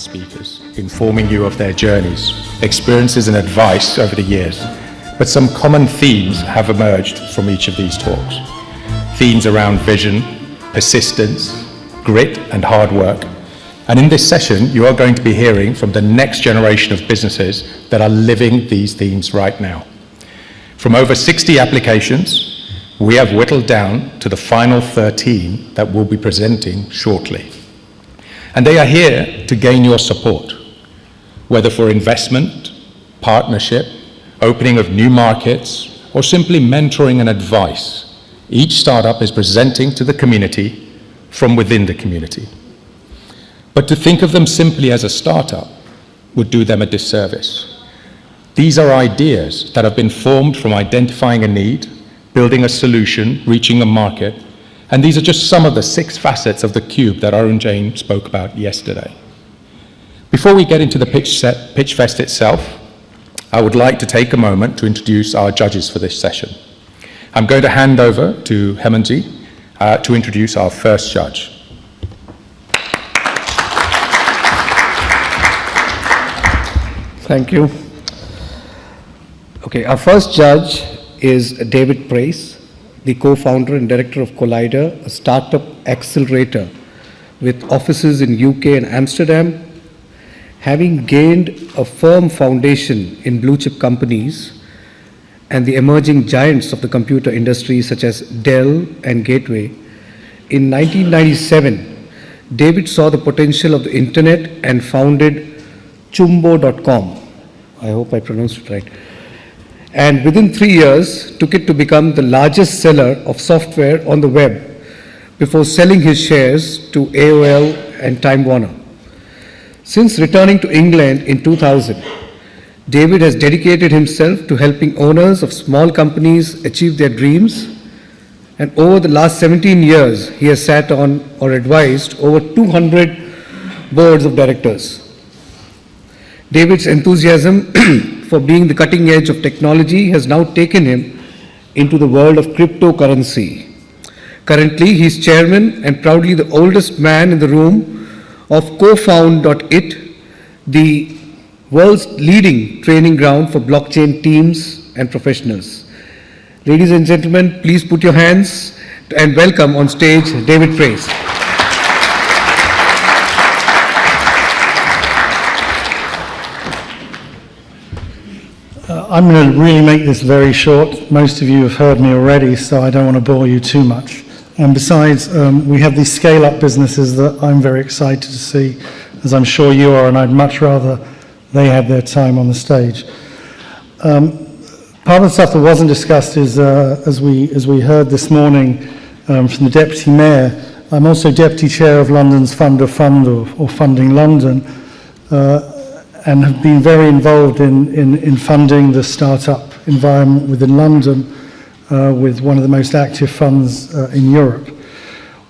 speakers, informing you of their journeys, experiences and advice over the years. But some common themes have emerged from each of these talks. Themes around vision, persistence, grit and hard work. And in this session, you are going to be hearing from the next generation of businesses that are living these themes right now. From over 60 applications, we have whittled down to the final 13 that we'll be presenting shortly. And they are here to gain your support, whether for investment, partnership, opening of new markets, or simply mentoring and advice. Each startup is presenting to the community from within the community. But to think of them simply as a startup would do them a disservice. These are ideas that have been formed from identifying a need, building a solution, reaching a market, and these are just some of the 6 facets of the cube that our own Jain spoke about yesterday. Before we get into the pitch fest itself, I would like to take a moment to introduce our judges for this session. I'm going to hand over to Hemanji to introduce our first judge. Thank you. Okay, our first judge is David Prais, the co-founder and director of Collider, a startup accelerator with offices in UK and Amsterdam. Having gained a firm foundation in blue chip companies and the emerging giants of the computer industry such as Dell and Gateway, in 1997, David saw the potential of the internet and founded Chumbo.com. I hope I pronounced it right. And within 3 years, took it to become the largest seller of software on the web before selling his shares to AOL and Time Warner. Since returning to England in 2000, David has dedicated himself to helping owners of small companies achieve their dreams. And over the last 17 years, he has sat on or advised over 200 boards of directors. David's enthusiasm for being the cutting edge of technology has now taken him into the world of cryptocurrency. Currently, he is chairman and proudly the oldest man in the room of CoFound.it, the world's leading training ground for blockchain teams and professionals. Ladies and gentlemen, please put your hands and welcome on stage David Prais. I'm going to really make this very short. Most of you have heard me already, so I don't want to bore you too much. And besides, we have these scale-up businesses that I'm very excited to see, as I'm sure you are, and I'd much rather they had their time on the stage. Part of the stuff that wasn't discussed is, as we heard this morning from the Deputy Mayor, I'm also Deputy Chair of London's Fund of Fund, or Funding London, and have been very involved in funding the startup environment within London with one of the most active funds in Europe.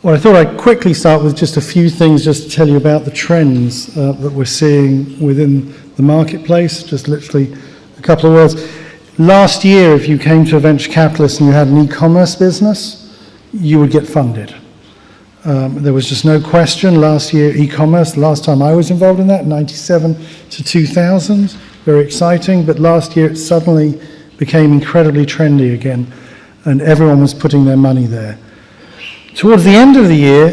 Well, I thought I'd quickly start with just a few things just to tell you about the trends that we're seeing within the marketplace, just literally a couple of words. Last year, if you came to a venture capitalist and you had an e-commerce business, you would get funded. There was just no question. Last year, e-commerce, last time I was involved in that, 97 to 2000, very exciting, but last year it suddenly became incredibly trendy again, and everyone was putting their money there. Towards the end of the year,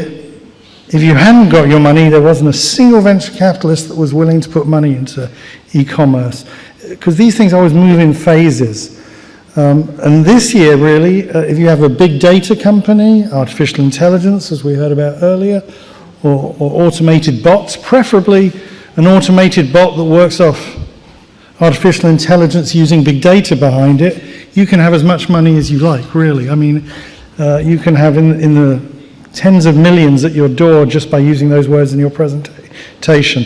if you hadn't got your money, there wasn't a single venture capitalist that was willing to put money into e-commerce, because these things always move in phases. And this year, really, if you have a big data company, artificial intelligence, as we heard about earlier, or automated bots, preferably an automated bot that works off artificial intelligence using big data behind it, you can have as much money as you like, really. I mean, you can have in the tens of millions at your door just by using those words in your presentation.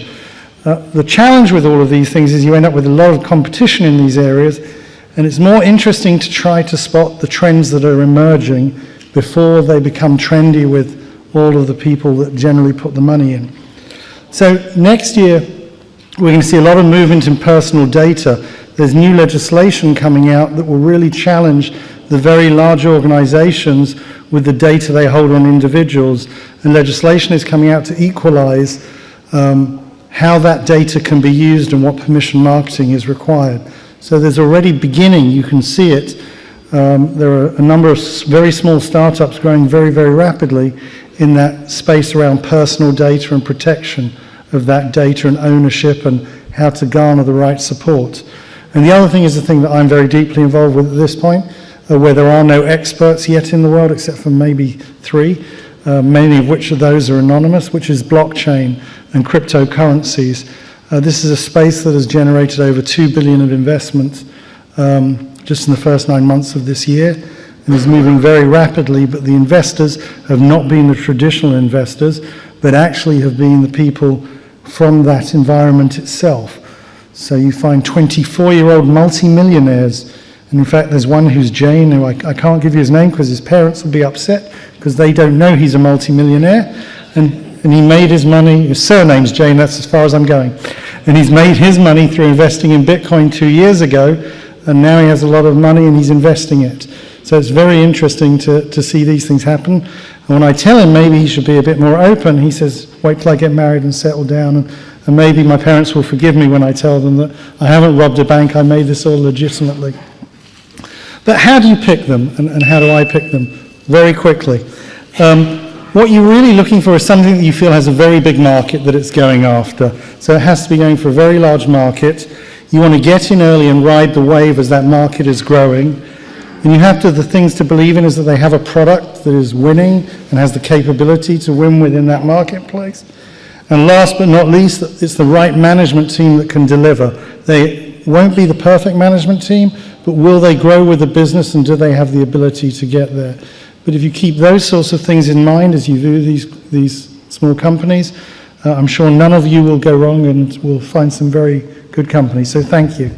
The challenge with all of these things is you end up with a lot of competition in these areas, and it's more interesting to try to spot the trends that are emerging before they become trendy with all of the people that generally put the money in. So next year, we're going to see a lot of movement in personal data. There's new legislation coming out that will really challenge the very large organizations with the data they hold on individuals. And legislation is coming out to equalize how that data can be used and what permission marketing is required. So there's already beginning, you can see it. There are a number of very small startups growing very, very rapidly in that space around personal data and protection of that data and ownership and how to garner the right support. And the other thing is the thing that I'm very deeply involved with at this point, where there are no experts yet in the world except for maybe 3, many of which of those are anonymous, which is blockchain and cryptocurrencies. This is a space that has generated over 2 billion of investment just in the first 9 months of this year and is moving very rapidly, but the investors have not been the traditional investors, but actually have been the people from that environment itself. So you find 24-year-old multi-millionaires, and in fact there's one who's Jain, who I can't give you his name because his parents will be upset because they don't know he's a multi-millionaire, and he made his money, his surname's Jain, that's as far as I'm going, and he's made his money through investing in Bitcoin 2 years ago, and now he has a lot of money and he's investing it. So it's very interesting to see these things happen. And when I tell him maybe he should be a bit more open, he says, wait till I get married and settle down, and maybe my parents will forgive me when I tell them that I haven't robbed a bank, I made this all legitimately. But how do you pick them, and how do I pick them? Very quickly. What you're really looking for is something that you feel has a very big market that it's going after. So it has to be going for a very large market. You want to get in early and ride the wave as that market is growing. And you have to, the things to believe in is that they have a product that is winning and has the capability to win within that marketplace. And last but not least, it's the right management team that can deliver. They won't be the perfect management team, but will they grow with the business and do they have the ability to get there? But if you keep those sorts of things in mind as you do these small companies, I'm sure none of you will go wrong and will find some very good companies. So thank you.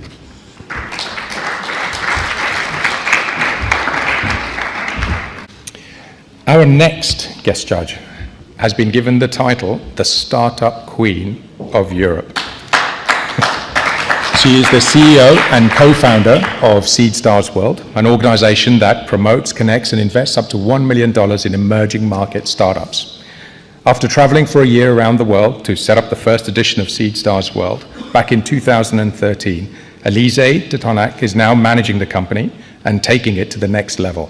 Our next guest judge has been given the title, the Startup Queen of Europe. She is the CEO and co-founder of SeedStars World, an organization that promotes, connects, and invests up to $1 million in emerging market startups. After traveling for a year around the world to set up the first edition of SeedStars World back in 2013, Alisee de Toccnac is now managing the company and taking it to the next level.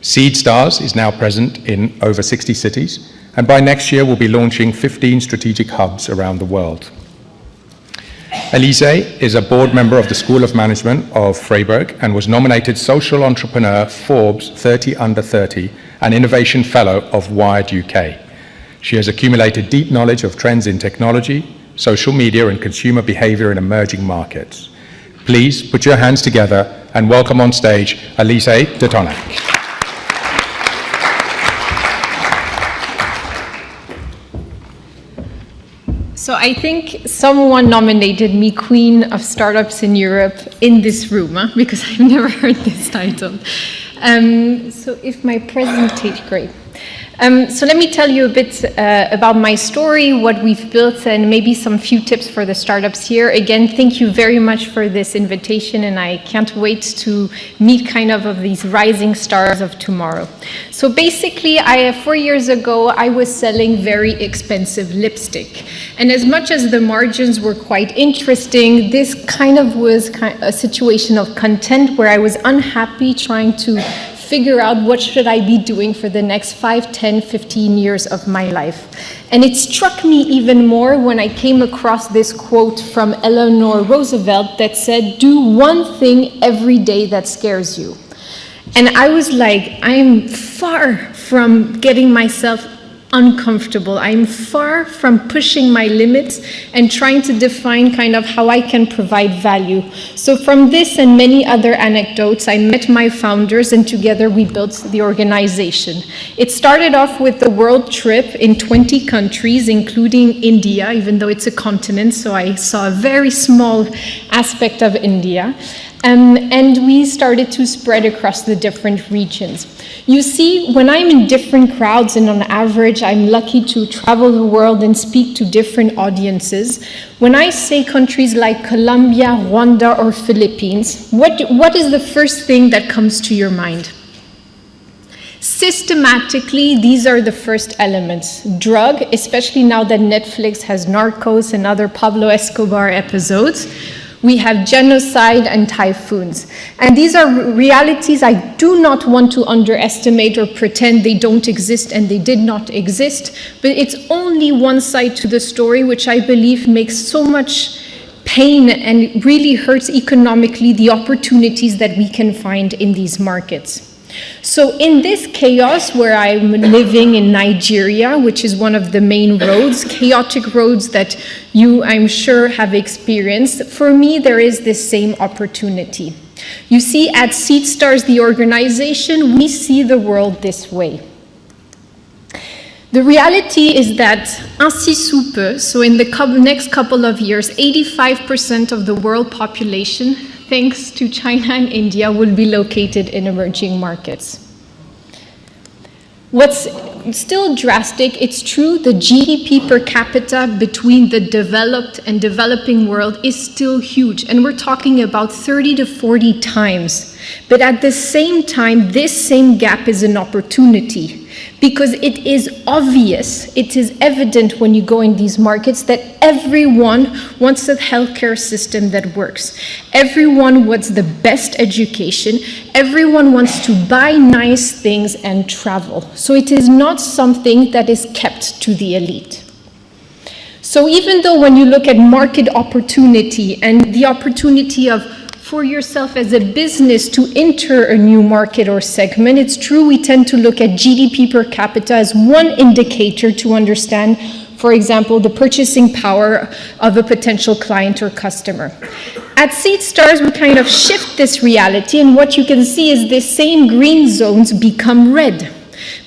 SeedStars is now present in over 60 cities, and by next year we'll be launching 15 strategic hubs around the world. Alisee is a board member of the School of Management of Freiburg and was nominated Social Entrepreneur Forbes 30 Under 30 and Innovation Fellow of Wired UK. She has accumulated deep knowledge of trends in technology, social media, and consumer behavior in emerging markets. Please put your hands together and welcome on stage Alisee de Toccnac. So I think someone nominated me Queen of Startups in Europe in this room, because I've never heard this title. So if my presentation, great. So let me tell you a bit about my story, what we've built, and maybe some few tips for the startups here. Again, thank you very much for this invitation, and I can't wait to meet kind of these rising stars of tomorrow. So basically, 4 years ago, I was selling very expensive lipstick. And as much as the margins were quite interesting, this kind of was a situation of content where I was unhappy trying to figure out what should I be doing for the next 5, 10, 15 years of my life. And it struck me even more when I came across this quote from Eleanor Roosevelt that said, "Do one thing every day that scares you." And I was like, I'm far from getting myself uncomfortable. I'm far from pushing my limits and trying to define kind of how I can provide value. So from this and many other anecdotes, I met my founders and together we built the organization. It started off with a world trip in 20 countries, including India, even though it's a continent, so I saw a very small aspect of India. And we started to spread across the different regions. You see, when I'm in different crowds, and on average, I'm lucky to travel the world and speak to different audiences, when I say countries like Colombia, Rwanda, or Philippines, what is the first thing that comes to your mind? Systematically, these are the first elements. Drug, especially now that Netflix has Narcos and other Pablo Escobar episodes. We have genocide and typhoons. And these are realities I do not want to underestimate or pretend they don't exist and they did not exist, but it's only one side to the story which I believe makes so much pain and really hurts economically the opportunities that we can find in these markets. So in this chaos where I'm living in Nigeria, which is one of the main roads, chaotic roads that you, I'm sure, have experienced, for me, there is this same opportunity. You see, at SeedStars, the organization, we see the world this way. The reality is that, ainsi sous peu, so in the next couple of years, 85% of the world population, thanks to China and India, will be located in emerging markets. What's still drastic, it's true, the GDP per capita between the developed and developing world is still huge, and we're talking about 30 to 40 times. But at the same time, this same gap is an opportunity, because it is obvious, it is evident when you go in these markets that everyone wants a healthcare system that works. Everyone wants the best education. Everyone wants to buy nice things and travel. So it is not something that is kept to the elite. So even though when you look at market opportunity and the opportunity of for yourself as a business to enter a new market or segment, it's true we tend to look at GDP per capita as one indicator to understand, for example, the purchasing power of a potential client or customer. At SeedStars, we kind of shift this reality, and what you can see is the same green zones become red.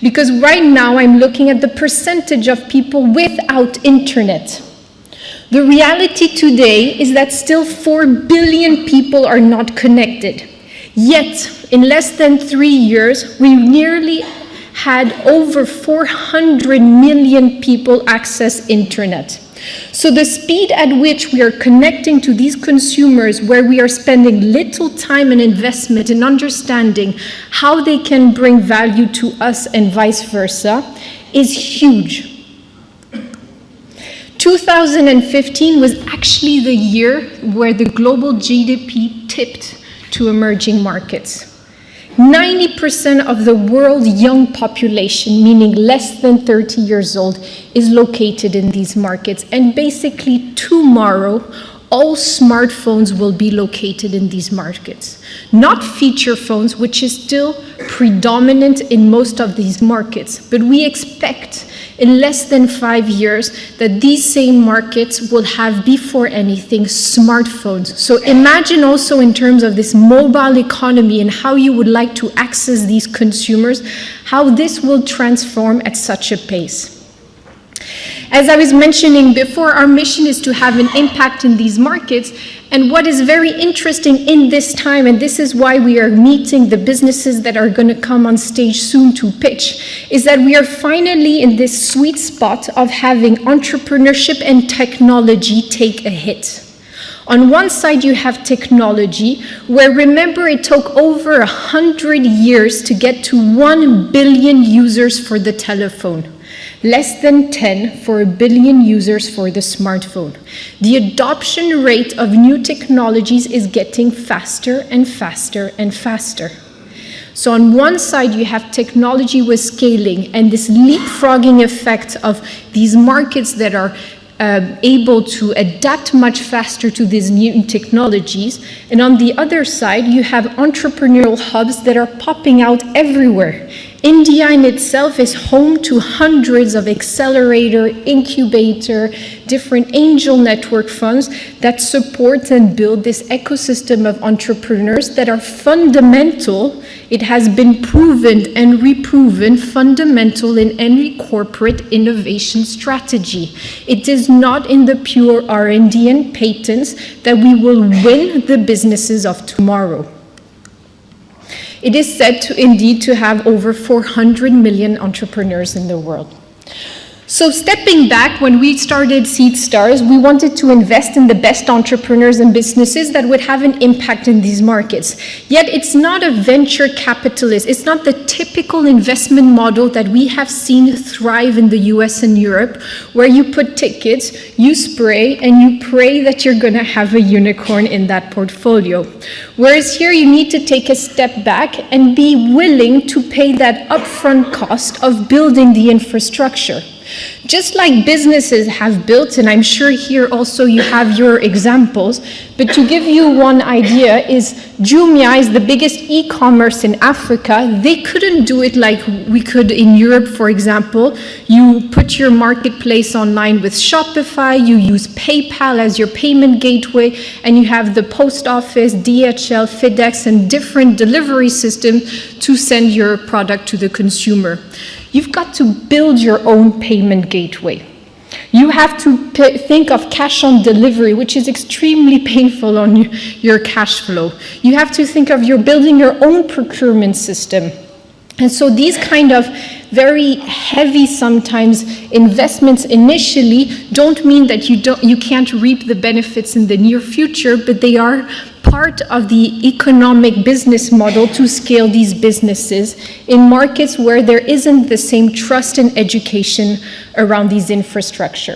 Because right now I'm looking at the percentage of people without internet. The reality today is that still 4 billion people are not connected. Yet, in less than 3 years, we nearly had over 400 million people access internet. So the speed at which we are connecting to these consumers, where we are spending little time and investment in understanding how they can bring value to us and vice versa, is huge. 2015 was actually the year where the global GDP tipped to emerging markets. 90% of the world's young population, meaning less than 30 years old, is located in these markets. And basically tomorrow, all smartphones will be located in these markets. Not feature phones, which is still predominant in most of these markets, but we expect in less than 5 years that these same markets will have, before anything, smartphones. So imagine also in terms of this mobile economy and how you would like to access these consumers, how this will transform at such a pace. As I was mentioning before, our mission is to have an impact in these markets. And what is very interesting in this time, and this is why we are meeting the businesses that are going to come on stage soon to pitch, is that we are finally in this sweet spot of having entrepreneurship and technology take a hit. On one side, you have technology, where, remember, it took over 100 years to get to 1 billion users for the telephone. Less than 10 for 1 billion users for the smartphone. The adoption rate of new technologies is getting faster and faster and faster. So on one side, you have technology with scaling and this leapfrogging effect of these markets that are able to adapt much faster to these new technologies. And on the other side, you have entrepreneurial hubs that are popping out everywhere. India in itself is home to hundreds of accelerator, incubator, different angel network funds that support and build this ecosystem of entrepreneurs that are fundamental. It has been proven and reproven fundamental in any corporate innovation strategy. It is not in the pure R&D and patents that we will win the businesses of tomorrow. It is said to indeed to have over 400 million entrepreneurs in the world. So stepping back, when we started Seed Stars, we wanted to invest in the best entrepreneurs and businesses that would have an impact in these markets. Yet it's not a venture capitalist. It's not the typical investment model that we have seen thrive in the US and Europe, where you put tickets, you spray, and you pray that you're going to have a unicorn in that portfolio. Whereas here you need to take a step back and be willing to pay that upfront cost of building the infrastructure. Just like businesses have built, and I'm sure here also you have your examples, but to give you one idea is Jumia is the biggest e-commerce in Africa. They couldn't do it like we could in Europe, for example. You put your marketplace online with Shopify, you use PayPal as your payment gateway, and you have the post office, DHL, FedEx, and different delivery systems to send your product to the consumer. You've got to build your own payment gateway. You have to think of cash on delivery, which is extremely painful on your cash flow. You have to think of you're building your own procurement system. And so these kind of very heavy sometimes investments initially don't mean that you can't reap the benefits in the near future, but they are part of the economic business model to scale these businesses in markets where there isn't the same trust and education around these infrastructure.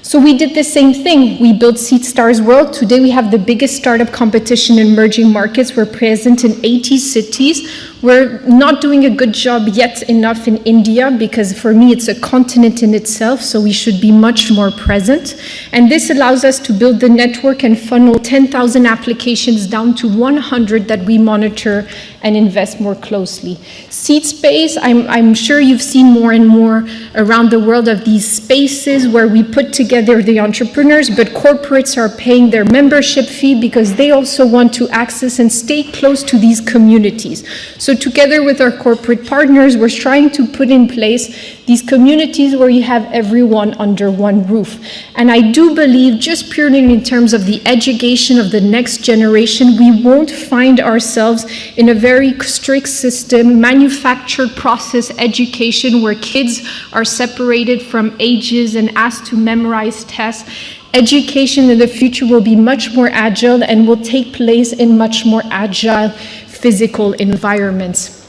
So we did the same thing. We built Seed Stars World. Today we have the biggest startup competition in emerging markets. We're present in 80 cities. We're not doing a good job yet enough in India because for me it's a continent in itself, so we should be much more present. And this allows us to build the network and funnel 10,000 applications down to 100 that we monitor and invest more closely. Seed Space, I'm sure you've seen more and more around the world of these spaces where we put together the entrepreneurs, but corporates are paying their membership fee because they also want to access and stay close to these communities. So together with our corporate partners, we're trying to put in place these communities where you have everyone under one roof. And I do believe, just purely in terms of the education of the next generation, we won't find ourselves in a very strict system, manufactured process education where kids are separated from ages and asked to memorize tests. Education in the future will be much more agile and will take place in much more agile physical environments.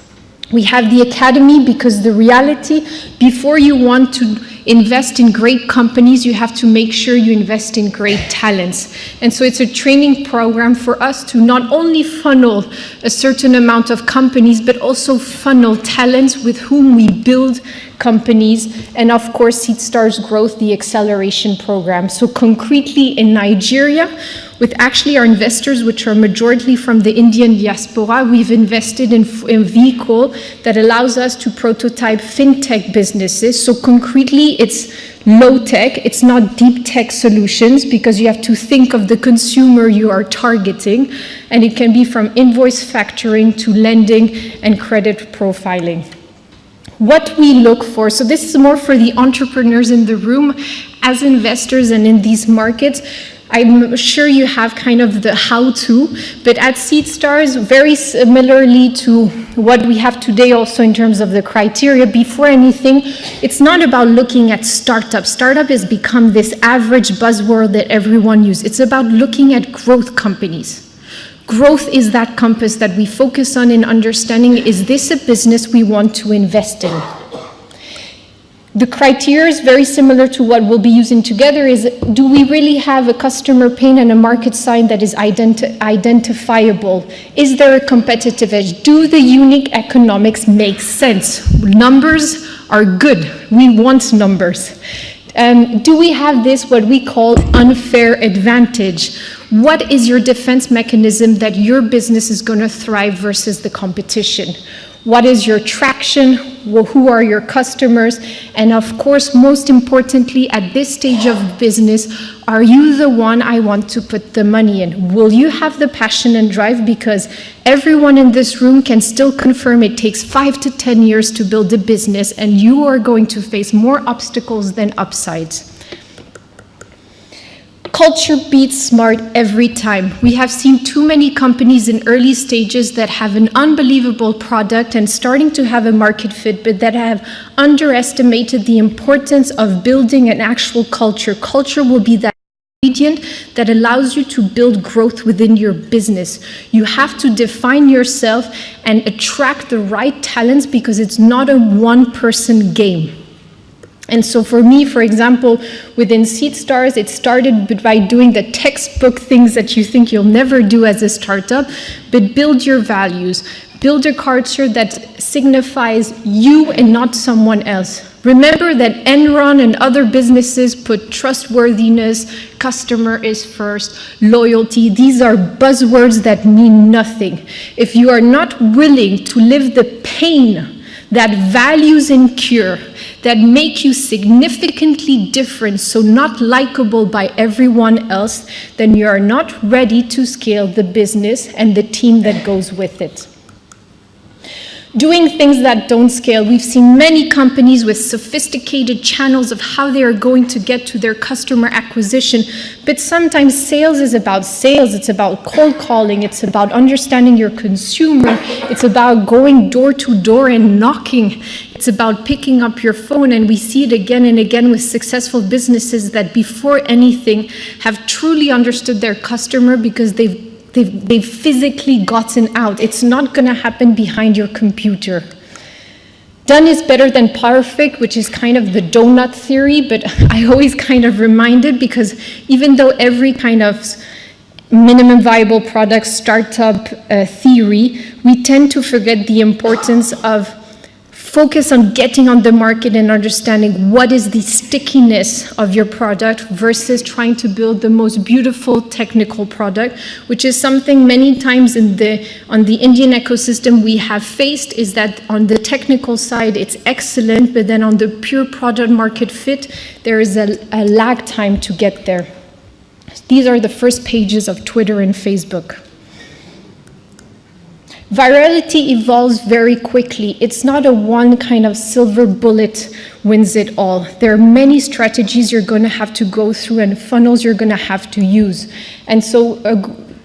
We have the academy because the reality, before you want to invest in great companies, you have to make sure you invest in great talents. And so it's a training program for us to not only funnel a certain amount of companies, but also funnel talents with whom we build companies, and of course Seed Stars Growth, the acceleration program. So concretely in Nigeria, with actually our investors, which are majority from the Indian diaspora, we've invested in a vehicle that allows us to prototype fintech businesses. So concretely, it's low tech, it's not deep tech solutions, because you have to think of the consumer you are targeting, and it can be from invoice factoring to lending and credit profiling. What we look for, so this is more for the entrepreneurs in the room, as investors and in these markets. I'm sure you have kind of the how-to, but at Seed Stars, very similarly to what we have today also in terms of the criteria, before anything, it's not about looking at startups. Startup has become this average buzzword that everyone uses. It's about looking at growth companies. Growth is that compass that we focus on in understanding, is this a business we want to invest in? The criteria is very similar to what we'll be using together. Is, do we really have a customer pain and a market sign that is identifiable? Is there a competitive edge? Do the unique economics make sense? Numbers are good. We want numbers. Do we have this, what we call unfair advantage? What is your defense mechanism that your business is going to thrive versus the competition? What is your traction? Well, who are your customers? And of course, most importantly, at this stage of business, are you the one I want to put the money in? Will you have the passion and drive? Because everyone in this room can still confirm it takes 5 to 10 years to build a business, and you are going to face more obstacles than upsides. Culture beats smart every time. We have seen too many companies in early stages that have an unbelievable product and starting to have a market fit, but that have underestimated the importance of building an actual culture. Culture will be that ingredient that allows you to build growth within your business. You have to define yourself and attract the right talents because it's not a one-person game. And so for me, for example, within SeedStars, it started by doing the textbook things that you think you'll never do as a startup, but build your values, build a culture that signifies you and not someone else. Remember that Enron and other businesses put trustworthiness, customer is first, loyalty. These are buzzwords that mean nothing. If you are not willing to live the pain that values and cure, that make you significantly different, so not likable by everyone else, then you are not ready to scale the business and the team that goes with it. Doing things that don't scale. We've seen many companies with sophisticated channels of how they are going to get to their customer acquisition, but sometimes sales is about sales. It's about cold calling. It's about understanding your consumer. It's about going door to door and knocking. It's about picking up your phone, and we see it again and again with successful businesses that before anything have truly understood their customer because they've physically gotten out. It's not going to happen behind your computer. Done is better than perfect, which is kind of the donut theory, but I always kind of remind it because even though every kind of minimum viable product startup theory, we tend to forget the importance of focus on getting on the market and understanding what is the stickiness of your product versus trying to build the most beautiful technical product, which is something many times on the Indian ecosystem we have faced, is that on the technical side it's excellent, but then on the pure product market fit, there is a lag time to get there. These are the first pages of Twitter and Facebook. Virality evolves very quickly. It's not a one kind of silver bullet wins it all. There are many strategies you're going to have to go through and funnels you're going to have to use. And so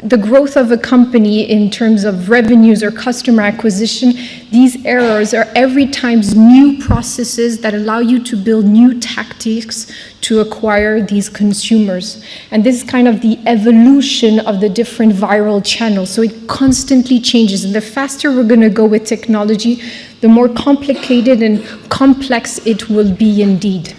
the growth of a company in terms of revenues or customer acquisition, these errors are every time new processes that allow you to build new tactics to acquire these consumers. And this is kind of the evolution of the different viral channels. So it constantly changes. And the faster we're going to go with technology, the more complicated and complex it will be indeed.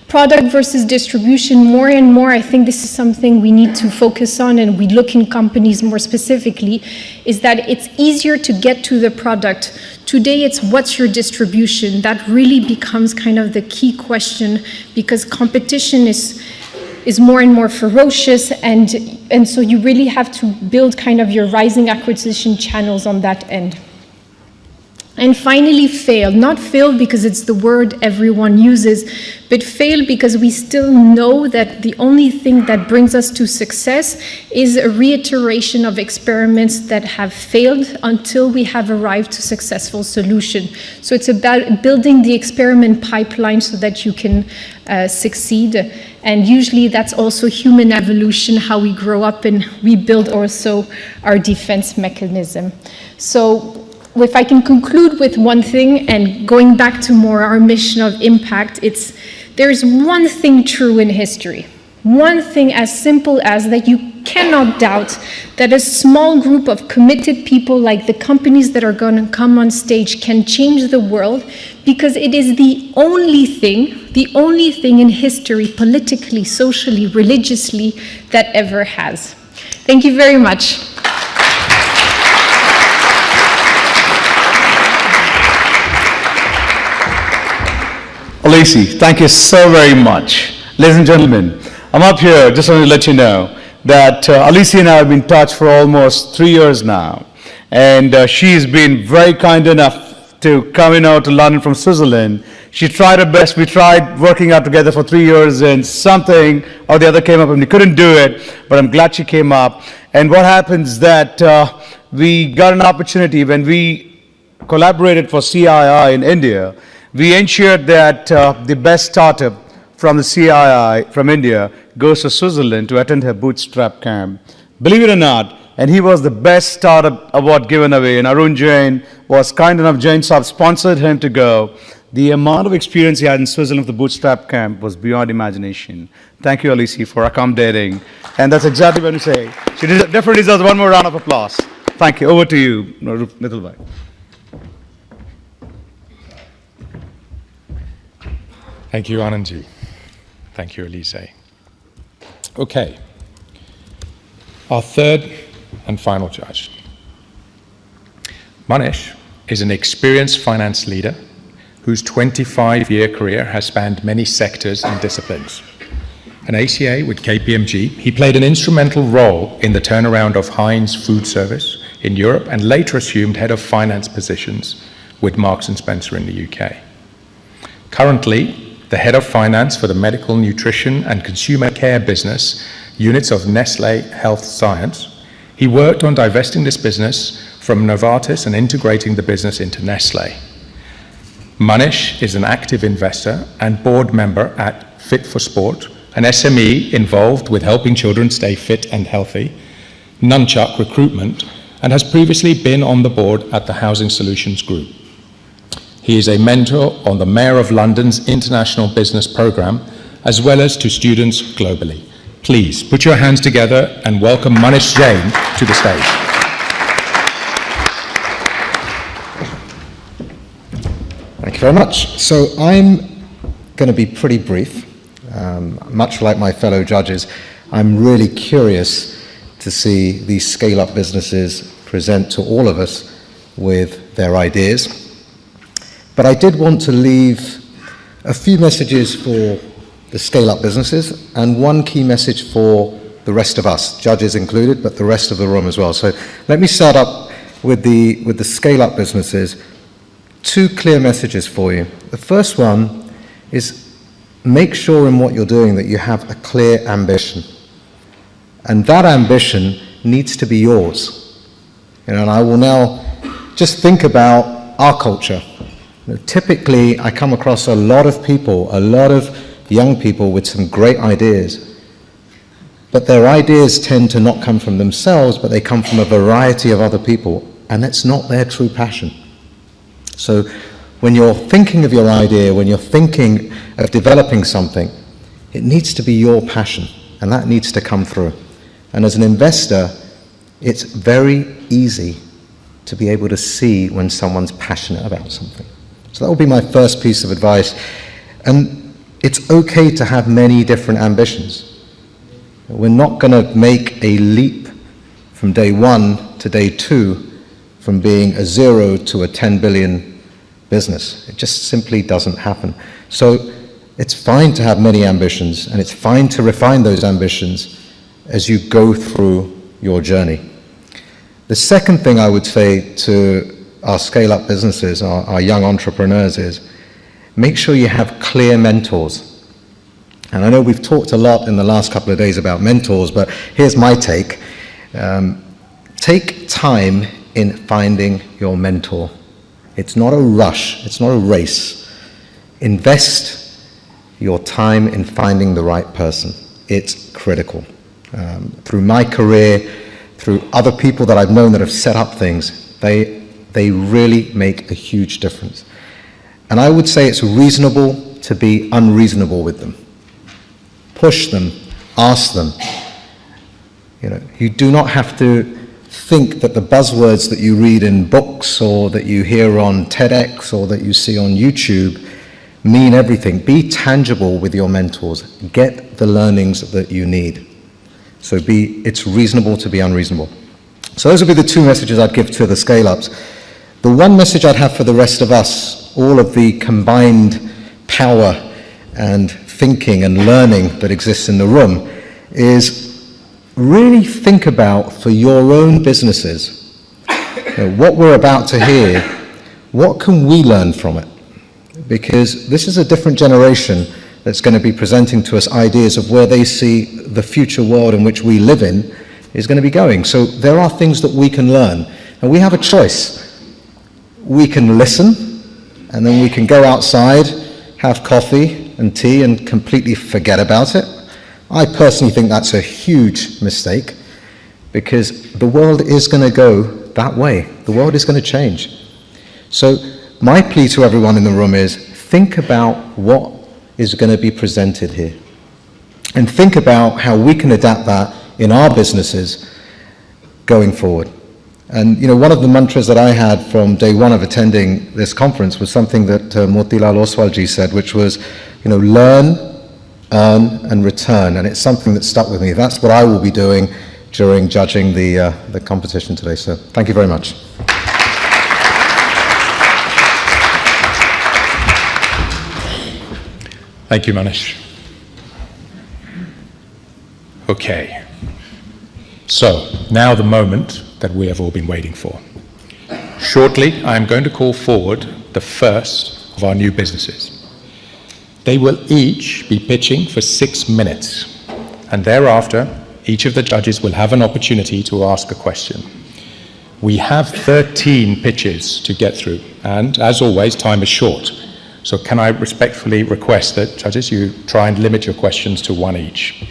Product versus distribution, more and more, I think this is something we need to focus on, and we look in companies more specifically, is that it's easier to get to the product. Today, it's what's your distribution? That really becomes kind of the key question because competition is more and more ferocious, and so you really have to build kind of your rising acquisition channels on that end. And finally, fail. Not fail because it's the word everyone uses, but fail because we still know that the only thing that brings us to success is a reiteration of experiments that have failed until we have arrived to successful solution. So it's about building the experiment pipeline so that you can succeed. And usually that's also human evolution, how we grow up and we build also our defense mechanism. So if I can conclude with one thing, and going back to more our mission of impact, there's one thing true in history. One thing as simple as that you cannot doubt that a small group of committed people like the companies that are going to come on stage can change the world, because it is the only thing in history, politically, socially, religiously, that ever has. Thank you very much. Alisee, thank you so very much. Ladies and gentlemen, I'm up here just want to let you know that Alisee and I have been in touch for almost 3 years now. And she's been very kind enough to come out to London from Switzerland. She tried her best. We tried working out together for 3 years, and something or the other came up and we couldn't do it, but I'm glad she came up. And what happens that we got an opportunity when we collaborated for CII in India. We ensured that the best startup from the CII from India goes to Switzerland to attend her bootstrap camp. Believe it or not, and he was the best startup award given away, and Arun Jain was kind enough, Jain Saab sponsored him to go. The amount of experience he had in Switzerland for the bootstrap camp was beyond imagination. Thank you, Alisee, for accommodating. And that's exactly what we say. She definitely deserves one more round of applause. Thank you. Over to you, Nitin. Thank you, Anandji. Thank you, Alisee. Okay. Our third and final judge. Manish is an experienced finance leader whose 25-year career has spanned many sectors and disciplines. An ACA with KPMG, he played an instrumental role in the turnaround of Heinz Food Service in Europe and later assumed head of finance positions with Marks & Spencer in the UK. Currently, the head of finance for the medical nutrition and consumer care business units of Nestle Health Science, he worked on divesting this business from Novartis and integrating the business into Nestle. Manish is an active investor and board member at Fit for Sport, an SME involved with helping children stay fit and healthy, Nunchuck Recruitment, and has previously been on the board at the Housing Solutions Group. He is a mentor on the Mayor of London's International Business Programme, as well as to students globally. Please put your hands together and welcome Manish Jain to the stage. Thank you very much. So I'm going to be pretty brief. Much like my fellow judges, I'm really curious to see these scale-up businesses present to all of us with their ideas. But I did want to leave a few messages for the scale-up businesses and one key message for the rest of us, judges included, but the rest of the room as well. So let me start up with the scale-up businesses. Two clear messages for you. The first one is make sure in what you're doing that you have a clear ambition. And that ambition needs to be yours. And I will now just think about our culture. Typically, I come across a lot of people, a lot of young people with some great ideas. But their ideas tend to not come from themselves, but they come from a variety of other people. And that's not their true passion. So when you're thinking of your idea, when you're thinking of developing something, it needs to be your passion, and that needs to come through. And as an investor, it's very easy to be able to see when someone's passionate about something. So that would be my first piece of advice. And it's okay to have many different ambitions. We're not going to make a leap from day one to day two from being a 0 to a 10 billion business. It just simply doesn't happen. So it's fine to have many ambitions, and it's fine to refine those ambitions as you go through your journey. The second thing I would say to our scale-up businesses, our young entrepreneurs, is make sure you have clear mentors. And I know we've talked a lot in the last couple of days about mentors, but here's my take. Take time in finding your mentor. It's not a rush, it's not a race. Invest your time in finding the right person. It's critical. Through my career, through other people that I've known that have set up things, they really make a huge difference. And I would say it's reasonable to be unreasonable with them. Push them, ask them. You do not have to think that the buzzwords that you read in books or that you hear on TEDx or that you see on YouTube mean everything. Be tangible with your mentors. Get the learnings that you need. So it's reasonable to be unreasonable. So those would be the two messages I'd give to the scale-ups. The one message I'd have for the rest of us, all of the combined power and thinking and learning that exists in the room, is really think about, for your own businesses, what we're about to hear, what can we learn from it? Because this is a different generation that's going to be presenting to us ideas of where they see the future world in which we live in is going to be going. So there are things that we can learn, and we have a choice. We can listen, and then we can go outside, have coffee, and tea and completely forget about it. I personally think that's a huge mistake, because the world is going to go that way. The world is going to change. So my plea to everyone in the room is, think about what is going to be presented here, and think about how we can adapt that in our businesses going forward. And one of the mantras that I had from day one of attending this conference was something that Motilal Oswalji said, which was, learn, earn, and return. And it's something that stuck with me. That's what I will be doing during judging the competition today. So thank you very much. Thank you, Manish. Okay. So, now the moment that we have all been waiting for. Shortly, I am going to call forward the first of our new businesses. They will each be pitching for 6 minutes, and thereafter, each of the judges will have an opportunity to ask a question. We have 13 pitches to get through, and as always, time is short. So can I respectfully request that, judges, you try and limit your questions to one each.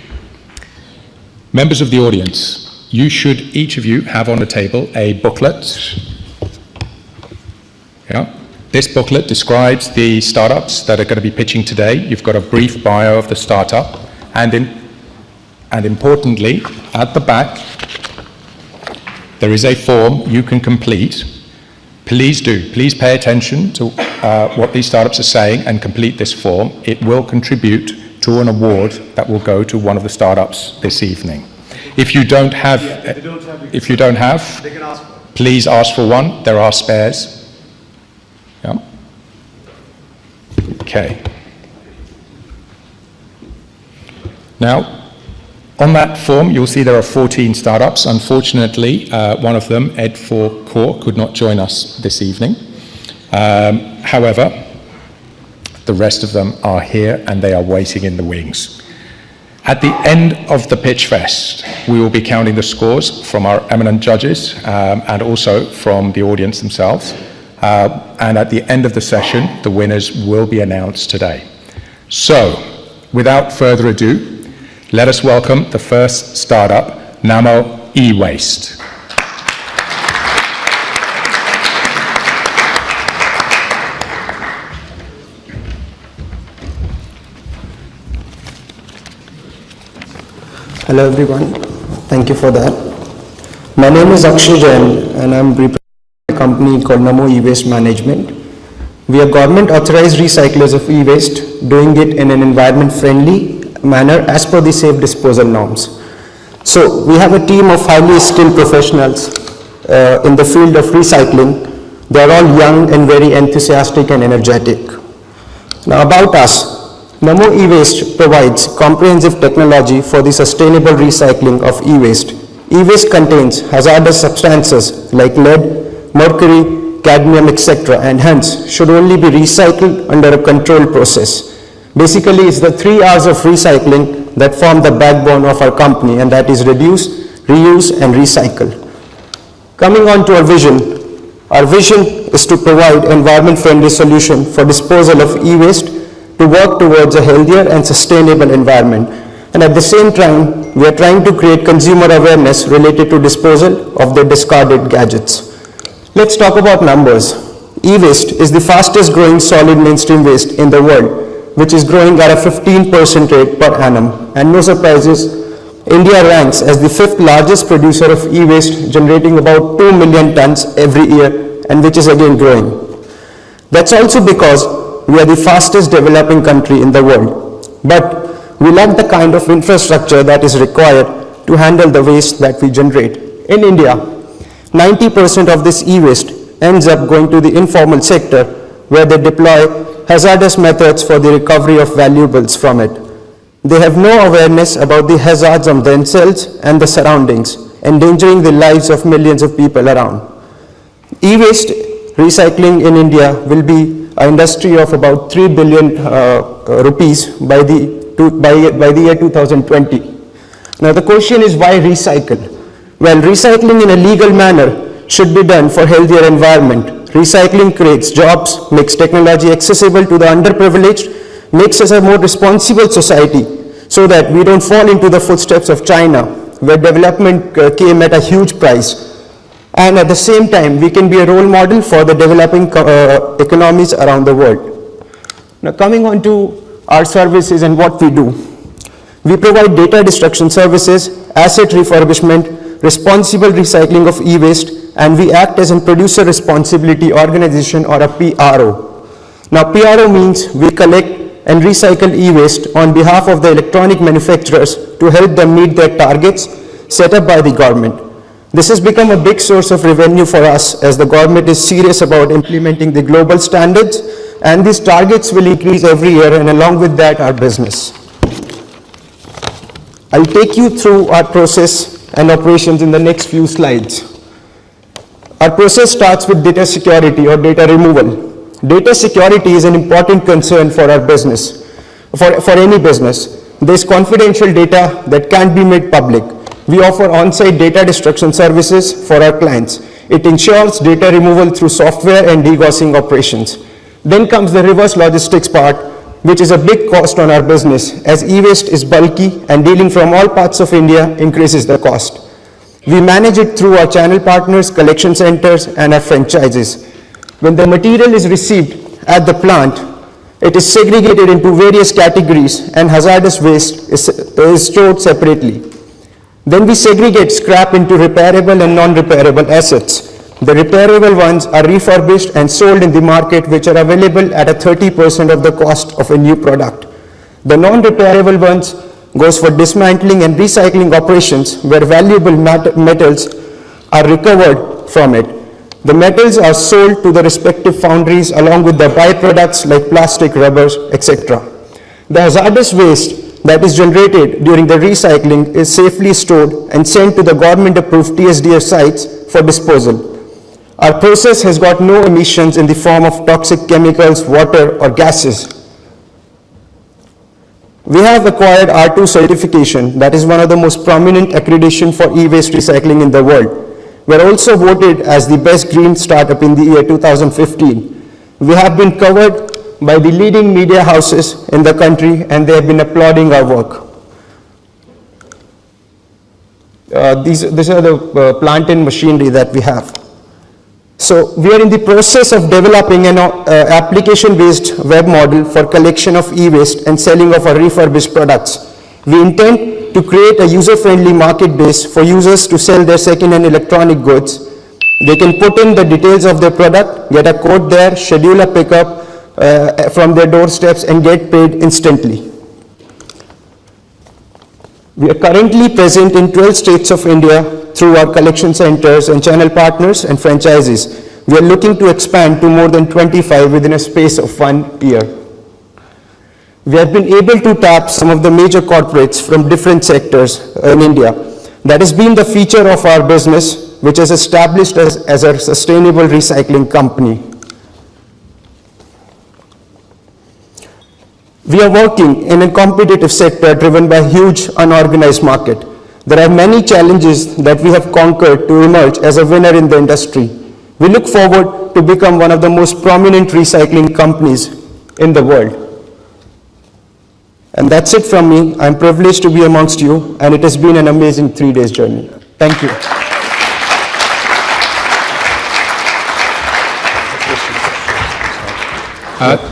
Members of the audience, you should, each of you, have on the table a booklet. Yeah. This booklet describes the startups that are going to be pitching today. You've got a brief bio of the startup, and importantly, at the back, there is a form you can complete. Please pay attention to what these startups are saying and complete this form. It will contribute to an award that will go to one of the startups this evening. If you don't have, they can ask for it. Please ask for one. There are spares. Yeah. Okay. Now, on that form, you'll see there are 14 startups. Unfortunately, one of them, Ed4Core, could not join us this evening. However, the rest of them are here and they are waiting in the wings. At the end of the pitch fest, we will be counting the scores from our eminent judges and also from the audience themselves. And at the end of the session, the winners will be announced today. So, without further ado, let us welcome the first startup, NAMO eWaste. Hello everyone, thank you for that. My name is Akshay Jain and I'm representing a company called NAMO eWaste Management. We are government authorized recyclers of e-waste, doing it in an environment friendly manner as per the safe disposal norms. So we have a team of highly skilled professionals in the field of recycling. They are all young and very enthusiastic and energetic. Now about us. NAMO eWaste provides comprehensive technology for the sustainable recycling of e-waste. E-waste contains hazardous substances like lead, mercury, cadmium, etc. and hence should only be recycled under a controlled process. Basically, it's the 3 R's of recycling that form the backbone of our company, and that is reduce, reuse and recycle. Coming on to our vision is to provide environment-friendly solution for disposal of e-waste to work towards a healthier and sustainable environment. And at the same time, we are trying to create consumer awareness related to disposal of the discarded gadgets. Let's talk about numbers. E-waste is the fastest growing solid mainstream waste in the world, which is growing at a 15% rate per annum. And no surprises, India ranks as the 5th largest producer of e-waste, generating about 2 million tons every year, and which is again growing. That's also because we are the fastest developing country in the world, but we lack the kind of infrastructure that is required to handle the waste that we generate. In India, 90% of this e-waste ends up going to the informal sector, where they deploy hazardous methods for the recovery of valuables from it. They have no awareness about the hazards on themselves and the surroundings, endangering the lives of millions of people around. E-waste recycling in India will be an industry of about 3 billion rupees by the year 2020. Now the question is, why recycle? Well, recycling in a legal manner should be done for healthier environment. Recycling creates jobs, makes technology accessible to the underprivileged, makes us a more responsible society so that we don't fall into the footsteps of China, where development came at a huge price. And at the same time, we can be a role model for the developing economies around the world. Now, coming on to our services and what we do. We provide data destruction services, asset refurbishment, responsible recycling of e-waste, and we act as a producer responsibility organization or a PRO. Now, PRO means we collect and recycle e-waste on behalf of the electronic manufacturers to help them meet their targets set up by the government. This has become a big source of revenue for us as the government is serious about implementing the global standards, and these targets will increase every year, and along with that, our business. I'll take you through our process and operations in the next few slides. Our process starts with data security or data removal. Data security is an important concern for our business, for any business. There's confidential data that can't be made public. We offer on-site data destruction services for our clients. It ensures data removal through software and degaussing operations. Then comes the reverse logistics part, which is a big cost on our business, as e-waste is bulky and dealing from all parts of India increases the cost. We manage it through our channel partners, collection centers, and our franchises. When the material is received at the plant, it is segregated into various categories and hazardous waste is stored separately. Then we segregate scrap into repairable and non-repairable assets. The repairable ones are refurbished and sold in the market, which are available at a 30% of the cost of a new product. The non-repairable ones goes for dismantling and recycling operations where valuable metals are recovered from it. The metals are sold to the respective foundries along with the byproducts like plastic, rubbers, etc. The hazardous waste that is generated during the recycling is safely stored and sent to the government-approved TSDF sites for disposal. Our process has got no emissions in the form of toxic chemicals, water, or gases. We have acquired R2 certification, that is one of the most prominent accreditation for e-waste recycling in the world. We are also voted as the best green startup in the year 2015. We have been covered by the leading media houses in the country, and they have been applauding our work. These are the plant and machinery that we have. So we are in the process of developing an application-based web model for collection of e-waste and selling of our refurbished products. We intend to create a user-friendly market base for users to sell their second-hand electronic goods. They can put in the details of their product, get a code there, schedule a pickup from their doorsteps, and get paid instantly. We are currently present in 12 states of India through our collection centers and channel partners and franchises. We are looking to expand to more than 25 within a space of 1 year. We have been able to tap some of the major corporates from different sectors in India. That has been the feature of our business, which is established as a sustainable recycling company. We are working in a competitive sector driven by a huge unorganized market. There are many challenges that we have conquered to emerge as a winner in the industry. We look forward to become one of the most prominent recycling companies in the world. And that's it from me. I'm privileged to be amongst you, and it has been an amazing 3-day journey. Thank you.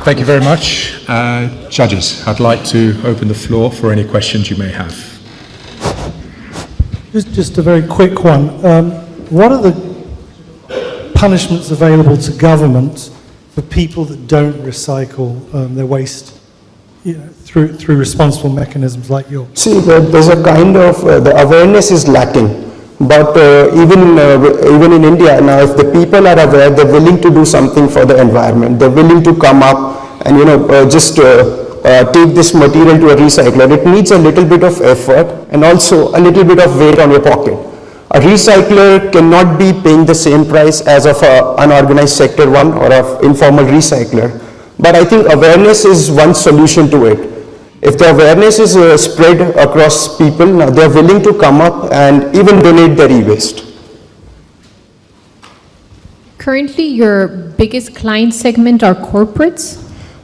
Thank you very much. Judges, I'd like to open the floor for any questions you may have. Just a very quick one. What are the punishments available to government for people that don't recycle their waste, through responsible mechanisms like yours? See, there's a kind of, the awareness is lacking. But even in India now, if the people are aware, they're willing to do something for the environment. They're willing to come up and take this material to a recycler. It needs a little bit of effort and also a little bit of weight on your pocket. A recycler cannot be paying the same price as of an unorganized sector one or an informal recycler. But I think awareness is one solution to it. If the awareness is spread across people, now they are willing to come up and even donate their e-waste. Currently, your biggest client segment are corporates?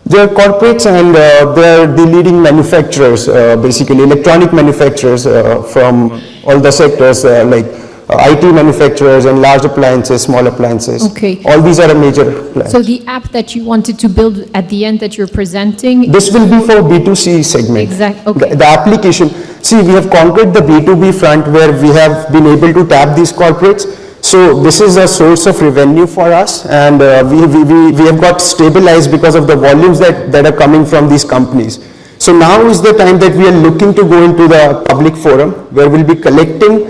They are corporates and they are the leading manufacturers, basically electronic manufacturers from all the sectors like IT manufacturers and large appliances, small appliances. Okay. All these are a major clients. So the app that you wanted to build at the end that you're presenting. This will be for B2C segment. Okay. The application, see, we have conquered the B2B front where we have been able to tap these corporates. So this is a source of revenue for us, and we have got stabilized because of the volumes that are coming from these companies. So now is the time that we are looking to go into the public forum where we'll be collecting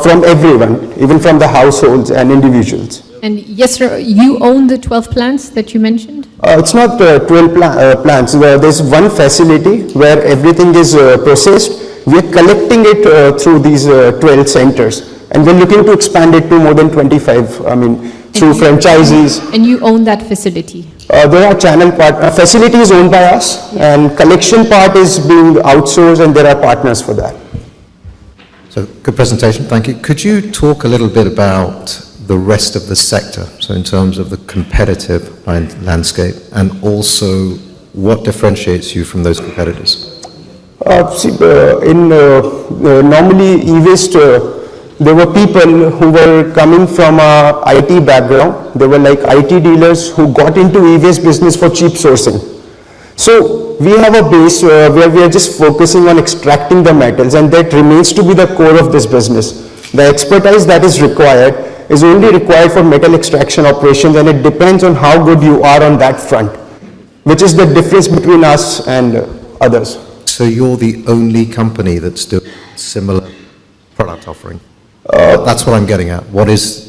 from everyone, even from the households and individuals. And yes, sir, you own the 12 plants that you mentioned? It's not 12 plants. There's one facility where everything is processed. We are collecting it through these 12 centers. And we're looking to expand it to more than 25, through franchisees. And you own that facility? There are channel facility is owned by us, and collection part is being outsourced, and there are partners for that. So, good presentation, thank you. Could you talk a little bit about the rest of the sector, so in terms of the competitive landscape, and also what differentiates you from those competitors? Normally eWaste, there were people who were coming from a IT background. They were like IT dealers who got into eWaste business for cheap sourcing. So we have a base where we are just focusing on extracting the metals, and that remains to be the core of this business. The expertise that is required is only required for metal extraction operations, and it depends on how good you are on that front, which is the difference between us and others. So you're the only company that's doing similar product offering? That's what I'm getting at. What is...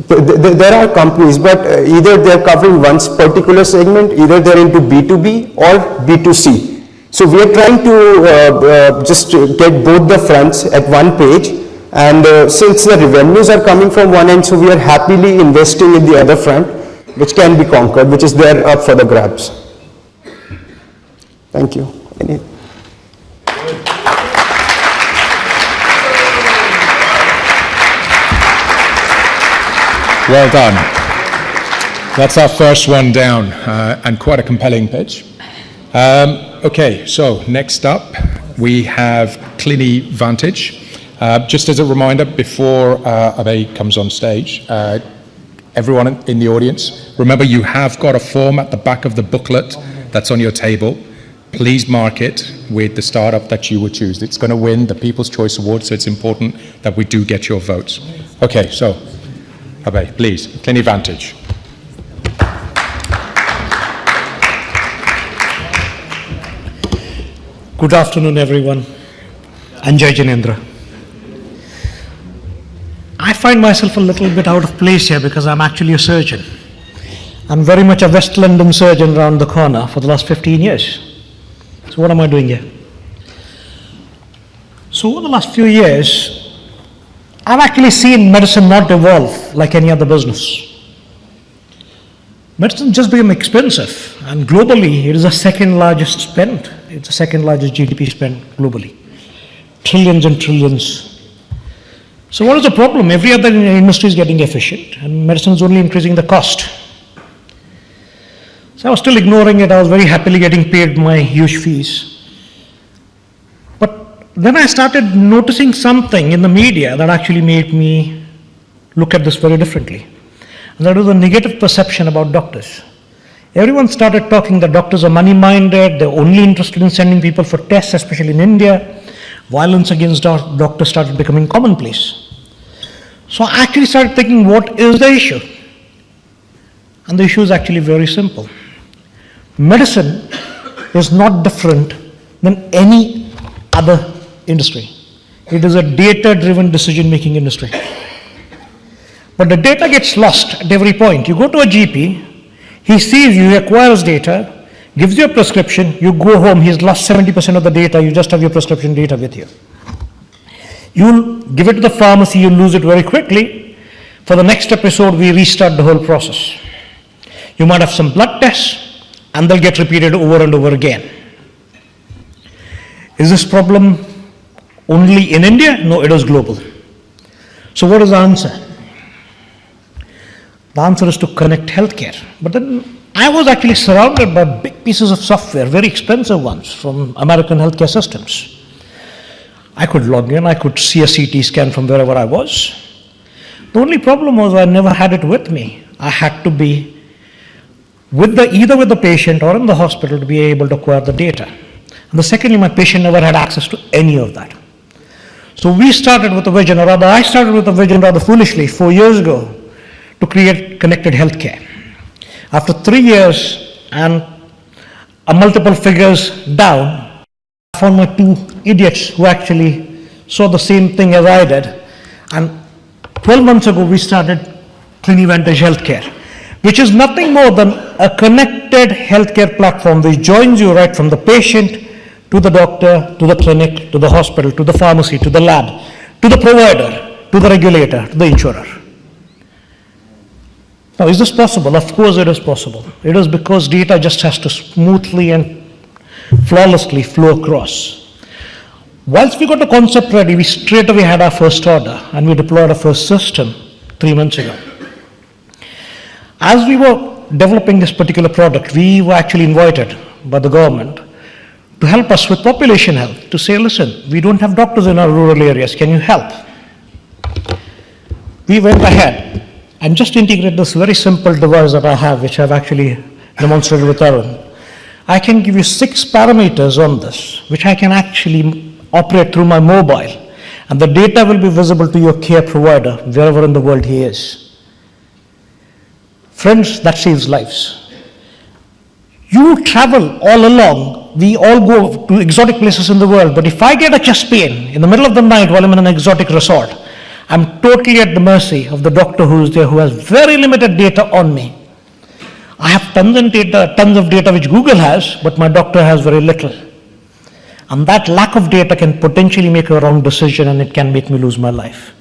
There are companies, but either they're covering one particular segment, either they're into B2B or B2C. So we are trying to just get both the fronts at one page, and since the revenues are coming from one end, so we are happily investing in the other front, which can be conquered, which is there up for the grabs. Thank you. Well done. That's our first one down, and quite a compelling pitch. Okay, so next up we have CliniVantage. Just as a reminder, before Abhay comes on stage, everyone in the audience, remember you have got a form at the back of the booklet that's on your table. Please mark it with the startup that you would choose. It's going to win the People's Choice Award, so it's important that we do get your votes. Okay, so Abhay, please, CliniVantage. Good afternoon, everyone. Anjay Janendra. I find myself a little bit out of place here because I'm actually a surgeon. I'm very much a West London surgeon around the corner for the last 15 years. So what am I doing here? So over the last few years, I've actually seen medicine not evolve like any other business. Medicine just became expensive, and globally it is the second largest spend. It's the second largest GDP spend globally. Trillions and trillions. So what is the problem? Every other industry is getting efficient, and medicine is only increasing the cost. So I was still ignoring it. I was very happily getting paid my huge fees. Then I started noticing something in the media that actually made me look at this very differently. And that was a negative perception about doctors. Everyone started talking that doctors are money-minded, they're only interested in sending people for tests, especially in India. Violence against doctors started becoming commonplace. So I actually started thinking, what is the issue? And the issue is actually very simple. Medicine is not different than any other industry. It is a data-driven decision-making industry. But the data gets lost at every point. You go to a GP, he sees you, he acquires data, gives you a prescription, you go home, he's lost 70% of the data, you just have your prescription data with you. You'll give it to the pharmacy, you lose it very quickly. For the next episode, we restart the whole process. You might have some blood tests, and they'll get repeated over and over again. Is this problem only in India? No, it is global. So what is the answer? The answer is to connect healthcare. But then I was actually surrounded by big pieces of software, very expensive ones from American healthcare systems. I could log in, I could see a CT scan from wherever I was. The only problem was I never had it with me. I had to be either with the patient or in the hospital to be able to acquire the data. And the secondly, my patient never had access to any of that. So we started with a vision, or rather I started with a vision rather foolishly 4 years ago to create connected healthcare. After 3 years and a multiple figures down, I found my two idiots who actually saw the same thing as I did. And 12 months ago, we started CliniVantage Healthcare, which is nothing more than a connected healthcare platform which joins you right from the patient to the doctor, to the clinic, to the hospital, to the pharmacy, to the lab, to the provider, to the regulator, to the insurer. Now, is this possible? Of course it is possible. It is because data just has to smoothly and flawlessly flow across. Once we got the concept ready, we straight away had our first order and we deployed our first system 3 months ago. As we were developing this particular product, we were actually invited by the government to help us with population health, to say, listen, we don't have doctors in our rural areas, can you help? We went ahead and just integrate this very simple device that I have, which I've actually demonstrated with Karan. I can give you 6 parameters on this, which I can actually operate through my mobile, and the data will be visible to your care provider, wherever in the world he is. Friends, that saves lives. You travel all along, we all go to exotic places in the world, but if I get a chest pain in the middle of the night while I'm in an exotic resort, I'm totally at the mercy of the doctor who is there, who has very limited data on me. I have tons of data which Google has, but my doctor has very little. And that lack of data can potentially make a wrong decision and it can make me lose my life.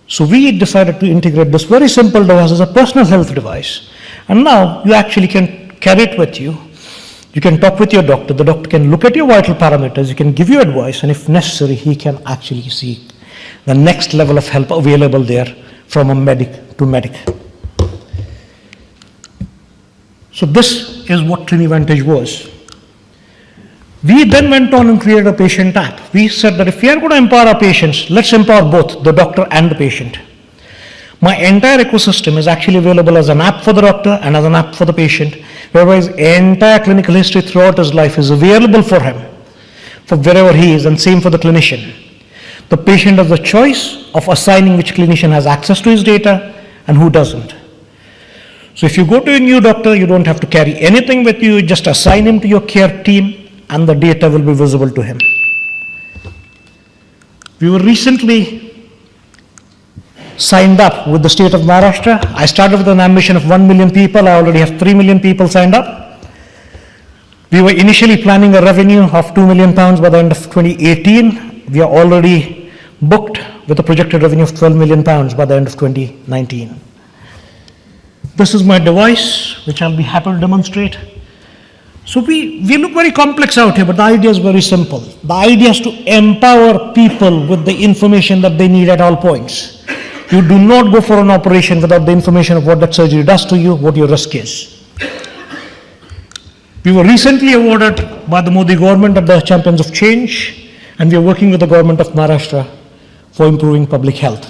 So we decided to integrate this very simple device as a personal health device. And now you actually can carry it with you. You can talk with your doctor. The doctor can look at your vital parameters. He can give you advice. And if necessary, he can actually see the next level of help available there from a medic to medic. So this is what CliniVantage was. We then went on and created a patient app. We said that if we are going to empower our patients, let's empower both the doctor and the patient. My entire ecosystem is actually available as an app for the doctor and as an app for the patient, whereby his entire clinical history throughout his life is available for him, for wherever he is, and same for the clinician. The patient has the choice of assigning which clinician has access to his data and who doesn't. So if you go to a new doctor, you don't have to carry anything with you, just assign him to your care team and the data will be visible to him. We were recently signed up with the state of Maharashtra. I started with an ambition of 1 million people. I already have 3 million people signed up. We were initially planning a revenue of £2 million by the end of 2018. We are already booked with a projected revenue of £12 million by the end of 2019. This is my device, which I'll be happy to demonstrate. So we look very complex out here, but the idea is very simple. The idea is to empower people with the information that they need at all points. You do not go for an operation without the information of what that surgery does to you, what your risk is. We were recently awarded by the Modi government at the Champions of Change, and we are working with the government of Maharashtra for improving public health.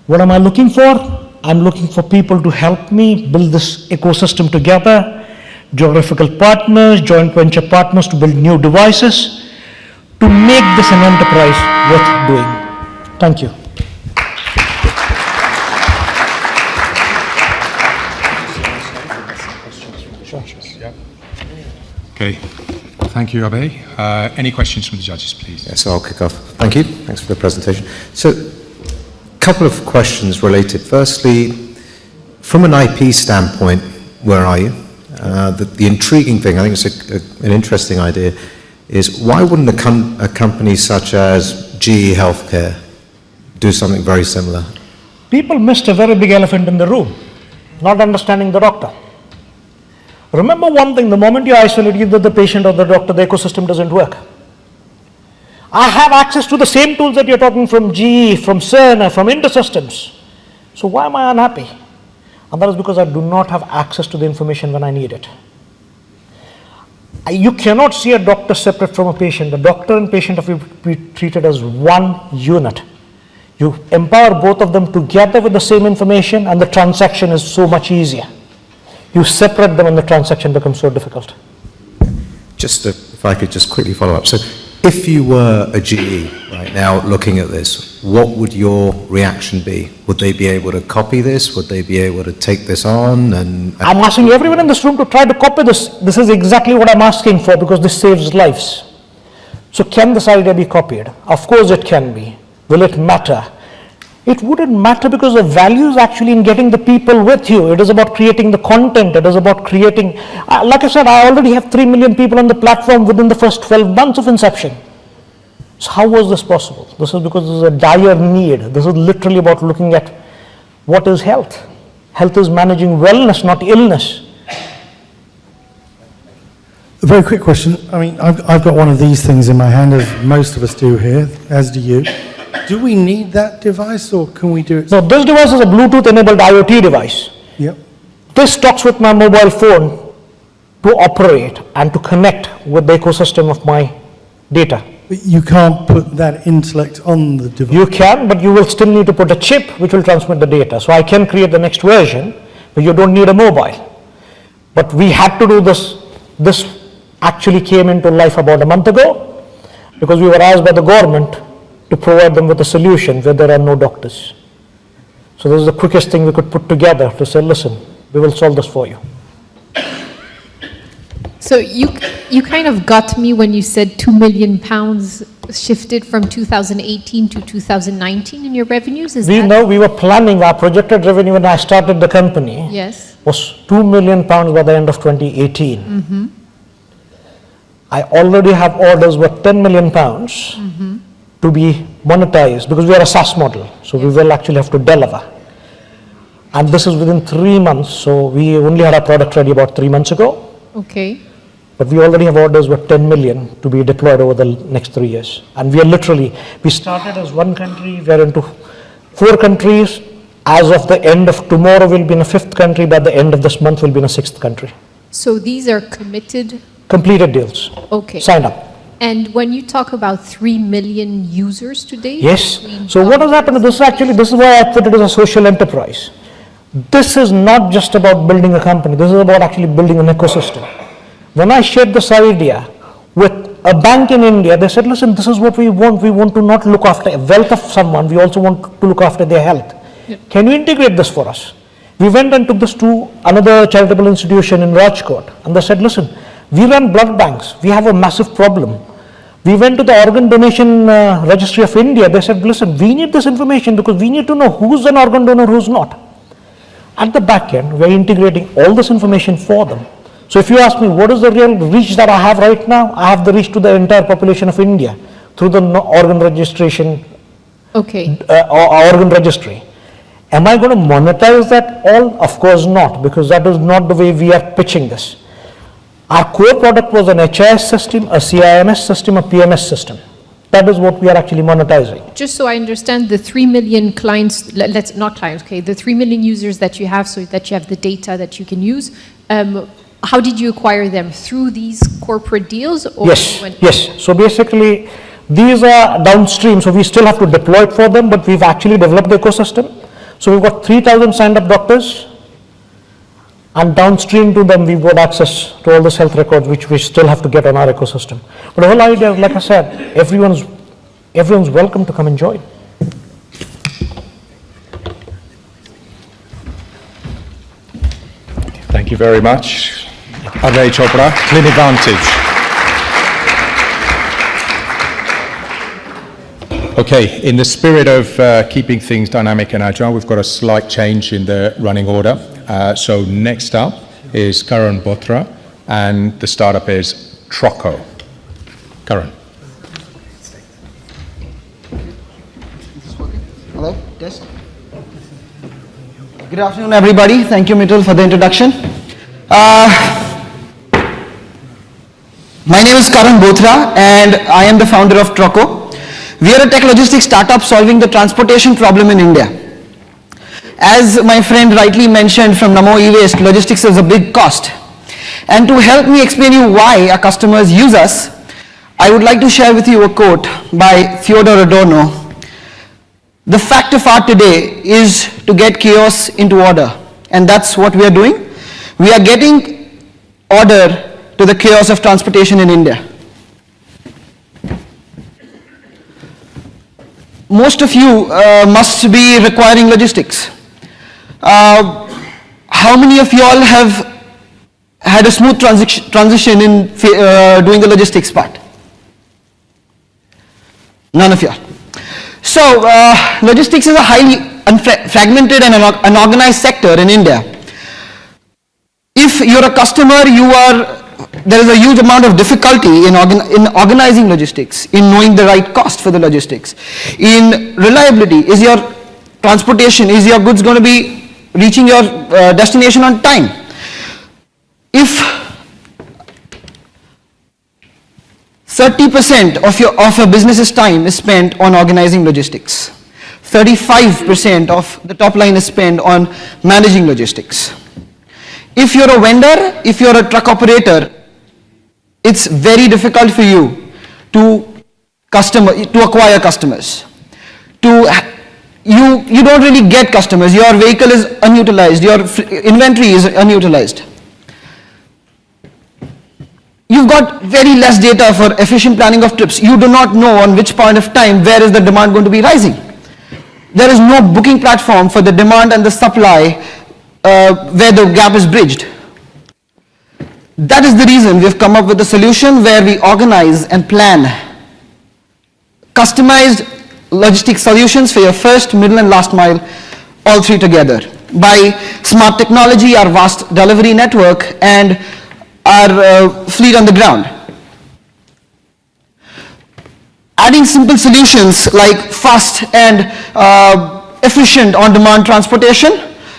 What am I looking for? I'm looking for people to help me build this ecosystem together, geographical partners, joint venture partners to build new devices, to make this an enterprise worth doing. Thank you. Okay, thank you, Abhay. Any questions from the judges, please? Yes, I'll kick off. Thank you. Thanks for the presentation. So, a couple of questions related. Firstly, from an IP standpoint, where are you? The intriguing thing, I think it's an interesting idea, is why wouldn't a company such as GE Healthcare do something very similar? People missed a very big elephant in the room, not understanding the doctor. Remember one thing, the moment you isolate either the patient or the doctor, the ecosystem doesn't work. I have access to the same tools that you're talking from GE, from Cerner, from InterSystems. So why am I unhappy? And that is because I do not have access to the information when I need it. You cannot see a doctor separate from a patient. The doctor and patient have to be treated as one unit. You empower both of them together with the same information, and the transaction is so much easier. You separate them and the transaction becomes so difficult. If I could just quickly follow up. So if you were a GE right now looking at this, what would your reaction be? Would they be able to copy this? Would they be able to take this on? I'm asking everyone in this room to try to copy this. This is exactly what I'm asking for, because this saves lives. So can this idea be copied? Of course it can be. Will it matter? It wouldn't matter, because the value is actually in getting the people with you. It is about creating the content. It is about creating, like I said, I already have 3 million people on the platform within the first 12 months of inception. So how was this possible? This is because there's a dire need. This is literally about looking at what is health. Health is managing wellness, not illness. A very quick question. I mean, I've got one of these things in my hand, as most of us do here, as do you. Do we need that device, or can we do it? So this device is a Bluetooth-enabled IoT device. Yep. This talks with my mobile phone to operate and to connect with the ecosystem of my data. But you can't put that intellect on the device. You can, but you will still need to put a chip which will transmit the data. So I can create the next version, but you don't need a mobile. But we had to do this. This actually came into life about a month ago, because we were asked by the government to provide them with a solution where there are no doctors. So this is the quickest thing we could put together to say, listen, we will solve this for you. So you kind of got me when you said £2 million shifted from 2018 to 2019 in your revenues? We know we were planning our projected revenue when I started the company. Yes. Was £2 million by the end of 2018. Mm-hmm. I already have orders worth £10 million to be monetized, because we are a SaaS model, so we will actually have to deliver. And this is within 3 months, so we only had our product ready about 3 months ago. Okay. But we already have orders worth 10 million to be deployed over the next 3 years. And we are literally, we started as one country, we are into 4 countries. As of the end of tomorrow, we'll be in a 5th country. By the end of this month, we'll be in a 6th country. So these are committed? Completed deals. Okay. Signed up. And when you talk about 3 million users today? Yes. So what has happened, this is why I put it as a social enterprise. This is not just about building a company, this is about actually building an ecosystem. When I shared this idea with a bank in India, they said, listen, this is what we want to not look after a wealth of someone, we also want to look after their health. Yep. Can you integrate this for us? We went and took this to another charitable institution in Rajkot, and they said, listen, we run blood banks, we have a massive problem. We went to the organ donation registry of India, they said, listen, we need this information because we need to know who's an organ donor, who's not. At the back end, we're integrating all this information for them. So if you ask me, what is the real reach that I have right now? I have the reach to the entire population of India through the organ registration, organ registry. Am I going to monetize that all? Of course not, because that is not the way we are pitching this. Our core product was an HIS system, a CIMS system, a PMS system. That is what we are actually monetizing. Just so I understand, the 3 million clients, the 3 million users that you have, so that you have the data that you can use, how did you acquire them? Through these corporate deals? Or Yes. So basically, these are downstream, so we still have to deploy it for them, but we've actually developed the ecosystem. So we've got 3,000 signed up doctors, and downstream to them we've got access to all this health records, which we still have to get on our ecosystem. But the whole idea, like I said, everyone's welcome to come and join. Thank you very much. Abhay, Chopda, CliniVantage. Okay, in the spirit of keeping things dynamic and agile, we've got a slight change in the running order. So next up is Karan Bothra, and the startup is TROCKO. Karan. Hello, yes. Good afternoon, everybody. Thank you, Mitul, for the introduction. My name is Karan Bothra, and I am the founder of TROCKO. We are a tech logistics startup solving the transportation problem in India. as my friend rightly mentioned from NAMO eWaste, logistics is a big cost. And to help me explain you why our customers use us, I would like to share with you a quote by Theodore Adorno. The fact of art today is to get chaos into order. And that's what we are doing. We are getting order to the chaos of transportation in India. Most of you must be requiring logistics. How many of you all have had a smooth transition in doing the logistics part? None of you. So, logistics is a highly fragmented and unorganized sector in India. If you're a customer, there is a huge amount of difficulty in organizing logistics, in knowing the right cost for the logistics, in reliability. Is your transportation, is your goods going to be reaching your destination on time? If 30% of your business's time is spent on organizing logistics, 35% of the top line is spent on managing logistics. If you're a vendor, if you're a truck operator, it's very difficult for you to acquire customers. You don't really get customers. Your vehicle is unutilized. Your inventory is unutilized. You've got very less data for efficient planning of trips. You do not know on which point of time where is the demand going to be rising. There is no booking platform for the demand and the supply where the gap is bridged. That is the reason we've come up with a solution where we organize and plan customized logistics solutions for your first, middle and last mile, all three together. By smart technology, our vast delivery network and our fleet on the ground. Adding simple solutions like fast and efficient on-demand transportation,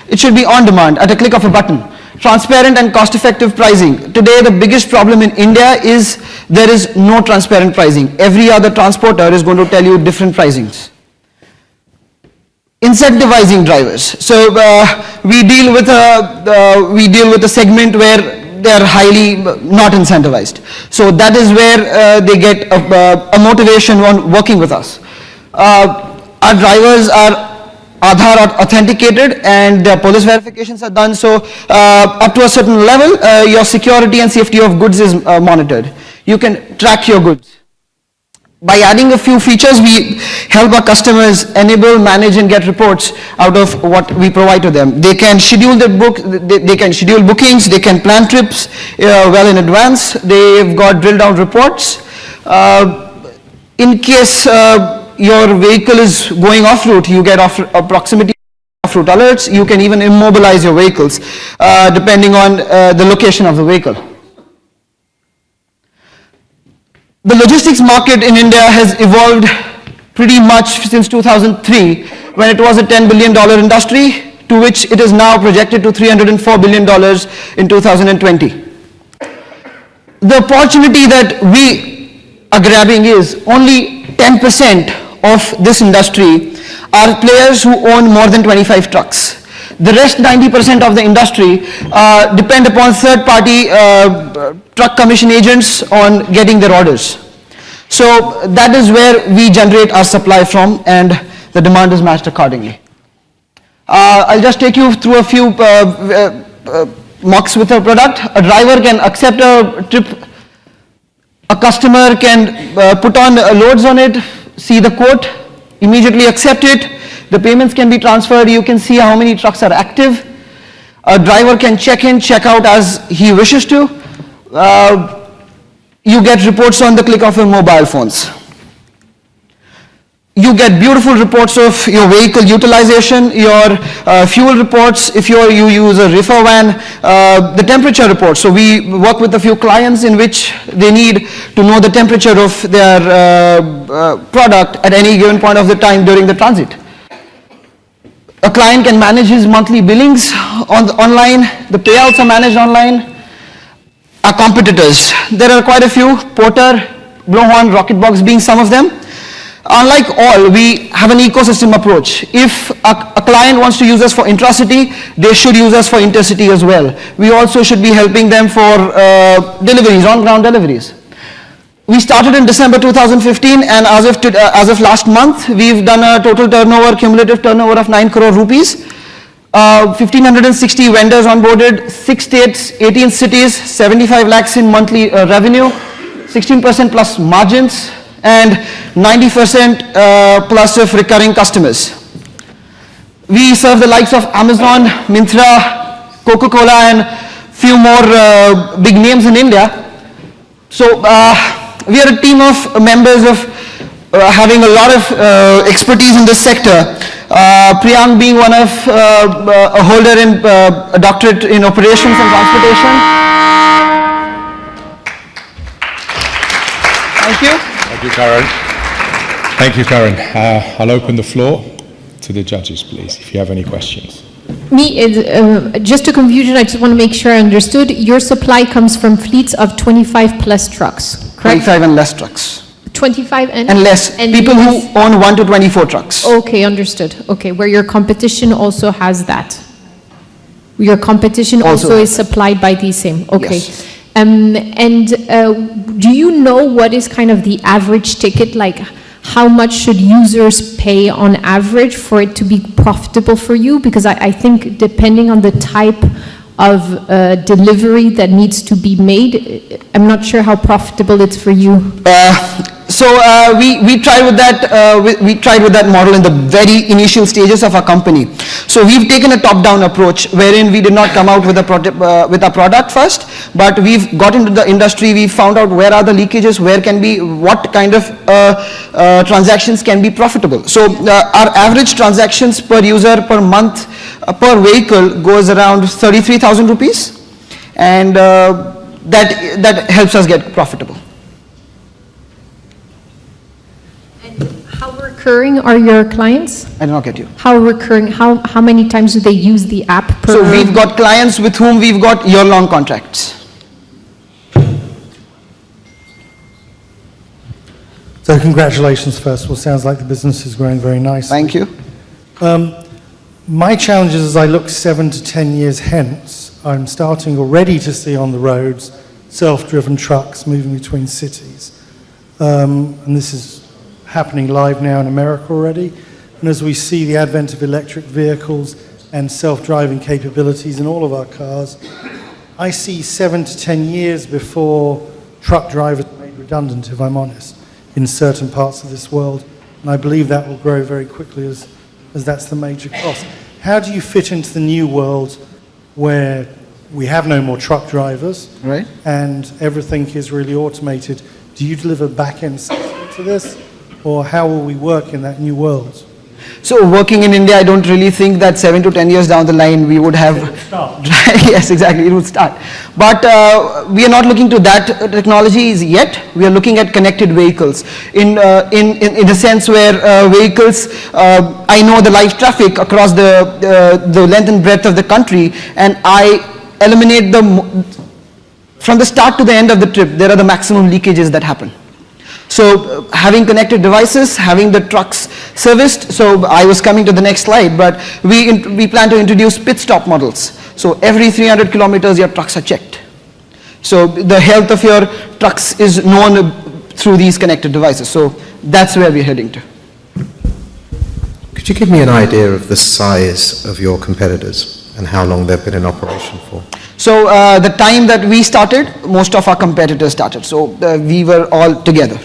it should be on demand at a click of a button. Transparent and cost-effective pricing. Today, the biggest problem in India is there is no transparent pricing. Every other transporter is going to tell you different pricings. Incentivizing drivers. So we deal with a segment where they are highly not incentivized. So that is where they get a motivation on working with us. Our drivers are Aadhaar authenticated and their police verifications are done, so up to a certain level your security and safety of goods is monitored. You can track your goods. By adding a few features, we help our customers enable, manage and get reports out of what we provide to them. They can schedule they can schedule bookings, they can plan trips well in advance. They've got drill down reports. In case your vehicle is going off-route, you get proximity off-route alerts. You can even immobilize your vehicles depending on the location of the vehicle. The logistics market in India has evolved pretty much since 2003, when it was a $10 billion industry, to which it is now projected to $304 billion in 2020. The opportunity that we are grabbing is only 10% of this industry are players who own more than 25 trucks. The rest 90% of the industry depend upon third-party truck commission agents on getting their orders. So that is where we generate our supply from, and the demand is matched accordingly. I'll just take you through a few mocks with our product. A driver can accept a trip. A customer can put on loads on it, see the quote, immediately accept it. The payments can be transferred. You can see how many trucks are active. A driver can check in, check out as he wishes to. You get reports on the click of your mobile phones. You get beautiful reports of your vehicle utilization, your fuel reports, if you use a reefer van, the temperature reports. So we work with a few clients in which they need to know the temperature of their product at any given point of the time during the transit. A client can manage his monthly billings online, the payouts are managed online. Our competitors, there are quite a few, Porter, Blowhorn, Rocketbox being some of them. unlike all, we have an ecosystem approach. If a client wants to use us for intracity, they should use us for intercity as well. We also should be helping them for deliveries, on-ground deliveries. We started in December 2015, and as of last month, we've done a total turnover, cumulative turnover of 9 crore rupees. 1,560 vendors onboarded, 6 states, 18 cities, 75 lakhs in monthly revenue, 16% plus margins, and 90% plus of recurring customers. We serve the likes of Amazon, Myntra, Coca-Cola, and few more big names in India. So we are a team of members of having a lot of expertise in this sector. Priyank being one of a holder in a doctorate in operations and transportation. Thank you. Thank you, Karan. Thank you, Karan. I'll open the floor to the judges, please, if you have any questions. Just a confusion, I just want to make sure I understood. Your supply comes from fleets of 25 plus trucks, correct? 25 and less trucks. 25 and less. And people less. who own 1 to 24 trucks. Okay, understood. Okay, where your competition also has that. Your competition also is supplied by these same. Okay. Yes. Do you know what is kind of the average ticket, like how much should users pay on average for it to be profitable for you? Because I think depending on the type of delivery that needs to be made, I'm not sure how profitable it's for you. We tried with that model in the very initial stages of our company. So we've taken a top-down approach wherein we did not come out with a product first, but we've got into the industry. We found out where are the leakages, what kind of transactions can be profitable. So our average transactions per user per month per vehicle goes around 33,000 rupees, and that helps us get profitable. How recurring are your clients? I did not get you. How recurring, how many times do they use the app per? So we've got clients with whom we've got year-long contracts. So congratulations, first of all. Sounds like the business is growing very nicely. Thank you. My challenge is, as I look 7 to 10 years hence, I'm starting already to see on the roads self-driven trucks moving between cities. And this is happening live now in America already. And as we see the advent of electric vehicles and self-driving capabilities in all of our cars, I see 7 to 10 years before truck drivers are made redundant, if I'm honest, in certain parts of this world. And I believe that will grow very quickly as that's the major cost. How do you fit into the new world where we have no more truck drivers, right, and everything is really automated? Do you deliver back-end system to this, or how will we work in that new world? So working in India, I don't really think that 7 to 10 years down the line we would have. Yes, exactly, it would start. But we are not looking to that technologies yet. We are looking at connected vehicles in the sense where vehicles, I know the live traffic across the length and breadth of the country, and I eliminate from the start to the end of the trip, there are the maximum leakages that happen. So having connected devices, having the trucks serviced, so I was coming to the next slide, but we plan to introduce pit stop models. So every 300 kilometers your trucks are checked. So the health of your trucks is known through these connected devices. So that's where we're heading to. Could you give me an idea of the size of your competitors and how long they've been in operation for? So the time that we started, most of our competitors started. So we were all together.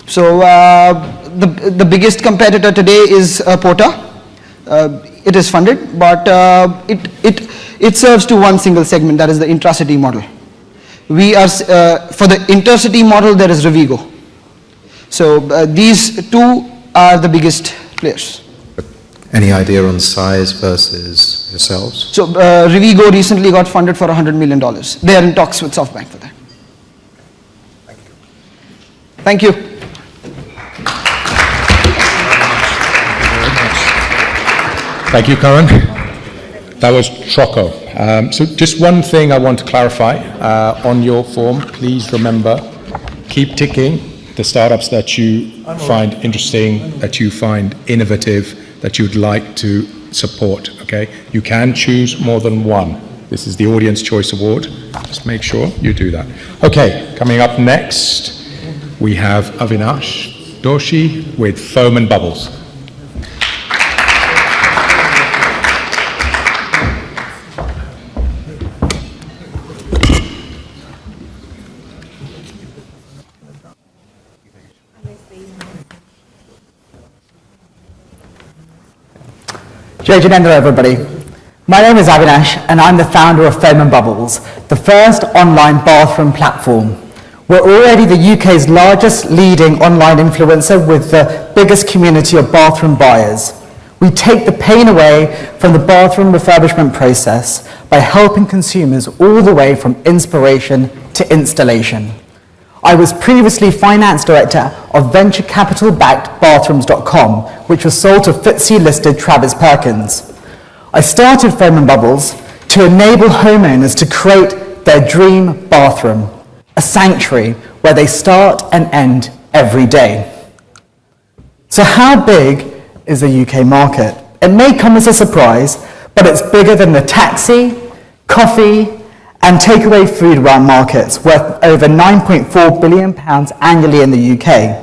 So the biggest competitor today is Porta. It is funded, but it serves to one single segment, that is the intracity model. We are, for the intercity model, there is Revigo. So these two are the biggest players. Any idea on size versus yourselves? So Revigo recently got funded for $100 million. They are in talks with SoftBank for that. Thank you. Thank you, Karan. That was TROCKO. So just one thing I want to clarify on your form. Please remember, keep ticking the startups that you find interesting, that you find innovative, that you'd like to support, okay? You can choose more than one. This is the Audience Choice Award. Just make sure you do that. Okay, coming up next, we have Avinash Doshi with Foam and Bubbles. Jai Janendra, everybody. My name is Avinash, and I'm the founder of Foam and Bubbles, the first online bathroom platform. We're already the UK's largest leading online influencer with the biggest community of bathroom buyers. We take the pain away from the bathroom refurbishment process by helping consumers all the way from inspiration to installation. I was previously finance director of venture capital-backed bathrooms.com, which was sold to FTSE-listed Travis Perkins. I started Foam and Bubbles to enable homeowners to create their dream bathroom, a sanctuary where they start and end every day. So how big is the UK market? It may come as a surprise, but it's bigger than the taxi, coffee, and takeaway food markets, worth over £9.4 billion annually in the UK.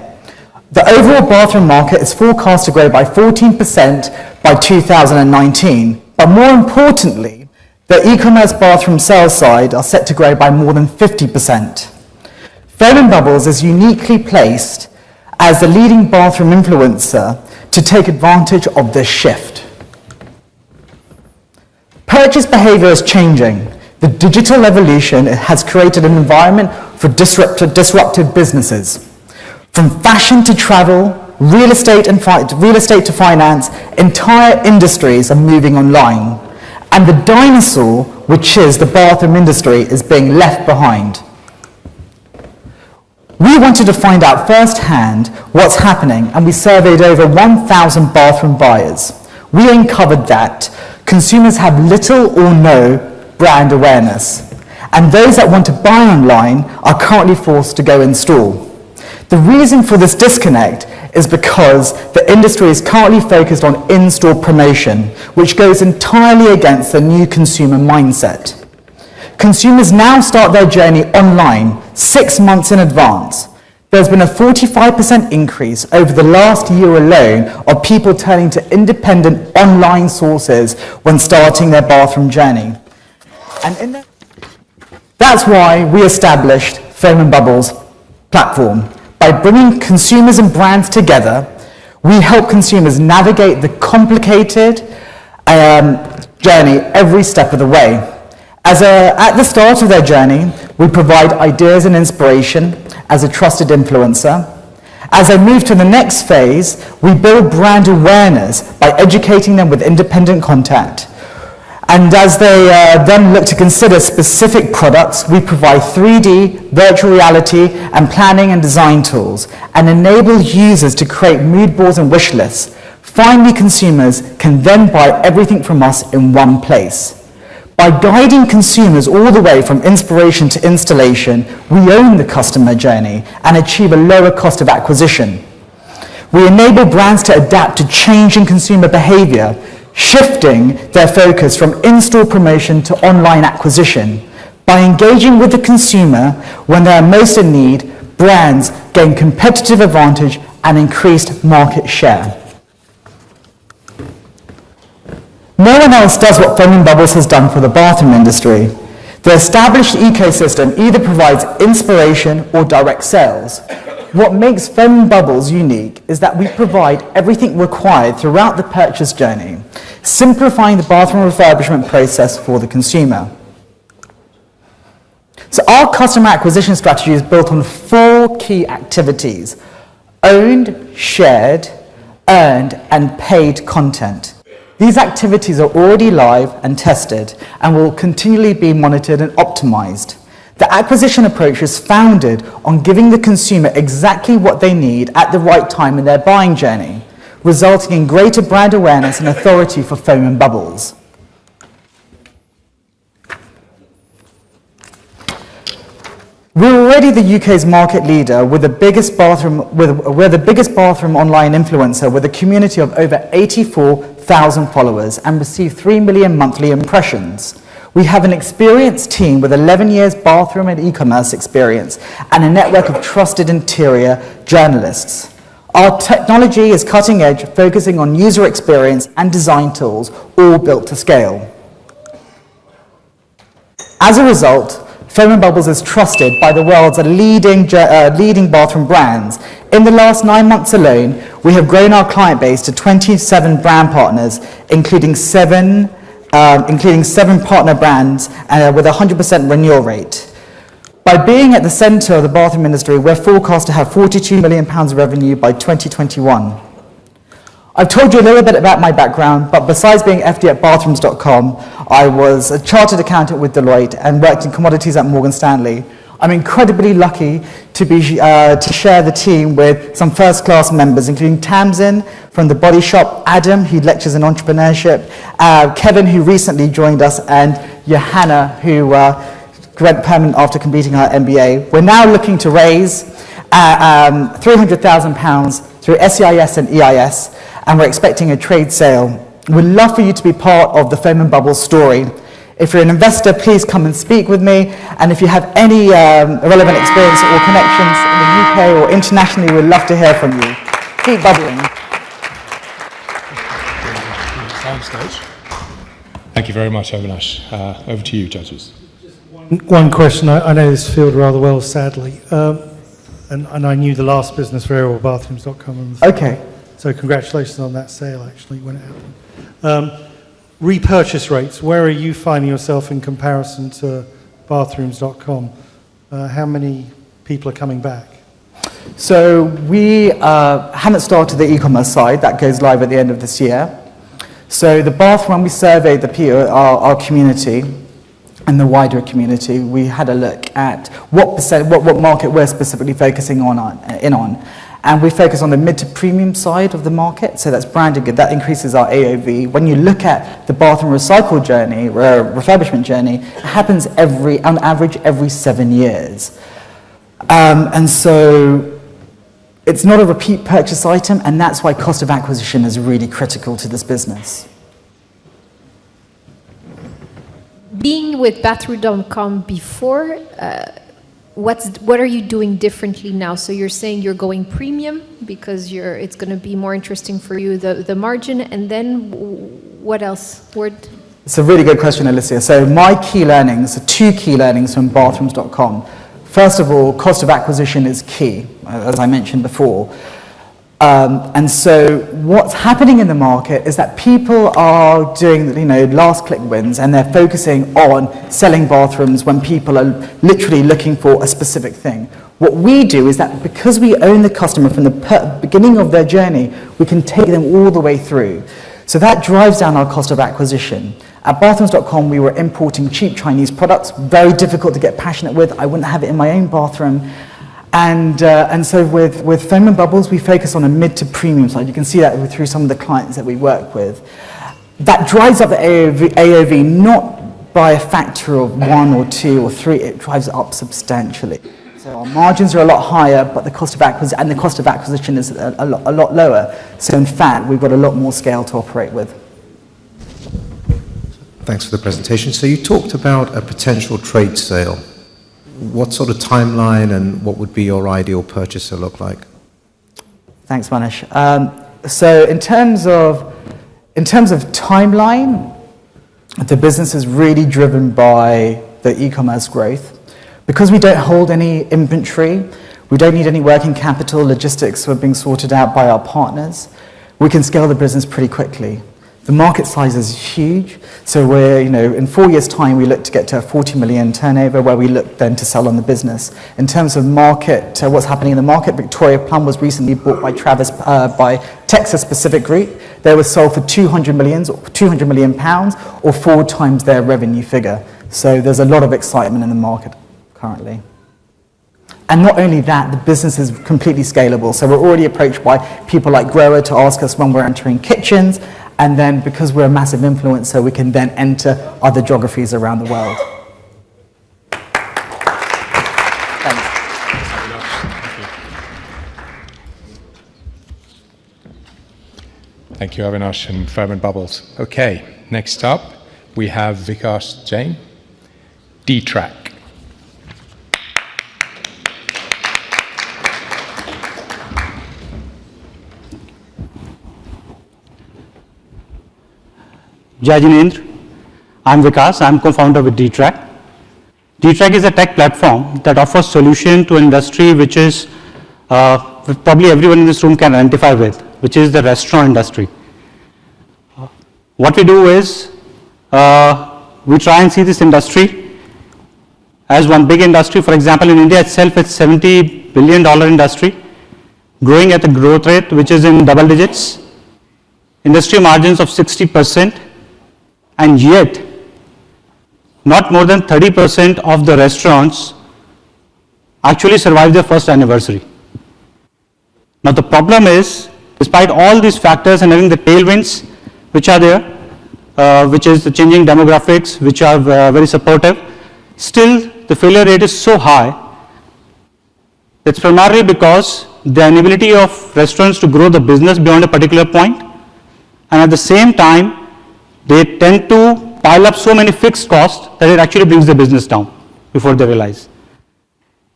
The overall bathroom market is forecast to grow by 14% by 2019, but more importantly, the e-commerce bathroom sales side are set to grow by more than 50%. Foam and Bubbles is uniquely placed as the leading bathroom influencer to take advantage of this shift. Purchase behavior is changing. The digital evolution has created an environment for disruptive businesses. From fashion to travel, real estate to finance, entire industries are moving online. And the dinosaur, which is the bathroom industry, is being left behind. We wanted to find out firsthand what's happening, and we surveyed over 1,000 bathroom buyers. We uncovered that consumers have little or no brand awareness, and those that want to buy online are currently forced to go in store. The reason for this disconnect is because the industry is currently focused on in-store promotion, which goes entirely against the new consumer mindset. Consumers now start their journey online 6 months in advance. There's been a 45% increase over the last year alone of people turning to independent online sources when starting their bathroom journey. And that's why we established Foam and Bubbles platform. By bringing consumers and brands together, we help consumers navigate the complicated journey every step of the way. At the start of their journey, we provide ideas and inspiration as a trusted influencer. As they move to the next phase, we build brand awareness by educating them with independent content. And as they then look to consider specific products, we provide 3D, virtual reality, and planning and design tools, and enable users to create mood boards and wish lists. Finally, consumers can then buy everything from us in one place. By guiding consumers all the way from inspiration to installation, we own the customer journey and achieve a lower cost of acquisition. We enable brands to adapt to changing consumer behavior, shifting their focus from in-store promotion to online acquisition. By engaging with the consumer when they are most in need, brands gain competitive advantage and increased market share. No one else does what Foam and Bubbles has done for the bathroom industry. The established ecosystem either provides inspiration or direct sales. What makes Foam and Bubbles unique is that we provide everything required throughout the purchase journey, simplifying the bathroom refurbishment process for the consumer. So our customer acquisition strategy is built on 4 key activities: owned, shared, earned, and paid content. These activities are already live and tested and will continually be monitored and optimized. The acquisition approach is founded on giving the consumer exactly what they need at the right time in their buying journey, resulting in greater brand awareness and authority for Foam and Bubbles. We're already the UK's market leader with the biggest bathroom, we're the biggest bathroom online influencer with a community of over 84,000 followers and receive 3 million monthly impressions. We have an experienced team with 11 years bathroom and e-commerce experience and a network of trusted interior journalists. Our technology is cutting edge, focusing on user experience and design tools, all built to scale. As a result, FOAM&BUBBLES is trusted by the world's leading bathroom brands. In the last 9 months alone, we have grown our client base to 27 brand partners, including seven partner brands with a 100% renewal rate. By being at the centre of the bathroom industry, we're forecast to have £42 million of revenue by 2021. I've told you a little bit about my background, but besides being FD at bathrooms.com, I was a chartered accountant with Deloitte and worked in commodities at Morgan Stanley. I'm incredibly lucky to share the team with some first-class members, including Tamsin from The Body Shop, Adam, who lectures in entrepreneurship, Kevin, who recently joined us, and Johanna, who went permanent after completing her MBA. We're now looking to raise £300,000 through SEIS and EIS, and we're expecting a trade sale. We'd love for you to be part of the FOAM&BUBBLES story. If you're an investor, please come and speak with me. And if you have any relevant experience or connections in the UK or internationally, we'd love to hear from you. Keep bubbling. Thank you very much, Avinash. Over to you, judges. One question. I know this field rather well, sadly, and I knew the last business very well, bathrooms.com. Okay. So congratulations on that sale, actually, when it happened. Repurchase rates, where are you finding yourself in comparison to bathrooms.com? How many people are coming back? So we haven't started the e-commerce side. That goes live at the end of this year. So the bathroom, when we surveyed our community and the wider community, we had a look at what market we're specifically focusing on. And we focus on the mid to premium side of the market, so that's branded good, that increases our AOV. When you look at the bathroom recycle journey, refurbishment journey, it happens on average every 7 years. And so it's not a repeat purchase item, and that's why cost of acquisition is really critical to this business. Being with bathroom.com before, what are you doing differently now? So you're saying you're going premium because it's going to be more interesting for you, the margin, and then what else? It's a really good question, Alisee. So my key learnings, 2 key learnings from bathrooms.com. First of all, cost of acquisition is key, as I mentioned before. And so what's happening in the market is that people are doing, last click wins, and they're focusing on selling bathrooms when people are literally looking for a specific thing. What we do is that because we own the customer from the beginning of their journey, we can take them all the way through. So that drives down our cost of acquisition. At bathrooms.com, we were importing cheap Chinese products, very difficult to get passionate with. I wouldn't have it in my own bathroom. And so with FOAM&BUBBLES, we focus on a mid to premium side. You can see that through some of the clients that we work with. That drives up the AOV not by a factor of 1 or 2 or 3, it drives it up substantially. So our margins are a lot higher, but the cost of acquisition is a lot lower. So in fact, we've got a lot more scale to operate with. Thanks for the presentation. So you talked about a potential trade sale. What sort of timeline and what would be your ideal purchaser look like? Thanks, Manish. So in terms of timeline, the business is really driven by the e-commerce growth. Because we don't hold any inventory, we don't need any working capital, logistics are being sorted out by our partners, we can scale the business pretty quickly. The market size is huge, so we're, in 4 years' time, we look to get to a 40 million turnover, where we look then to sell on the business. In terms of market, what's happening in the market, Victoria Plum was recently bought by Texas Pacific Group. They were sold for 200 million pounds, or 4 times their revenue figure. So there's a lot of excitement in the market currently. And not only that, the business is completely scalable. So we're already approached by people like Grower to ask us when we're entering kitchens. And then because we're a massive influencer, we can then enter other geographies around the world. Thanks. Thank you, Avinash and FOAM&BUBBLES. Okay, next up we have Vikas Jain, Dtrac. Jai Jinendra. I'm Vikas. I'm co-founder with Dtrac. Dtrac is a tech platform that offers solution to industry which is probably everyone in this room can identify with, which is the restaurant industry. What we do is we try and see this industry as one big industry. For example, in India itself, it's $70 billion industry, growing at a growth rate which is in double digits, industry margins of 60%, and yet not more than 30% of the restaurants actually survive their first anniversary. Now the problem is, despite all these factors and having the tailwinds which are there, which is the changing demographics which are very supportive, still the failure rate is so high. It's primarily because the inability of restaurants to grow the business beyond a particular point, and at the same time they tend to pile up so many fixed costs that it actually brings the business down before they realize.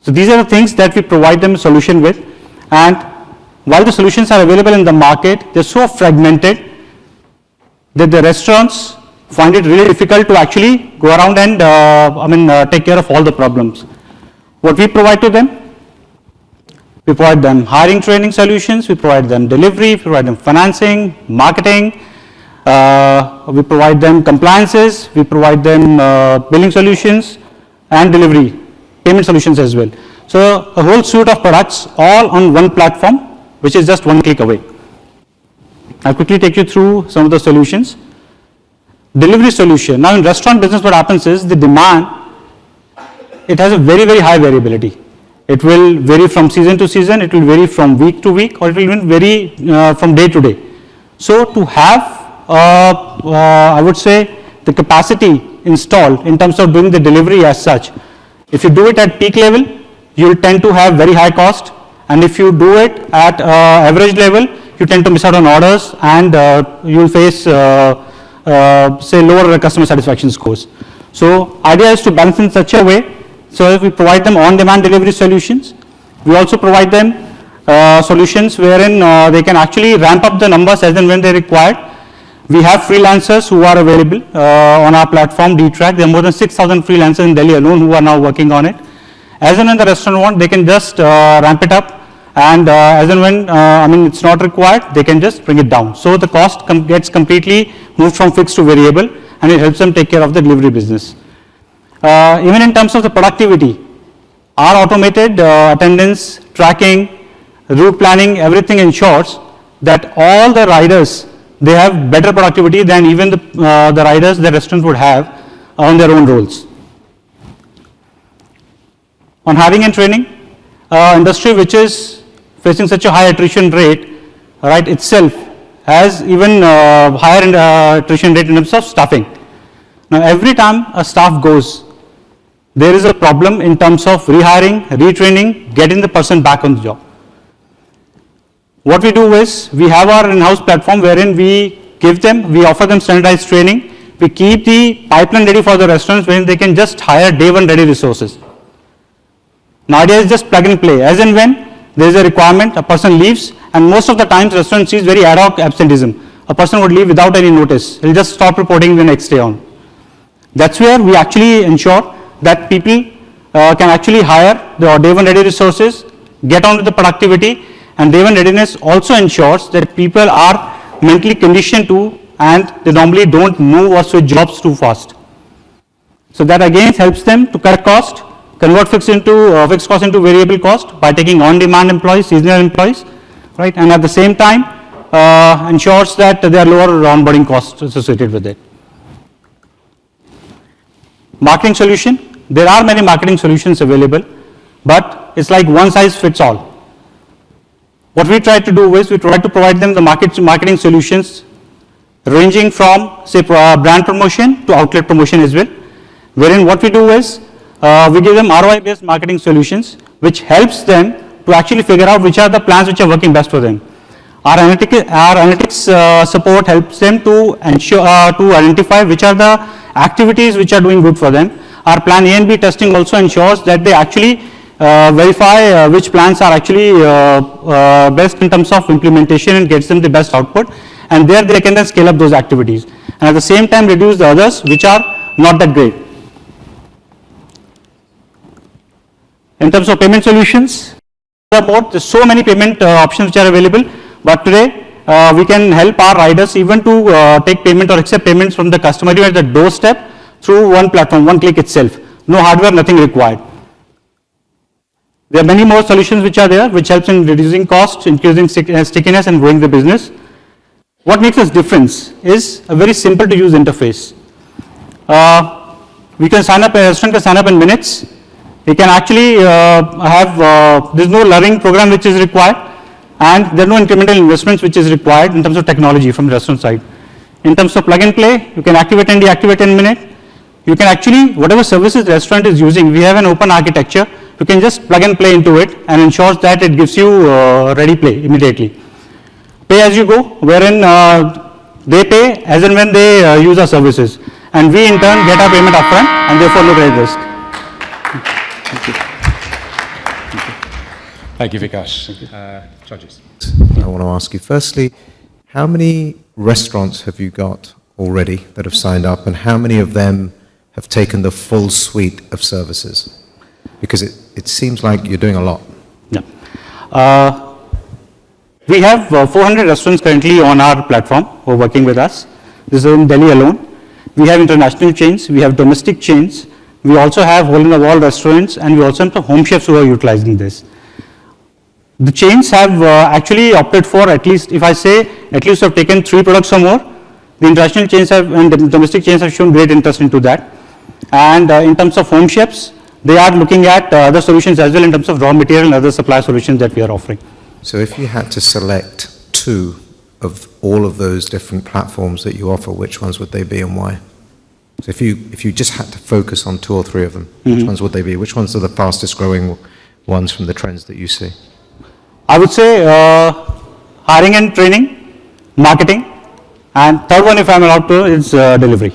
So these are the things that we provide them a solution with, and while the solutions are available in the market, they're so fragmented that the restaurants find it really difficult to actually go around and take care of all the problems. What we provide to them? We provide them hiring training solutions, we provide them delivery, we provide them financing, marketing, we provide them compliances, we provide them billing solutions and delivery, payment solutions as well. So a whole suite of products all on one platform, which is just one click away. I'll quickly take you through some of the solutions. Delivery solution. Now in restaurant business what happens is the demand, it has a very, very high variability. It will vary from season to season, it will vary from week to week, or it will even vary from day to day. So to have I would say the capacity installed in terms of doing the delivery as such, if you do it at peak level, you will tend to have very high cost, and if you do it at average level, you tend to miss out on orders and you will face say lower customer satisfaction scores. So idea is to balance in such a way, so we provide them on-demand delivery solutions. We also provide them solutions wherein they can actually ramp up the numbers as and when they require. We have freelancers who are available on our platform Dtrac. There are more than 6,000 freelancers in Delhi alone who are now working on it. As and when the restaurant wants, they can just ramp it up, and as and when it's not required, they can just bring it down. So the cost gets completely moved from fixed to variable, and it helps them take care of the delivery business. Even in terms of the productivity, our automated attendance, tracking, route planning, everything ensures that all the riders, they have better productivity than even the riders the restaurants would have on their own roles. On hiring and training, industry which is facing such a high attrition rate, right, itself has even higher attrition rate in terms of staffing. Now every time a staff goes, there is a problem in terms of rehiring, retraining, getting the person back on the job. What we do is, we have our in-house platform wherein we offer them standardized training. We keep the pipeline ready for the restaurants wherein they can just hire day one ready resources. Now idea is just plug and play. As and when there is a requirement, a person leaves, and most of the times restaurant sees very ad hoc absenteeism. A person would leave without any notice. He'll just stop reporting the next day on. That's where we actually ensure that people can actually hire the day one ready resources, get on with the productivity, and day one readiness also ensures that people are mentally conditioned to, and they normally don't move or switch jobs too fast. So that again helps them to cut cost, convert fixed cost into variable cost by taking on-demand employees, seasonal employees, right? And at the same time ensures that there are lower onboarding costs associated with it. Marketing solution. There are many marketing solutions available, but it's like one size fits all. What we try to do is we try to provide them the marketing solutions ranging from, say, brand promotion to outlet promotion as well, wherein what we do is we give them ROI-based marketing solutions, which helps them to actually figure out which are the plans which are working best for them. Our analytics support helps them to ensure to identify which are the activities which are doing good for them. Our plan A and B testing also ensures that they actually verify which plans are actually best in terms of implementation and gets them the best output, and there they can then scale up those activities and at the same time reduce the others which are not that great. In terms of payment solutions, there's so many payment options which are available, but today we can help our riders even to take payment or accept payments from the customer even at the doorstep through one platform, one click itself. No hardware, nothing required. There are many more solutions which are there, which helps in reducing costs, increasing stickiness and growing the business. What makes us different is a very simple to use interface. We can sign up, a restaurant can sign up in minutes. We can actually there's no learning program which is required, and there are no incremental investments which is required in terms of technology from the restaurant side. In terms of plug and play, you can activate and deactivate in a minute. You can actually, whatever services the restaurant is using, we have an open architecture. You can just plug and play into it and ensures that it gives you ready play immediately. Pay as you go, wherein they pay as and when they use our services, and we in turn get our payment upfront and therefore no credit risk. Thank you. Thank you, Vikas. Judges. I want to ask you, firstly, how many restaurants have you got already that have signed up, and how many of them have taken the full suite of services? Because it seems like you're doing a lot. Yeah. We have 400 restaurants currently on our platform who are working with us. This is in Delhi alone. We have international chains, we have domestic chains, we also have hole-in-the-wall restaurants, and we also have home chefs who are utilizing this. The chains have actually opted for, at least if I say, at least have taken 3 products or more. The international chains have and the domestic chains have shown great interest into that. And in terms of home chefs, they are looking at other solutions as well in terms of raw material and other supply solutions that we are offering. So if you had to select 2 of all of those different platforms that you offer, which ones would they be and why? So if you just had to focus on 2 or 3 of them, which ones would they be? Which ones are the fastest growing ones from the trends that you see? I would say hiring and training, marketing, and third one, if I'm allowed to, is delivery.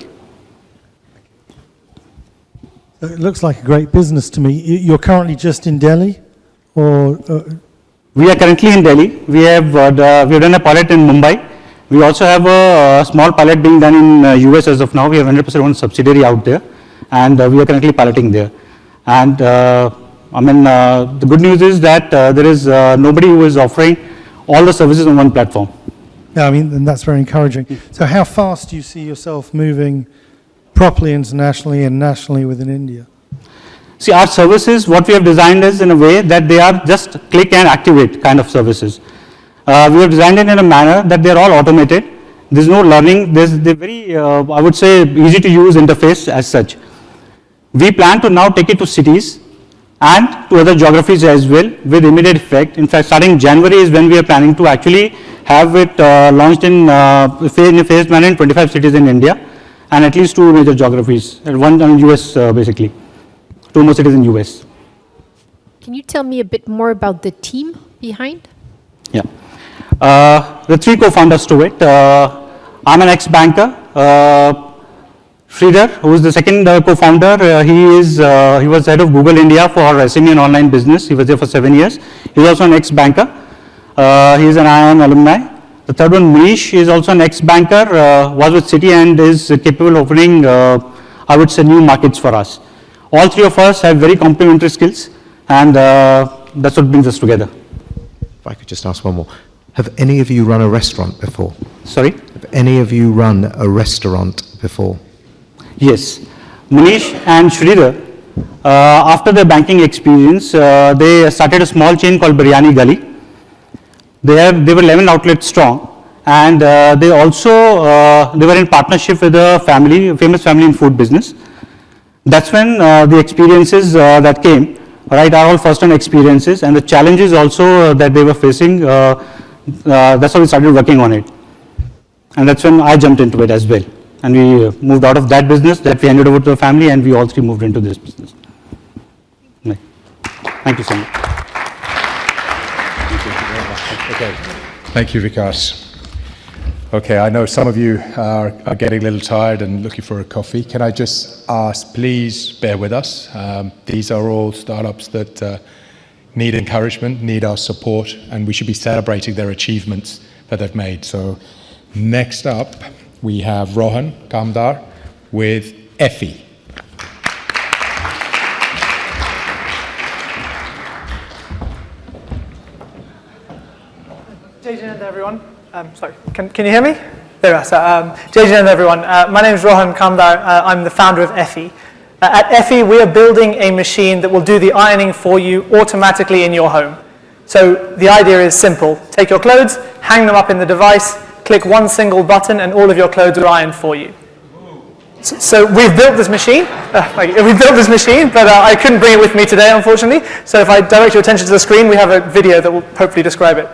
It looks like a great business to me. You're currently just in Delhi, or? We are currently in Delhi. We have done a pilot in Mumbai. We also have a small pilot being done in US as of now. We have 100% owned subsidiary out there, and we are currently piloting there. And the good news is that there is nobody who is offering all the services on one platform. Yeah, I mean, and that's very encouraging. So how fast do you see yourself moving properly internationally and nationally within India? See, our services, what we have designed is in a way that they are just click and activate kind of services. We have designed it in a manner that they're all automated. There's no learning. They're very, I would say, easy to use interface as such. We plan to now take it to cities and to other geographies as well with immediate effect. In fact, starting January is when we are planning to actually have it launched in a phased manner in 25 cities in India and at least 2 major geographies, and one in US basically. 2 more cities in US. Can you tell me a bit more about the team behind? Yeah. The 3 co-founders to it. I'm an ex-banker. Sridhar, who is the second co-founder, he was head of Google India for SME and online business. He was there for 7 years. He's also an ex-banker. He is an IIM alumni. The third one, Manish, is also an ex-banker, was with Citi and is capable of opening, I would say, new markets for us. All 3 of us have very complementary skills, and that's what brings us together. If I could just ask one more. Have any of you run a restaurant before? Sorry? Have any of you run a restaurant before? Yes. Manish and Sridhar, after their banking experience, they started a small chain called Biryani Gully. They were 11 outlets strong, and they also they were in partnership with a famous family in food business. That's when the experiences that came, right, are all first-hand experiences, and the challenges also that they were facing, that's how we started working on it. And that's when I jumped into it as well. And we moved out of that business that we handed over to the family, and we all 3 moved into this business. Thank you so much. Okay. Thank you, Vikas. Okay, I know some of you are getting a little tired and looking for a coffee. Can I just ask, please bear with us. These are all startups that need encouragement, need our support, and we should be celebrating their achievements that they've made. So next up, we have Rohan Kamdar with Effie. Jain, everyone. Sorry, can you hear me? There we are. So, Jain, everyone. My name is Rohan Kamdar. I'm the founder of Effie. At Effie, we are building a machine that will do the ironing for you automatically in your home. So the idea is simple. Take your clothes, hang them up in the device, click one single button, and all of your clothes are ironed for you. So we've built this machine. But I couldn't bring it with me today, unfortunately. So if I direct your attention to the screen, we have a video that will hopefully describe it.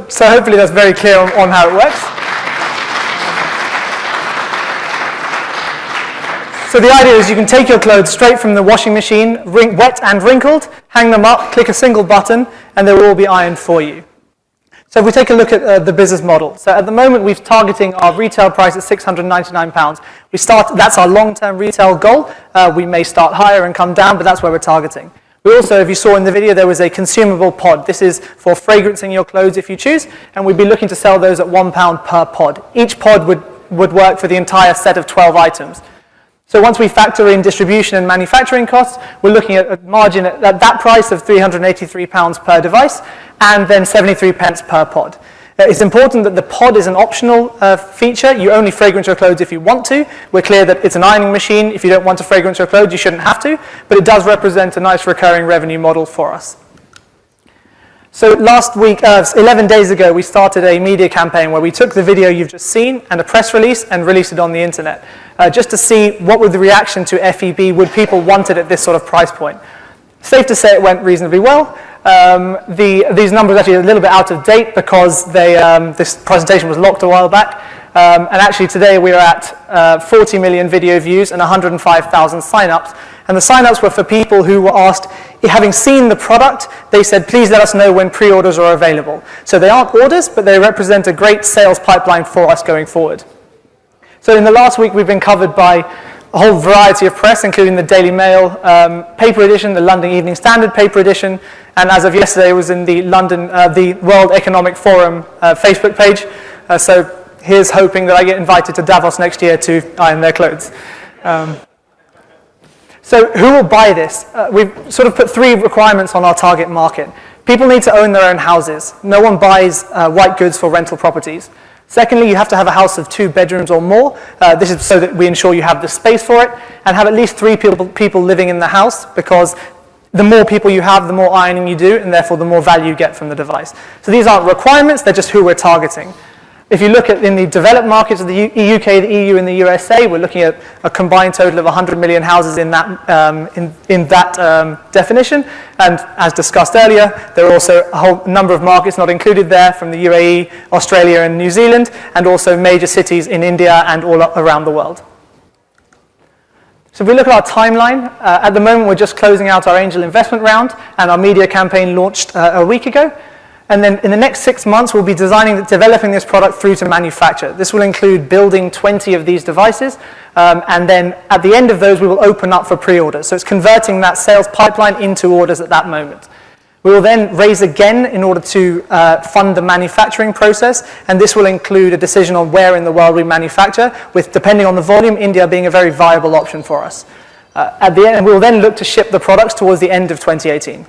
So hopefully that's very clear on how it works. So the idea is you can take your clothes straight from the washing machine, wet and wrinkled, hang them up, click a single button, and they will all be ironed for you. So if we take a look at the business model. So at the moment we're targeting our retail price at £699. That's our long-term retail goal. We may start higher and come down, but that's where we're targeting. We also, if you saw in the video, there was a consumable pod. This is for fragrancing your clothes if you choose, and we'd be looking to sell those at £1 per pod. Each pod would work for the entire set of 12 items. So once we factor in distribution and manufacturing costs, we're looking at a margin at that price of £383 per device, and then 73 pence per pod. It's important that the pod is an optional feature. You only fragrance your clothes if you want to. We're clear that it's an ironing machine. If you don't want to fragrance your clothes, you shouldn't have to, but it does represent a nice recurring revenue model for us. So last week, 11 days ago, we started a media campaign where we took the video you've just seen and a press release and released it on the internet, just to see what would the reaction to FEB, would people want it at this sort of price point. Safe to say it went reasonably well. These numbers are actually a little bit out of date because this presentation was locked a while back. And actually today we are at 40 million video views and 105,000 signups. And the signups were for people who were asked, having seen the product, they said, please let us know when pre-orders are available. So they aren't orders, but they represent a great sales pipeline for us going forward. So in the last week we've been covered by a whole variety of press, including the Daily Mail paper edition, the London Evening Standard paper edition, and as of yesterday it was in the the World Economic Forum Facebook page. So here's hoping that I get invited to Davos next year to iron their clothes. So who will buy this? We've sort of put three requirements on our target market. People need to own their own houses. No one buys white goods for rental properties. Secondly, you have to have a house of 2 bedrooms or more. This is so that we ensure you have the space for it, and have at least 3 people living in the house, because the more people you have, the more ironing you do, and therefore the more value you get from the device. So these aren't requirements, they're just who we're targeting. If you look at in the developed markets of the UK, the EU, and the USA, we're looking at a combined total of 100 million houses in that definition. And as discussed earlier, there are also a whole number of markets not included there from the UAE, Australia, and New Zealand, and also major cities in India and all around the world. So if we look at our timeline, at the moment we're just closing out our angel investment round, and our media campaign launched a week ago. And then in the next 6 months, we'll be developing this product through to manufacture. This will include building 20 of these devices, and then at the end of those, we will open up for pre-orders. So it's converting that sales pipeline into orders at that moment. We will then raise again in order to fund the manufacturing process, and this will include a decision on where in the world we manufacture, with, depending on the volume, India being a very viable option for us. At the end, we will then look to ship the products towards the end of 2018.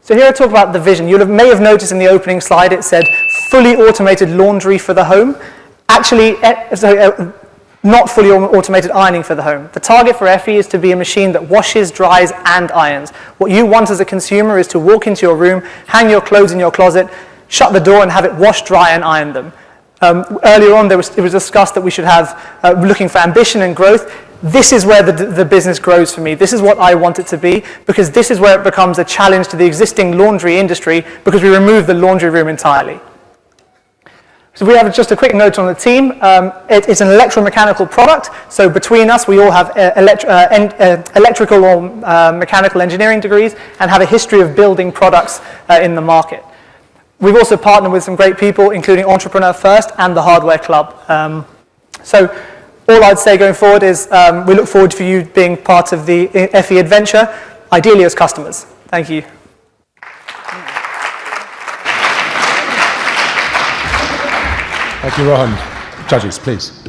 So here I talk about the vision. You may have noticed in the opening slide it said fully automated laundry for the home. Actually, not fully automated ironing for the home. The target for Effie is to be a machine that washes, dries, and irons. What you want as a consumer is to walk into your room, hang your clothes in your closet, shut the door, and have it wash, dry, and iron them. Earlier on, it was discussed that we should have, looking for ambition and growth. This is where the business grows for me. This is what I want it to be, because this is where it becomes a challenge to the existing laundry industry, because we remove the laundry room entirely. So we have just a quick note on the team. It's an electromechanical product, so between us we all have electrical or mechanical engineering degrees and have a history of building products in the market. We've also partnered with some great people, including Entrepreneur First and the Hardware Club. So all I'd say going forward is we look forward to you being part of the Effie adventure, ideally as customers. Thank you. Thank you, Rohan. Judges, please.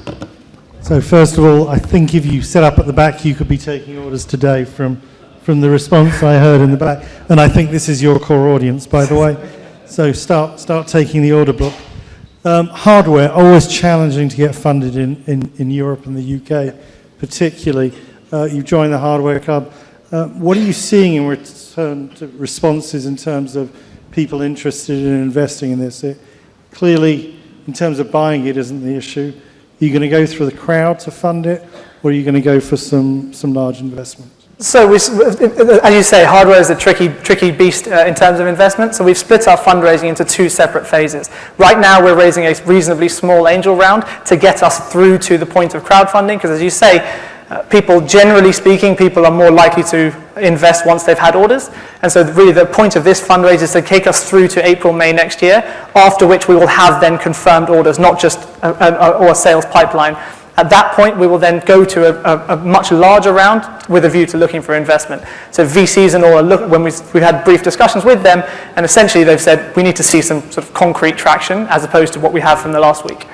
So first of all, I think if you set up at the back, you could be taking orders today from the response I heard in the back. And I think this is your core audience, by the way. So start taking the order book. Hardware, always challenging to get funded in Europe and the UK, particularly. You've joined the Hardware Club. What are you seeing in return to responses in terms of people interested in investing in this? Clearly, in terms of buying it isn't the issue. Are you going to go through the crowd to fund it, or are you going to go for some large investment? So, as you say, hardware is a tricky beast in terms of investment. So we've split our fundraising into 2 separate phases. Right now, we're raising a reasonably small angel round to get us through to the point of crowdfunding, because as you say, generally speaking, people are more likely to invest once they've had orders. And so really the point of this fundraiser is to take us through to April, May next year, after which we will have then confirmed orders, not just a sales pipeline. At that point, we will then go to a much larger round with a view to looking for investment. So VCs and all, when we've had brief discussions with them, and essentially they've said we need to see some sort of concrete traction as opposed to what we have from the last week.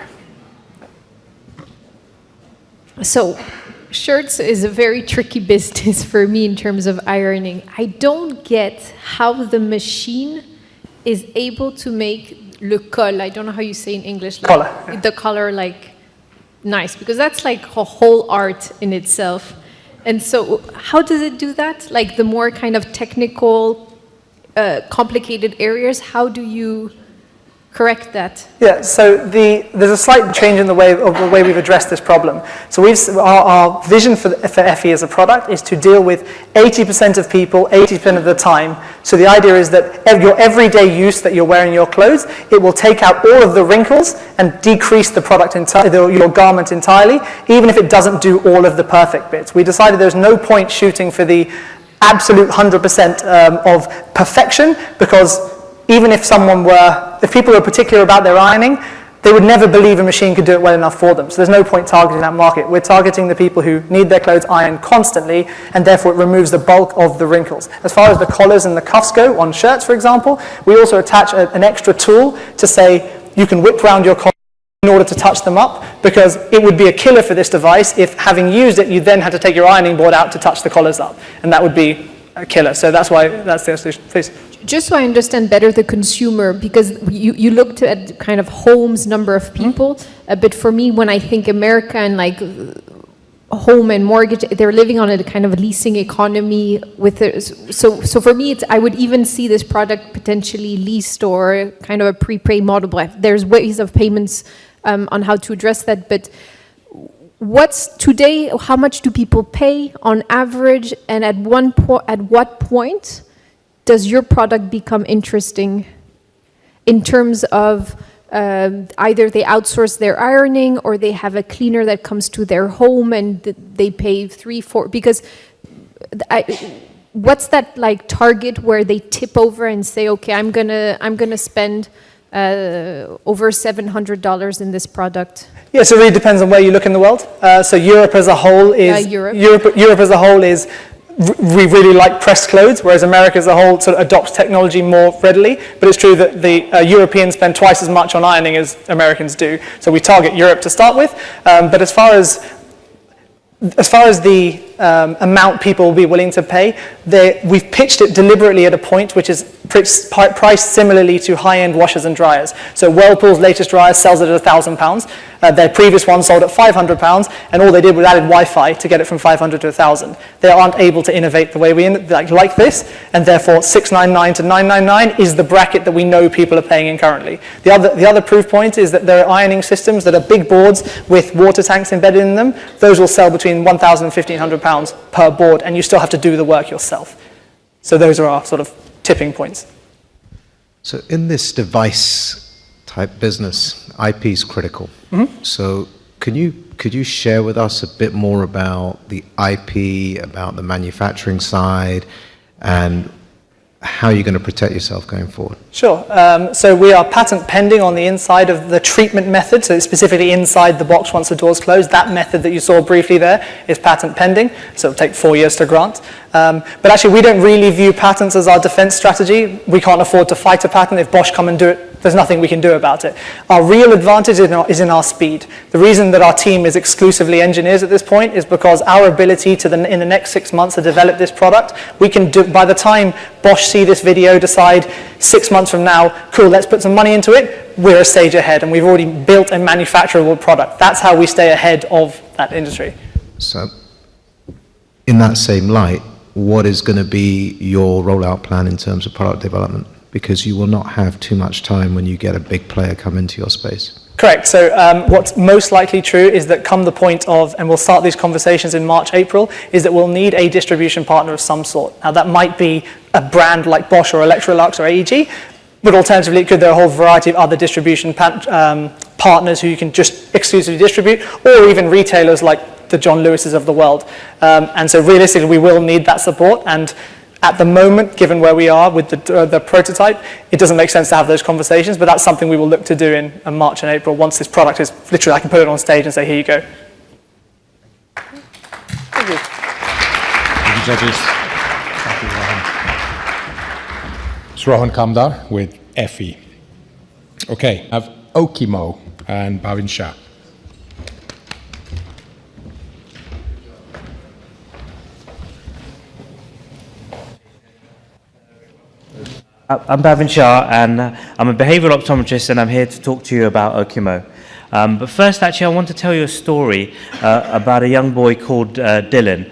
So, shirts is a very tricky business for me in terms of ironing. I don't get how the machine is able to make le col, I don't know how you say in English. Collar. The collar, like, nice, because that's like a whole art in itself. And so how does it do that? Like the more kind of technical, complicated areas, how do you correct that? Yeah, so there's a slight change in the way we've addressed this problem. So our vision for Effie as a product is to deal with 80% of people 80% of the time. So the idea is that your everyday use that you're wearing your clothes, it will take out all of the wrinkles and decrease the product your garment entirely, even if it doesn't do all of the perfect bits. We decided there's no point shooting for the absolute 100% of perfection, because even if people were particular about their ironing, they would never believe a machine could do it well enough for them. So there's no point targeting that market. We're targeting the people who need their clothes ironed constantly, and therefore it removes the bulk of the wrinkles. As far as the collars and the cuffs go, on shirts, for example, we also attach an extra tool to say you can whip around your collar in order to touch them up, because it would be a killer for this device if, having used it, you then had to take your ironing board out to touch the collars up, and that would be a killer. So that's the solution. Please. Just so I understand better the consumer, because you looked at kind of homes, number of people, but for me, when I think America and like home and mortgage, they're living on a kind of leasing economy so for me, I would even see this product potentially leased or kind of a prepaid model. There's ways of payments on how to address that, but today, how much do people pay on average, and at what point does your product become interesting in terms of either they outsource their ironing or they have a cleaner that comes to their home and they pay 3-4, because what's that like target where they tip over and say, okay, I'm gonna spend over $700 in this product? Yes, it really depends on where you look in the world. So Europe as a whole is Europe as a whole is we really like pressed clothes, whereas America as a whole sort of adopts technology more readily. But it's true that the Europeans spend twice as much on ironing as Americans do. So we target Europe to start with. But as far as the amount people will be willing to pay, we've pitched it deliberately at a point which is priced similarly to high-end washers and dryers. So Whirlpool's latest dryer sells it at £1,000. Their previous one sold at £500, and all they did was added Wi-Fi to get it from 500 to 1,000. They aren't able to innovate the way we like this, and therefore $699 to $999 is the bracket that we know people are paying in currently. The other proof point is that there are ironing systems that are big boards with water tanks embedded in them. Those will sell between £1,000 and £1,500 per board, and you still have to do the work yourself. So those are our sort of tipping points. So in this device type business, IP is critical. Mm-hmm. So could you share with us a bit more about the IP, about the manufacturing side, and how you're going to protect yourself going forward? Sure. So we are patent pending on the inside of the treatment method, so specifically inside the box once the door's closed. That method that you saw briefly there is patent pending, so it'll take 4 years to grant. But actually, we don't really view patents as our defense strategy. We can't afford to fight a patent. If Bosch come and do it, there's nothing we can do about it. Our real advantage is in our speed. The reason that our team is exclusively engineers at this point is because our ability to, in the next 6 months, to develop this product, we can do, by the time Bosch see this video, decide 6 months from now, cool, let's put some money into it, we're a stage ahead, and we've already built a manufacturable product. That's how we stay ahead of that industry. So in that same light, what is going to be your rollout plan in terms of product development? Because you will not have too much time when you get a big player come into your space. Correct. So what's most likely true is that come the point of, and we'll start these conversations in March, April, is that we'll need a distribution partner of some sort. Now that might be a brand like Bosch or Electrolux or AEG, but alternatively it could be a whole variety of other distribution partners who you can just exclusively distribute, or even retailers like the John Lewis's of the world. And so realistically we will need that support, and at the moment, given where we are with the prototype, it doesn't make sense to have those conversations, but that's something we will look to do in March and April once this product is literally, I can put it on stage and say, here you go. Thank you. Thank you, judges. Thank you, Rohan. It's Rohan Kamdar with Effie. Okay, I have OCEO and Bhavin Shah. I'm Bhavin Shah, and I'm a behavioural optometrist, and I'm here to talk to you about OCEO. But first, actually, I want to tell you a story about a young boy called Dylan.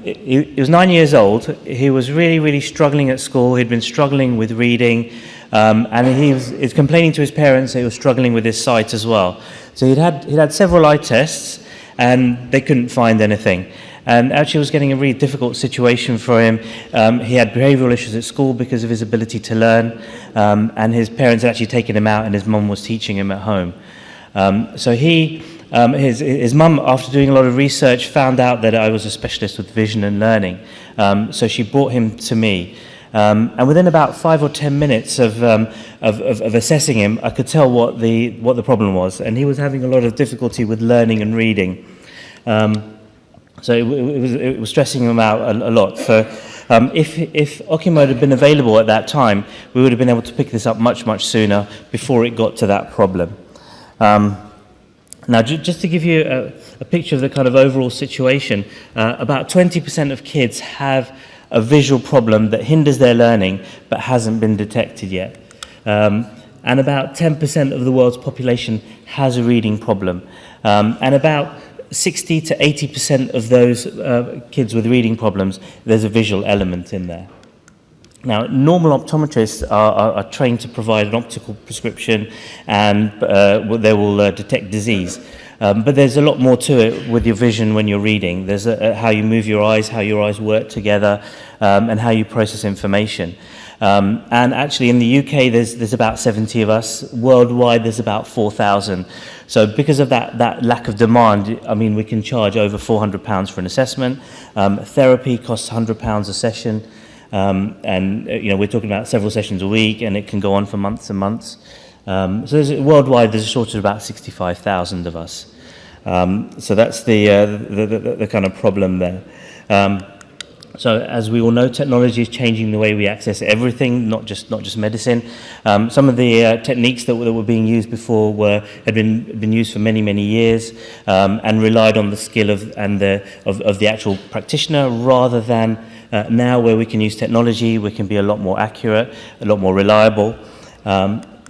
He was 9 years old. He was really, really struggling at school. He'd been struggling with reading, and he was complaining to his parents that he was struggling with his sight as well. So he'd had several eye tests, and they couldn't find anything. And actually it was getting a really difficult situation for him. He had behavioural issues at school because of his ability to learn, and his parents had actually taken him out and his mum was teaching him at home. So his mum, after doing a lot of research, found out that I was a specialist with vision and learning. So she brought him to me. And within about 5 or 10 minutes of assessing him, I could tell what the problem was. And he was having a lot of difficulty with learning and reading. So it was stressing him out a lot. So if OCEO had been available at that time, we would have been able to pick this up much, much sooner before it got to that problem. Now, just to give you a picture of the kind of overall situation, about 20% of kids have a visual problem that hinders their learning but hasn't been detected yet. And about 10% of the world's population has a reading problem. And about 60 to 80% of those kids with reading problems, there's a visual element in there. Now, normal optometrists are trained to provide an optical prescription, and they will detect disease. But there's a lot more to it with your vision when you're reading. There's how you move your eyes, how your eyes work together, and how you process information. And actually in the UK, there's about 70 of us. Worldwide, there's about 4,000. So because of that lack of demand, I mean, we can charge over £400 for an assessment. Therapy costs £100 a session. And we're talking about several sessions a week, and it can go on for months and months. So worldwide, there's a shortage of about 65,000 of us. So that's the kind of problem there. So as we all know, technology is changing the way we access everything, not just medicine. Some of the techniques that were being used before had been used for many years, and relied on the skill of the actual practitioner, rather than now where we can use technology, we can be a lot more accurate, a lot more reliable.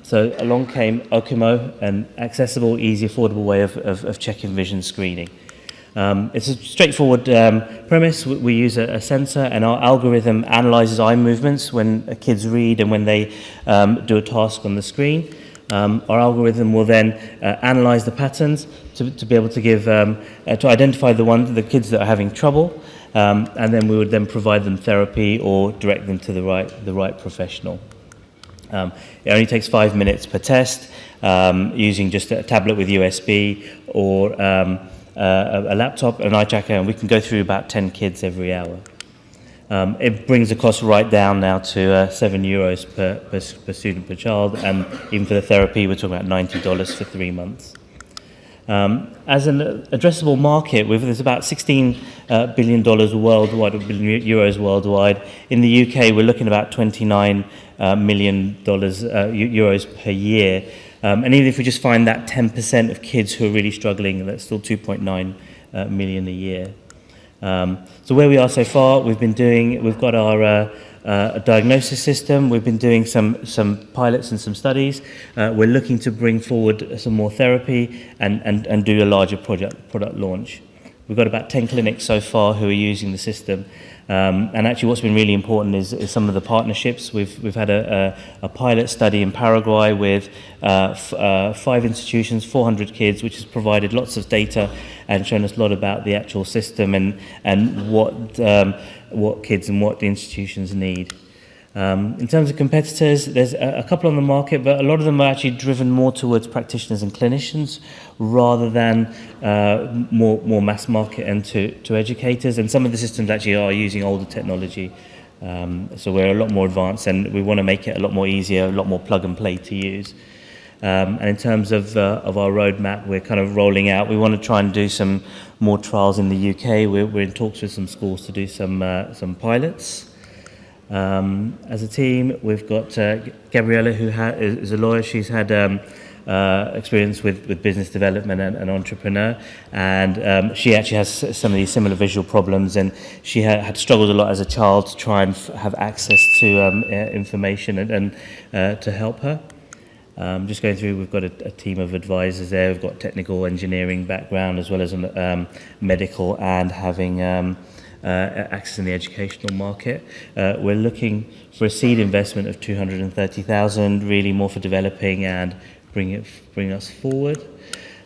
So along came OCEO, an accessible, easy, affordable way of checking vision screening. It's a straightforward premise. We use a sensor, and our algorithm analyzes eye movements when kids read and when they do a task on the screen. Our algorithm will then analyze the patterns to be able to give to identify the kids that are having trouble, and then we would then provide them therapy or direct them to the right professional. It only takes 5 minutes per test, using just a tablet with USB or a laptop, an eye tracker, and we can go through about 10 kids every hour. It brings the cost right down now to €7 per student per child, and even for the therapy, we're talking about $90 for 3 months. As an addressable market, there's about $16 billion worldwide, euros worldwide. In the UK, we're looking at about $29 million euros per year. And even if we just find that 10% of kids who are really struggling, that's still 2.9 million a year. So where we are so far, we've got our diagnosis system. We've been doing some pilots and some studies. We're looking to bring forward some more therapy and do a larger product launch. We've got about 10 clinics so far who are using the system. And actually what's been really important is some of the partnerships. We've had a pilot study in Paraguay with 5 institutions, 400 kids, which has provided lots of data and shown us a lot about the actual system and what kids and what the institutions need. In terms of competitors, there's a couple on the market, but a lot of them are actually driven more towards practitioners and clinicians rather than more mass market and to educators. And some of the systems actually are using older technology. So we're a lot more advanced, and we want to make it a lot more easier, a lot more plug and play to use. And in terms of our roadmap, we're kind of rolling out. We want to try and do some more trials in the UK. We're in talks with some schools to do some pilots. As a team, we've got Gabriella, who is a lawyer. She's had experience with business development and entrepreneur, and she actually has some of these similar visual problems, and she had struggled a lot as a child to try and have access to information and to help her. Just going through, we've got a team of advisors there. We've got technical engineering background as well as medical and having access in the educational market. We're looking for a seed investment of 230,000, really more for developing and bring us forward.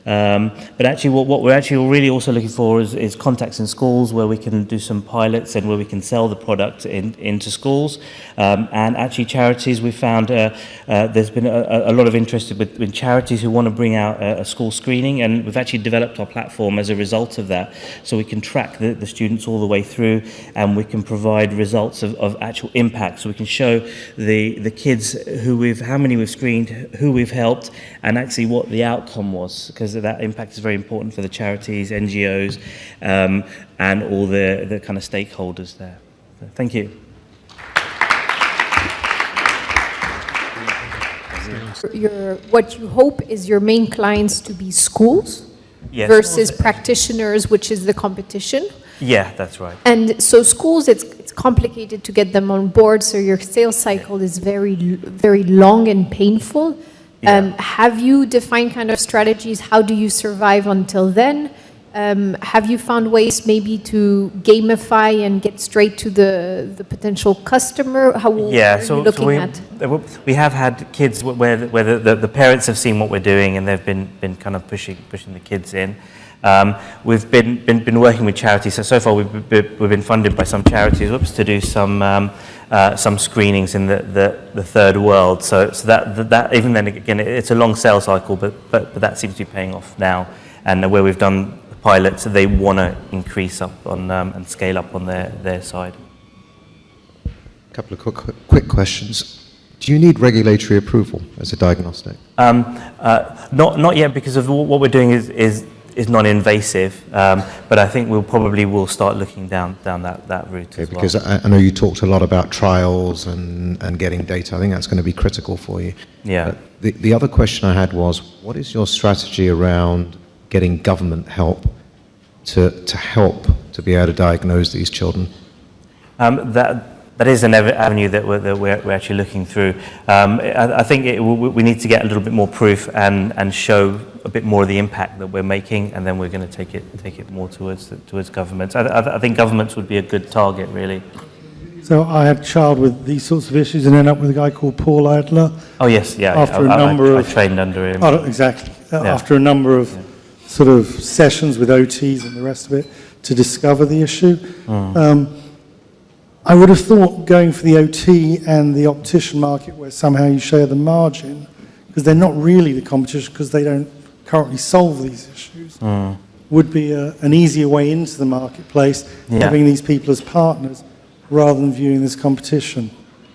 But actually what we're actually really also looking for is contacts in schools where we can do some pilots and where we can sell the product into schools. And actually charities, we found there's been a lot of interest with charities who want to bring out a school screening, and we've actually developed our platform as a result of that. So we can track the students all the way through, and we can provide results of actual impact. So we can show the kids how many we've screened, who we've helped, and actually what the outcome was, because that impact is very important for the charities, NGOs, and all the kind of stakeholders there. So, thank you. What you hope is your main clients to be schools, yes, versus practitioners, which is the competition. Yeah, that's right. And so schools, it's complicated to get them on board, so your sales cycle is very long and painful. Yeah. Have you defined kind of strategies? How do you survive until then? Have you found ways maybe to gamify and get straight to the potential customer? How are you looking at? We have had kids where the parents have seen what we're doing, and they've been kind of pushing the kids in. We've been working with charities. So far we've been funded by some charities to do some screenings in the third world. So that even then again it's a long sales cycle, but that seems to be paying off now. And where we've done pilots, they want to increase up on and scale up on their side. A couple of quick questions. Do you need regulatory approval as a diagnostic? Not yet, because of what we're doing is non-invasive, but I think we'll start looking down that route as well. Because I know you talked a lot about trials and getting data. I think that's going to be critical for you. Yeah. The other question I had was, what is your strategy around getting government help to help to be able to diagnose these children? That is an avenue that we're actually looking through. I think we need to get a little bit more proof and show a bit more of the impact that we're making, and then we're going to take it more towards governments. I think governments would be a good target, really. So I had a child with these sorts of issues and ended up with a guy called Paul Adler. Oh yes, yeah. After I trained under him. Oh, exactly. Yeah. After a number of sort of sessions with OTs and the rest of it to discover the issue. I would have thought going for the OT and the optician market where somehow you share the margin, because they're not really the competition because they don't currently solve these issues, would be an easier way into the marketplace, having these people as partners rather than viewing this competition.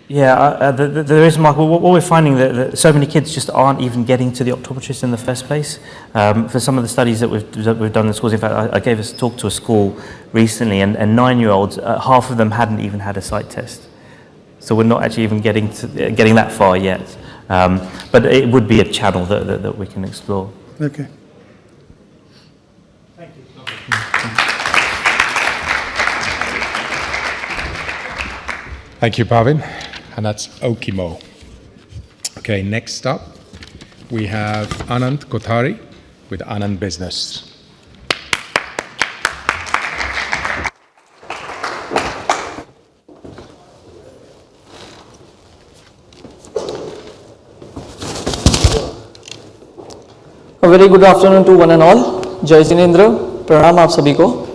Yeah, there is a market. What we're finding that so many kids just aren't even getting to the optometrist in the first place. For some of the studies that we've done in schools, in fact, I gave a talk to a school recently, and 9-year-olds, half of them hadn't even had a sight test. So we're not actually even getting that far yet. But it would be a channel that we can explore. Okay. Thank you. Thank you, Pavin. And that's OCEO. Okay, next up, we have Anand Kothari with Anand Business. A very good afternoon to one and all. Jai Jinendra, Pranam aap sabhi ko.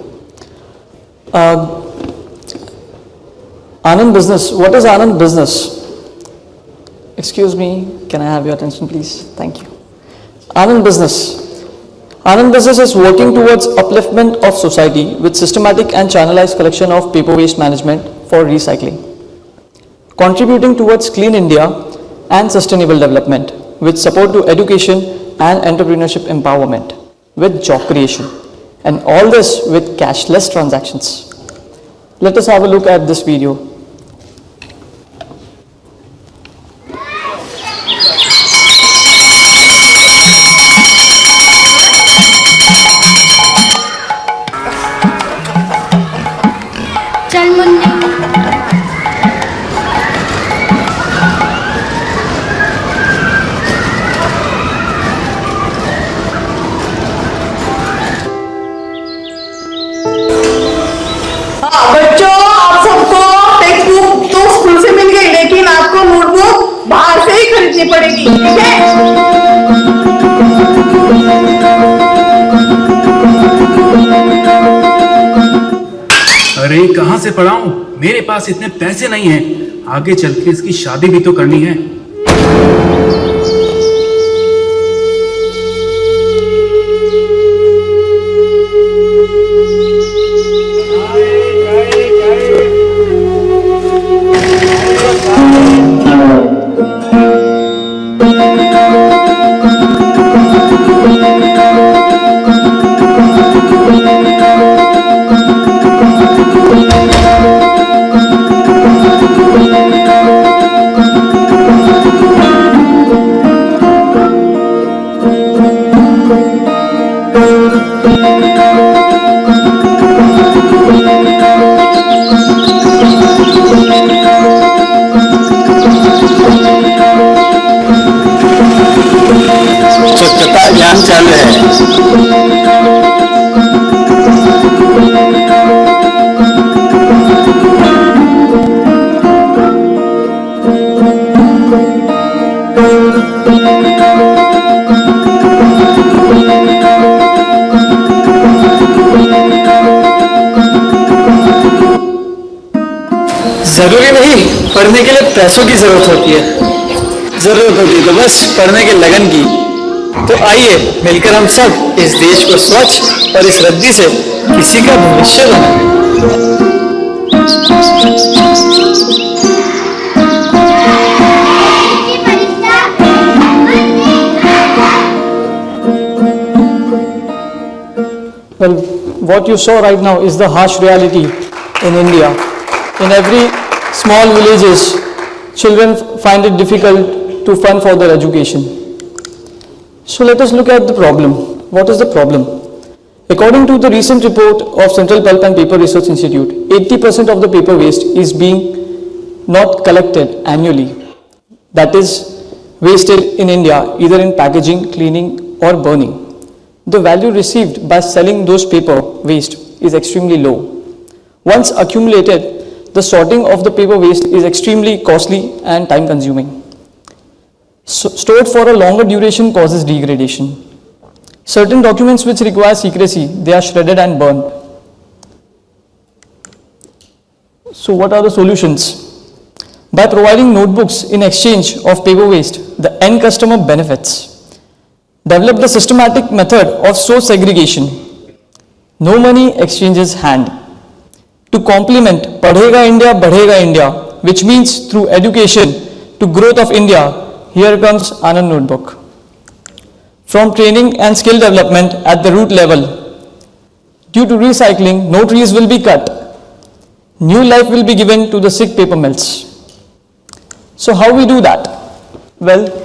Anand Business. What is Anand Business? Excuse me, can I have your attention please? Thank you. Anand Business. Anand Business is working towards upliftment of society with systematic and channelized collection of paper waste management for recycling, contributing towards clean India and sustainable development with support to education and entrepreneurship empowerment with job creation, and all this with cashless transactions. Let us have a look at this video. बच्चों, आप सबको text book तो school से मिल गई, लेकिन आपको notebook बाहर से ही खरीदनी पड़ेगी, ठीक है? अरे कहाँ से पढ़ाऊं? मेरे पास इतने पैसे नहीं हैं। आगे चल के इसकी शादी भी तो करनी है। स्वच्छता अभियान चल रहे हैं। जरूरी नहीं पढ़ने के लिए पैसों की जरूरत होती है, जरूरत होती है तो बस पढ़ने के लगन की। तो आइए मिलकर हम सब इस देश को स्वच्छ और इस रद्दी से किसी का भविष्य बनाएं। Well, what you saw right now is the harsh reality in India. In every small villages, children find it difficult to fund for their education. So let us look at the problem. What is the problem? According to the recent report of Central Pulp and Paper Research Institute, 80% of the paper waste is being not collected annually. That is wasted in India either in packaging, cleaning or burning. The value received by selling those paper waste is extremely low. Once accumulated, the sorting of the paper waste is extremely costly and time consuming. Stored for a longer duration causes degradation. Certain documents which require secrecy, they are shredded and burned. So what are the solutions? By providing notebooks in exchange of paper waste, the end customer benefits. Develop the systematic method of source segregation. No money exchanges hand. To complement Padhega India, Badhega India, which means through education to growth of India, here comes Anand Notebook. From training and skill development at the root level, due to recycling, no trees will be cut. New life will be given to the sick paper mills. So how we do that? Well,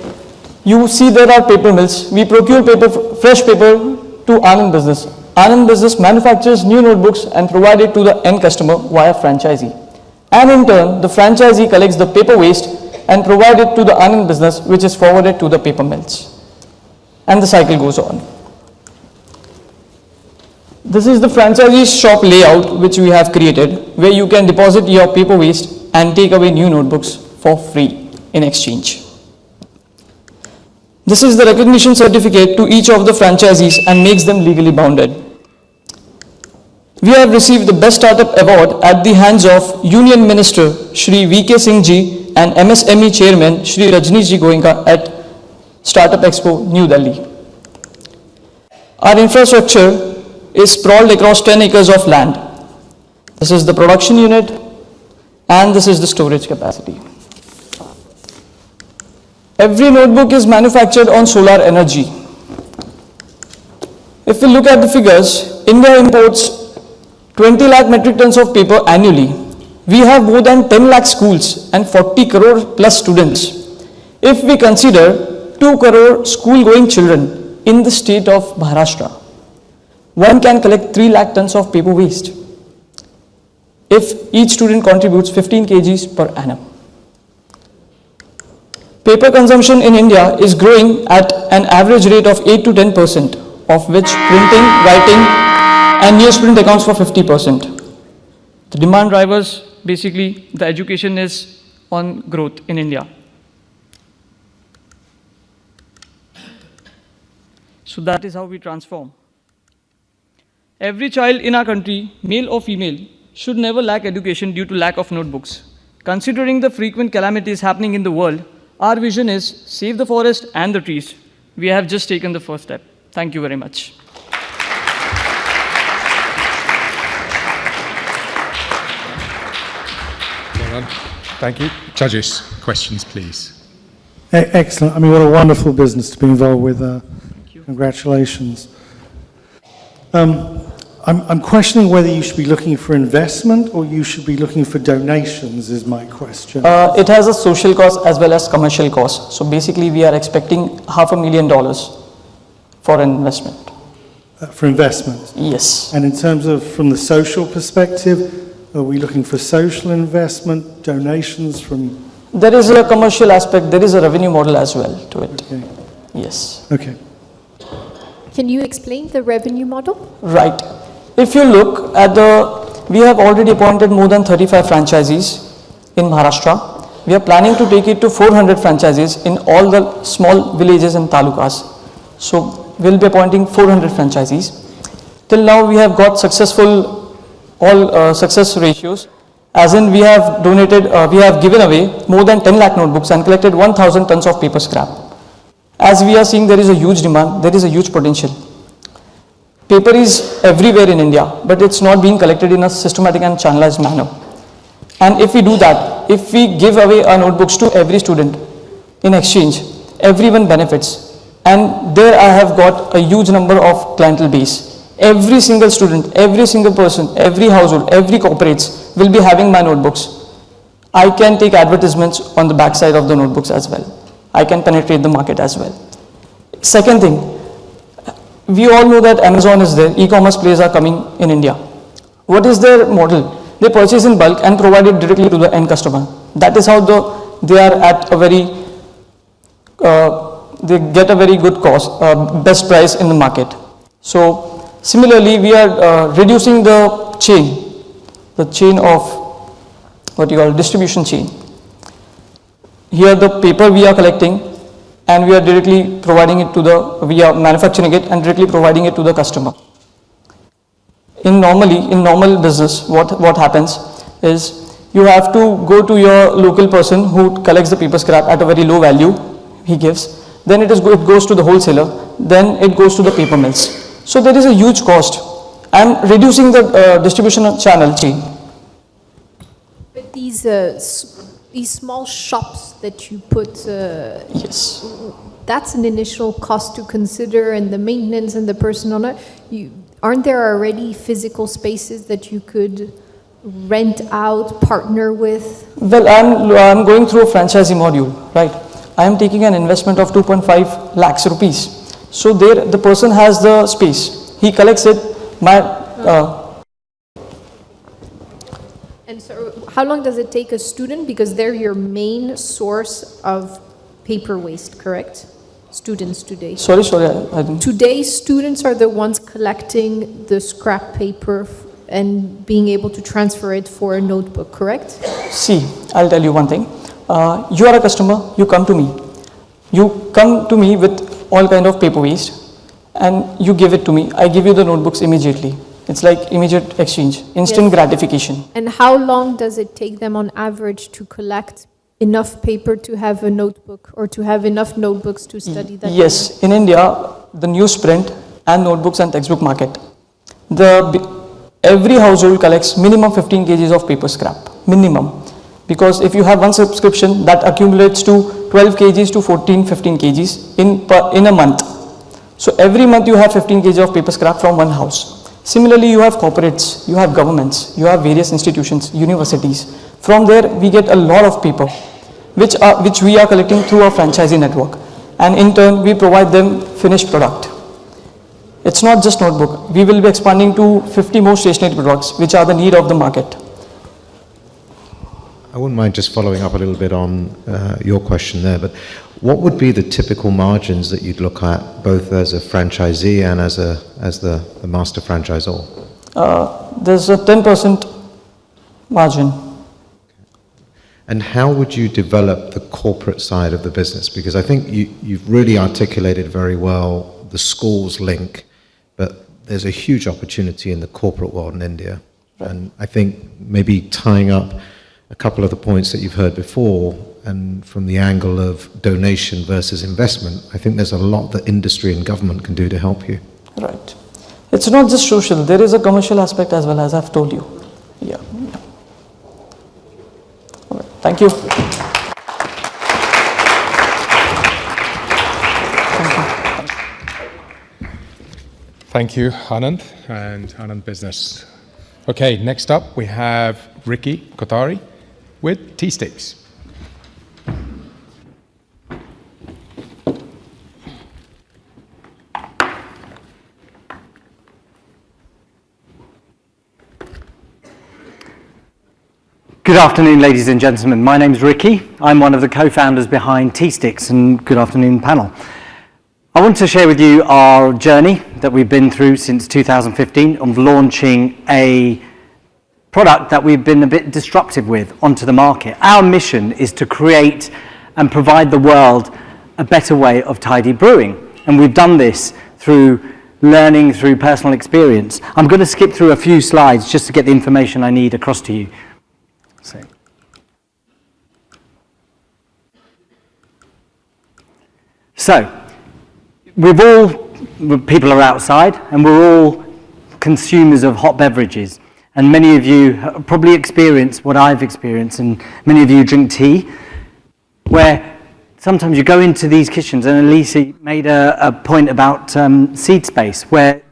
you see there are paper mills. We procure paper, fresh paper to Anand Business. Anand Business manufactures new notebooks and provide it to the end customer via franchisee. And in turn, the franchisee collects the paper waste and provide it to the Anand Business, which is forwarded to the paper mills. And the cycle goes on. This is the franchisee's shop layout which we have created, where you can deposit your paper waste and take away new notebooks for free in exchange. This is the recognition certificate to each of the franchisees and makes them legally bounded. We have received the Best Startup Award at the hands of Union Minister Shri V.K. Singh Ji and MSME Chairman Shri Rajneesh Ji Goenka at Startup Expo, New Delhi. Our infrastructure is sprawled across 10 acres of land. This is the production unit and this is the storage capacity. Every notebook is manufactured on solar energy. If we look at the figures, India imports 20 lakh metric tons of paper annually. We have more than 10 lakh schools and 40 crore plus students. If we consider 2 crore school-going children in the state of Maharashtra, one can collect 3 lakh tons of paper waste if each student contributes 15 kgs per annum. Paper consumption in India is growing at an average rate of 8 to 10%, of which printing, writing and newsprint accounts for 50%. The demand drivers, basically the education is on growth in India. So that is how we transform. Every child in our country, male or female, should never lack education due to lack of notebooks. Considering the frequent calamities happening in the world, our vision is save the forest and the trees. We have just taken the first step. Thank you very much. Thank you. Judges, questions, please. Excellent. I mean, what a wonderful business to be involved with. Congratulations. I'm questioning whether you should be looking for investment or you should be looking for donations is my question. It has a social cost as well as commercial cost. So basically we are expecting $500,000 for an investment. For investment? Yes. And in terms of from the social perspective, are we looking for social investment, donations from? There is a commercial aspect, there is a revenue model as well to it. Okay. Yes. Okay. Can you explain the revenue model? Right. If you look at we have already appointed more than 35 franchisees in Maharashtra. We are planning to take it to 400 franchisees in all the small villages and talukas. So we'll be appointing 400 franchisees. Till now we have got successful, all success ratios. As in, we have given away more than 10 lakh notebooks and collected 1,000 tons of paper scrap. As we are seeing, there is a huge demand, there is a huge potential. Paper is everywhere in India, but it's not being collected in a systematic and channelized manner. And if we do that, if we give away our notebooks to every student in exchange, everyone benefits. And there I have got a huge number of clientele base. Every single student, every single person, every household, every corporates will be having my notebooks. I can take advertisements on the backside of the notebooks as well. I can penetrate the market as well. Second thing, we all know that Amazon is there, e-commerce players are coming in India. What is their model? They purchase in bulk and provide it directly to the end customer. That is how they are at a very, they get a very good cost, best price in the market. So similarly, we are reducing the chain of what you call distribution chain. Here the paper we are collecting and we are directly providing it to we are manufacturing it and directly providing it to the customer. In normal business, what happens is you have to go to your local person who collects the paper scrap at a very low value, he gives, then it goes to the wholesaler, then it goes to the paper mills. So there is a huge cost. I am reducing the distribution channel chain. But these small shops that you put, yes, that's an initial cost to consider, and the maintenance and the personnel. Aren't there already physical spaces that you could rent out, partner with? Well, I'm going through a franchisee module, right? I am taking an investment of 2.5 lakhs rupees. So there, the person has the space. He collects it. And so, how long does it take a student? Because they're your main source of paper waste, correct? Students today. Sorry, I didn't. Today, students are the ones collecting the scrap paper and being able to transfer it for a notebook, correct? See, I'll tell you one thing. You are a customer, you come to me. You come to me with all kind of paper waste and you give it to me. I give you the notebooks immediately. It's like immediate exchange, instant gratification. And how long does it take them on average to collect enough paper to have a notebook or to have enough notebooks to study that? Yes, in India, the newsprint and notebooks and textbook market, every household collects minimum 15 kgs of paper scrap, minimum. Because if you have one subscription, that accumulates to 12 kgs to 15 kgs in a month. So every month you have 15 kg of paper scrap from one house. Similarly, you have corporates, you have governments, you have various institutions, universities. From there, we get a lot of paper, which we are collecting through our franchisee network. And in turn, we provide them finished product. It's not just notebook. We will be expanding to 50 more stationery products, which are the need of the market. I wouldn't mind just following up a little bit on your question there, but what would be the typical margins that you'd look at, both as a franchisee and as the master franchisor? There's a 10% margin. And how would you develop the corporate side of the business? Because I think you've really articulated very well the schools link, but there's a huge opportunity in the corporate world in India. Right. And I think maybe tying up a couple of the points that you've heard before, and from the angle of donation versus investment, I think there's a lot that industry and government can do to help you. Right. It's not just social, there is a commercial aspect as well, as I've told you. Yeah. All right. Thank you. Thank you, Anand and Anand Business. Okay, next up we have Ricky Kothari with tea sticks. Good afternoon, ladies and gentlemen. My name's Ricky. I'm one of the co-founders behind Tea Sticks, and good afternoon, panel. I want to share with you our journey that we've been through since 2015 of launching a product that we've been a bit disruptive with onto the market. Our mission is to create and provide the world a better way of tidy brewing, and we've done this through learning, through personal experience. I'm going to skip through a few slides just to get the information I need across to you. So, people are outside, and we're all consumers of hot beverages. And many of you have probably experienced what I've experienced, and many of you drink tea, where sometimes you go into these kitchens, and Alisee made a point about seat space, where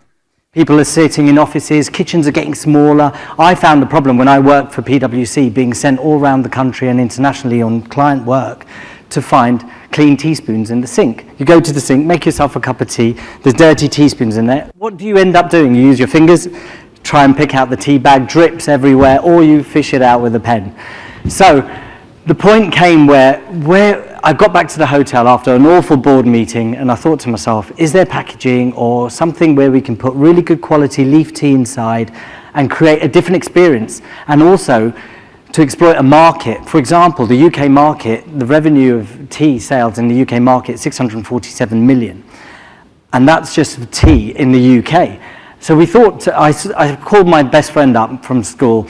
people are sitting in offices, kitchens are getting smaller. I found the problem when I worked for PwC, being sent all around the country and internationally on client work, to find clean teaspoons in the sink. You go to the sink, make yourself a cup of tea, there's dirty teaspoons in there. What do you end up doing? You use your fingers, try and pick out the tea bag, drips everywhere, or you fish it out with a pen. So the point came where I got back to the hotel after an awful board meeting, and I thought to myself, is there packaging or something where we can put really good quality leaf tea inside and create a different experience, and also to exploit a market? For example, the UK market, the revenue of tea sales in the UK market is 647 million. And that's just for tea in the UK. So we thought, I called my best friend up from school,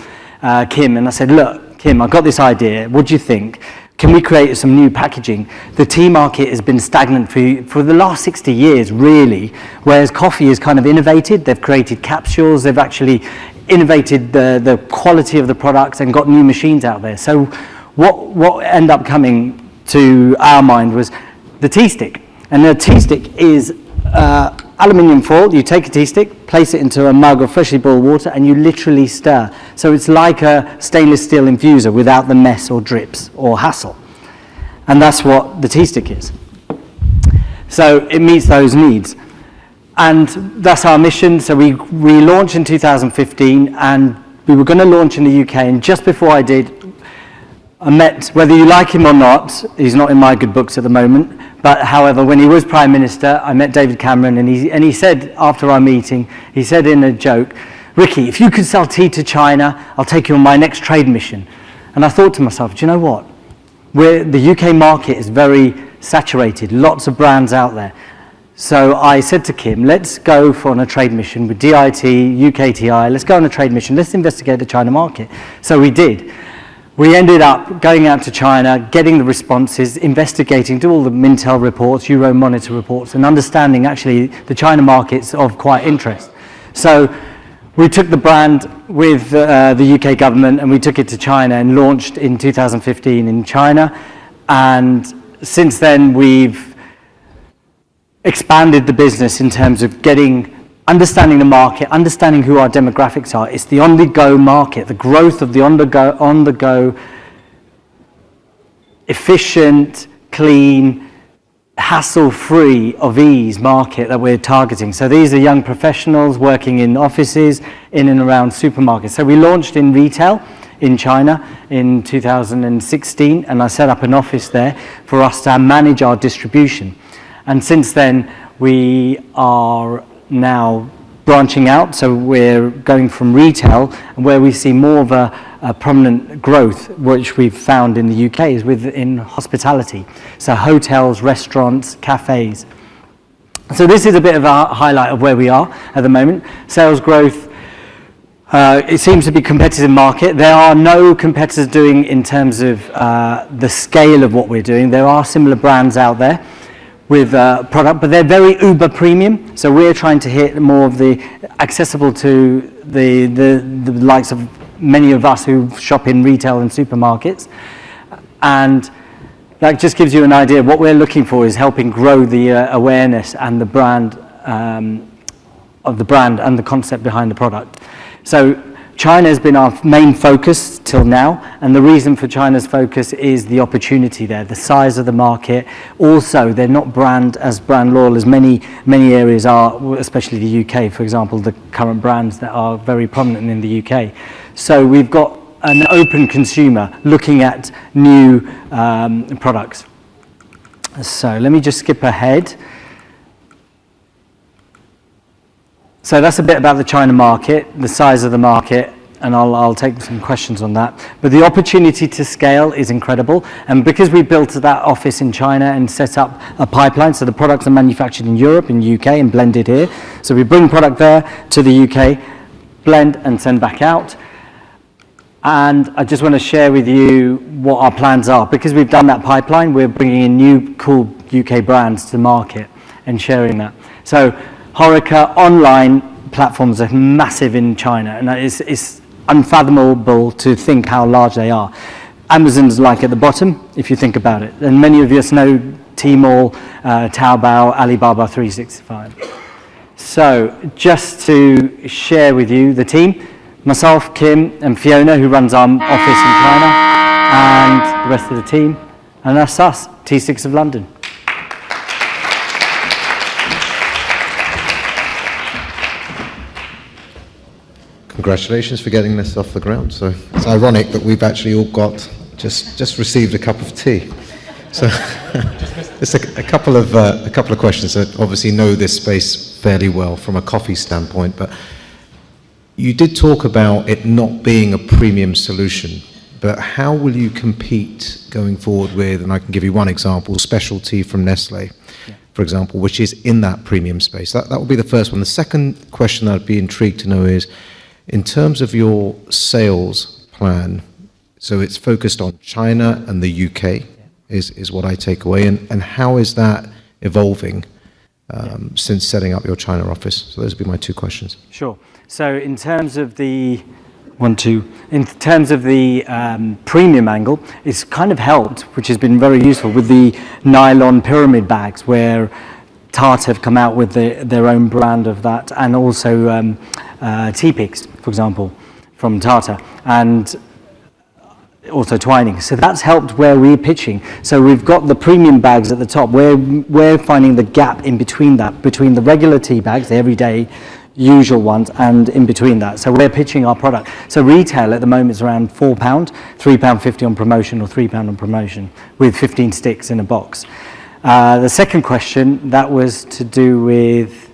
Kim, and I said, look, Kim, I've got this idea. What do you think? Can we create some new packaging? The tea market has been stagnant for the last 60 years, really, whereas coffee is kind of innovated. They've created capsules. They've actually innovated the quality of the products and got new machines out there. So what ended up coming to our mind was the tea stick. And the tea stick is aluminium foil. You take a tea stick, place it into a mug of freshly boiled water, and you literally stir. So it's like a stainless steel infuser without the mess or drips or hassle. And that's what the tea stick is. So it meets those needs. And that's our mission. So we launched in 2015, and we were going to launch in the UK. And just before I did, I met, whether you like him or not, he's not in my good books at the moment, but however, when he was Prime Minister, I met David Cameron, and he said after our meeting, he said in a joke, Ricky, if you could sell tea to China, I'll take you on my next trade mission. And I thought to myself, do you know what? The UK market is very saturated, lots of brands out there. So I said to Kim, let's go on a trade mission with DIT, UKTI, let's go on a trade mission, let's investigate the China market. So we did. We ended up going out to China, getting the responses, investigating, do all the Mintel reports, Euromonitor reports, and understanding actually the China market's of quite interest. So we took the brand with the UK government, and we took it to China and launched in 2015 in China. And since then we've expanded the business in terms of understanding the market, understanding who our demographics are. It's the on-the-go market, the growth of the on-the-go, efficient, clean, hassle-free, of ease market that we're targeting. So these are young professionals working in offices, in and around supermarkets. So we launched in retail in China in 2016, and I set up an office there for us to manage our distribution. And since then, we are now branching out, so we're going from retail, where we see more of a prominent growth, which we've found in the UK, is within hospitality. So hotels, restaurants, cafes. So this is a bit of a highlight of where we are at the moment. Sales growth, it seems to be a competitive market. There are no competitors doing in terms of the scale of what we're doing. There are similar brands out there with product, but they're very uber premium. So we're trying to hit more of the accessible to the likes of many of us who shop in retail and supermarkets. And that just gives you an idea. What we're looking for is helping grow the awareness and the brand of the brand and the concept behind the product. So China has been our main focus till now, and the reason for China's focus is the opportunity there, the size of the market. Also, they're not brand loyal as many areas are, especially the UK, for example, the current brands that are very prominent in the UK. So we've got an open consumer looking at new products. So let me just skip ahead. So that's a bit about the China market, the size of the market, and I'll take some questions on that. But the opportunity to scale is incredible, and because we built that office in China and set up a pipeline, so the products are manufactured in Europe and UK and blended here. So we bring product there to the UK, blend and send back out. And I just want to share with you what our plans are. Because we've done that pipeline, we're bringing in new cool UK brands to market and sharing that. So HoReCa online platforms are massive in China, and it's unfathomable to think how large they are. Amazon's like at the bottom, if you think about it. And many of us know Tmall, Taobao, Alibaba 365. So just to share with you the team, myself, Kim, and Fiona, who runs our office in China, and the rest of the team, and that's us, T6 of London. Congratulations for getting this off the ground. So it's ironic that we've actually all got just received a cup of tea. So just a couple of questions that obviously know this space fairly well from a coffee standpoint, but you did talk about it not being a premium solution, but how will you compete going forward with, and I can give you one example, specialty from Nestle, for example, which is in that premium space. That will be the first one. The second question that I'd be intrigued to know is, in terms of your sales plan, so it's focused on China and the UK, is what I take away, and how is that evolving since setting up your China office? So those would be my two questions. Sure. So in terms of the premium angle, it's kind of helped, which has been very useful with the nylon pyramid bags, where Tata have come out with their own brand of that, and also T-Pix, for example, from Tata, and also Twining. So that's helped where we're pitching. So we've got the premium bags at the top. We're finding the gap in between that, between the regular tea bags, the everyday usual ones, and in between that. So we're pitching our product. So retail at the moment is around £4, £3.50 on promotion, or £3 on promotion, with 15 sticks in a box. The second question, that was to do with...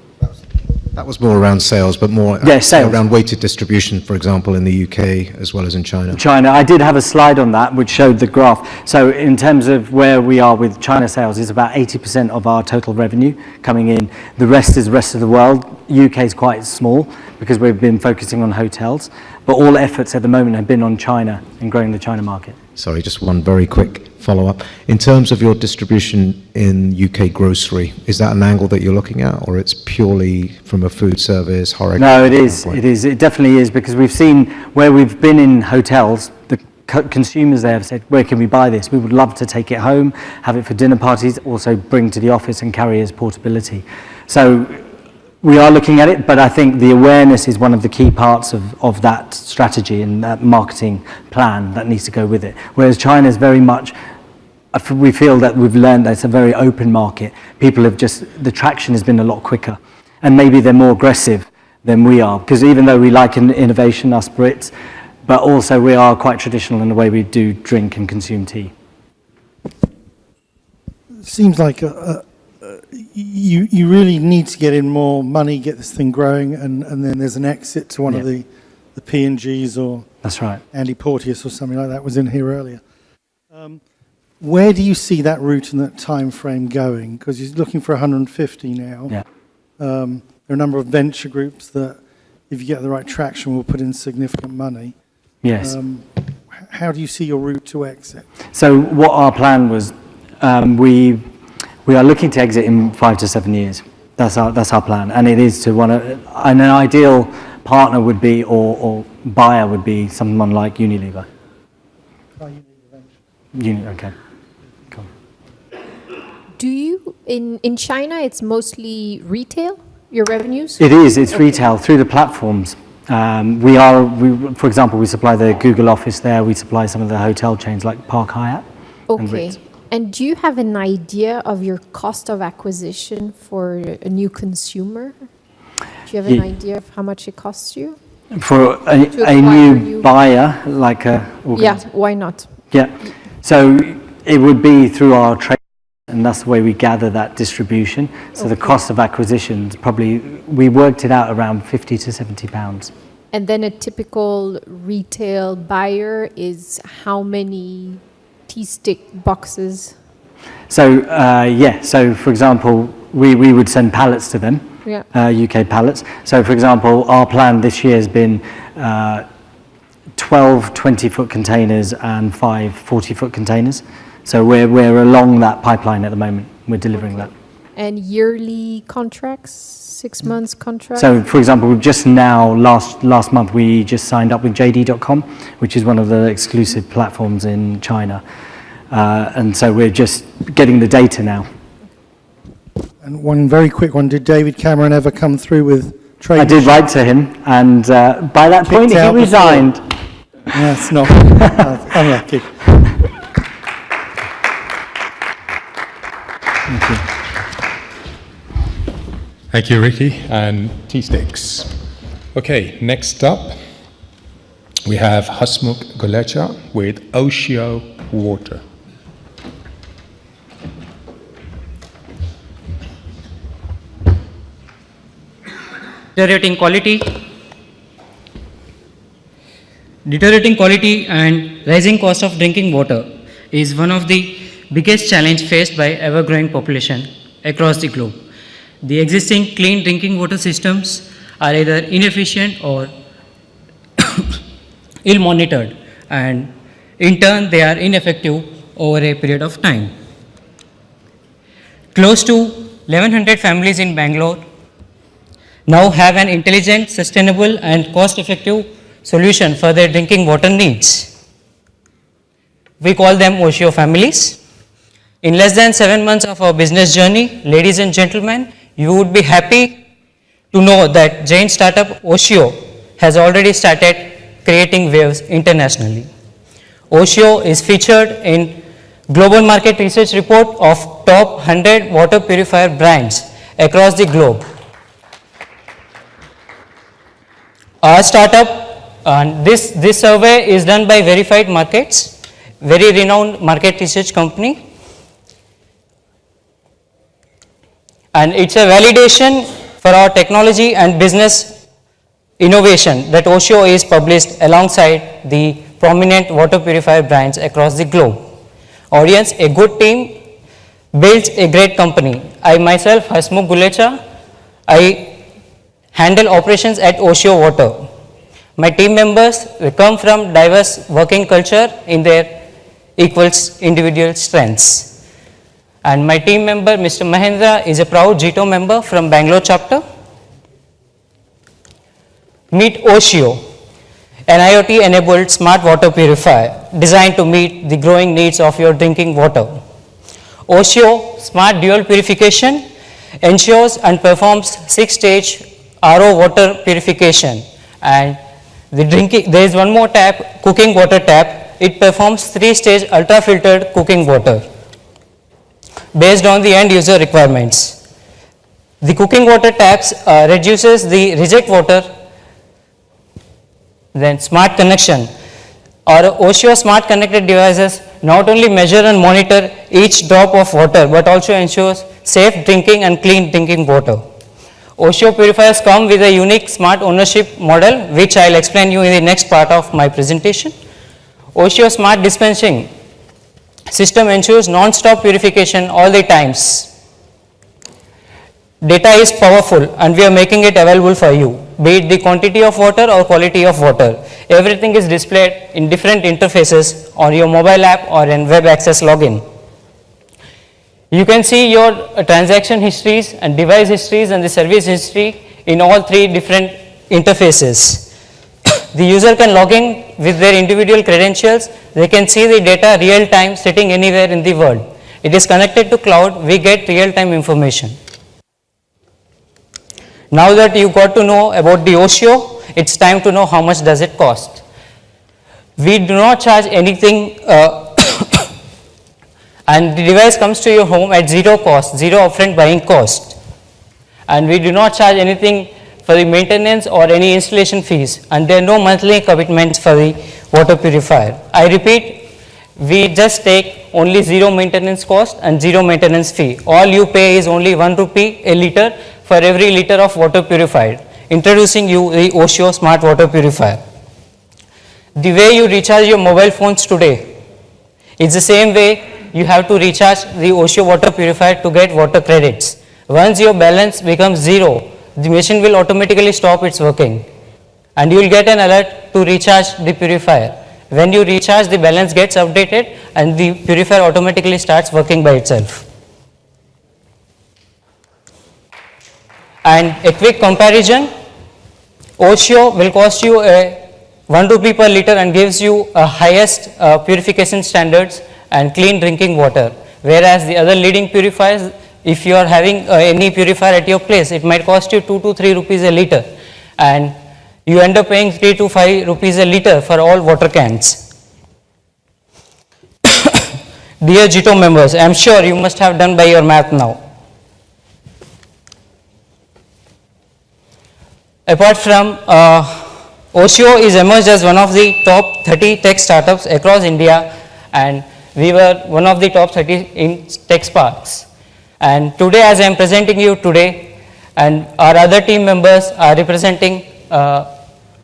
That was more around sales, but more sales. Around weighted distribution, for example, in the UK as well as in China. China, I did have a slide on that which showed the graph. So in terms of where we are with China sales, is about 80% of our total revenue coming in. The rest is the rest of the world. UK is quite small because we've been focusing on hotels, but all efforts at the moment have been on China and growing the China market. Sorry, just one very quick follow-up. In terms of your distribution in UK grocery, is that an angle that you're looking at, or it's purely from a food service, HoReCa? No, it is. It definitely is, because we've seen where we've been in hotels, the consumers there have said, where can we buy this? We would love to take it home, have it for dinner parties, also bring to the office and carry as portability. So we are looking at it, but I think the awareness is one of the key parts of that strategy and that marketing plan that needs to go with it. Whereas China is very much, we feel that we've learned that it's a very open market. People have the traction has been a lot quicker. And maybe they're more aggressive than we are, because even though we like innovation, us Brits, but also we are quite traditional in the way we do drink and consume tea. Seems like you really need to get in more money, get this thing growing, and then there's an exit to one of the P&Gs, or that's right, Andy Porteous or something like that was in here earlier. Where do you see that route and that time frame going? Because you're looking for 150 now. Yeah. There are a number of venture groups that, if you get the right traction, will put in significant money. Yes. How do you see your route to exit? So what our plan was, we are looking to exit in 5 to 7 years. That's our plan, and it is to and an ideal partner would be, or buyer would be, someone like Unilever. Okay. Cool. Do you, in China, it's mostly retail, your revenues? It is, it's retail through the platforms. For example, we supply the Google office there, we supply some of the hotel chains like Park Hyatt. Okay. And do you have an idea of your cost of acquisition for a new consumer? Do you have an idea of how much it costs you? For a new buyer, like a... Yeah, why not? Yeah. So it would be through our trade, and that's the way we gather that distribution. So the cost of acquisition, probably, we worked it out around £50 to £70. And then a typical retail buyer is how many tea stick boxes? So, so for example, we would send pallets to them, UK pallets. So for example, our plan this year has been 12 20-foot containers and 5 40-foot containers. So we're along that pipeline at the moment. We're delivering that. And yearly contracts, 6 months contract? So, for example, we've just now, last month, we just signed up with JD.com, which is one of the exclusive platforms in China. And so we're just getting the data now. And one very quick one, did David Cameron ever come through with trade? I did write to him, and by that point he resigned. That's not unlucky. Thank you. Thank you, Ricky and T-Sticks. Okay, next up, we have Hasmukh Gulecha with OCEO Water. Deteriorating quality and rising cost of drinking water is one of the biggest challenge faced by ever-growing population across the globe. The existing clean drinking water systems are either inefficient or ill-monitored, and in turn they are ineffective over a period of time. Close to 1100 families in Bangalore now have an intelligent, sustainable and cost-effective solution for their drinking water needs. We call them OCEO families. In less than 7 months of our business journey, ladies and gentlemen, you would be happy to know that Jain startup OCEO has already started creating waves internationally. OCEO is featured in Global Market Research Report of top 100 water purifier brands across the globe. Our startup, and this survey is done by Verified Markets, very renowned market research company. And it's a validation for our technology and business innovation that OCEO is published alongside the prominent water purifier brands across the globe. Audience, a good team builds a great company. I myself, Hasmukh Gulecha, I handle operations at OCEO Water. My team members come from diverse working culture in their equals individual strengths. And my team member, Mr. Mahendra, is a proud JITO member from Bangalore chapter. Meet OCEO, an IoT-enabled smart water purifier designed to meet the growing needs of your drinking water. OCEO Smart Dual Purification ensures and performs 6-stage RO water purification, and there is one more tap, cooking water tap. It performs 3-stage ultra-filtered cooking water based on the end user requirements. The cooking water taps reduces the reject water. Then smart connection. Our OCEO smart connected devices not only measure and monitor each drop of water but also ensures safe drinking and clean drinking water. OCEO purifiers come with a unique smart ownership model, which I'll explain you in the next part of my presentation. OCEO smart dispensing system ensures non-stop purification all the times. Data is powerful and we are making it available for you, be it the quantity of water or quality of water. Everything is displayed in different interfaces on your mobile app or in web access login. You can see your transaction histories and device histories and the service history in all 3 different interfaces. The user can log in with their individual credentials. They can see the data real time sitting anywhere in the world. It is connected to cloud. We get real time information. Now that you got to know about the OCEO, it's time to know how much does it cost. We do not charge anything and the device comes to your home at zero cost, zero upfront buying cost. And we do not charge anything for the maintenance or any installation fees, and there are no monthly commitments for the water purifier. I repeat, we just take only zero maintenance cost and zero maintenance fee. All you pay is only 1 rupee a liter for every liter of water purified. Introducing you the OCEO Smart Water Purifier. The way you recharge your mobile phones today, it's the same way you have to recharge the OCEO water purifier to get water credits. Once your balance becomes zero, the machine will automatically stop its working and you will get an alert to recharge the purifier. When you recharge, the balance gets updated and the purifier automatically starts working by itself. And a quick comparison, OCEO will cost you a 1 rupee per liter and gives you a highest purification standards and clean drinking water. Whereas the other leading purifiers, if you are having any purifier at your place, it might cost you 2 to 3 rupees a liter, and you end up paying 3 to 5 rupees a liter for all water cans. Dear JITO members, I am sure you must have done by your math now. Apart from OCEO is emerged as one of the top 30 tech startups across India, and we were one of the top 30 in tech sparks. And today, as I am presenting you today, and our other team members are representing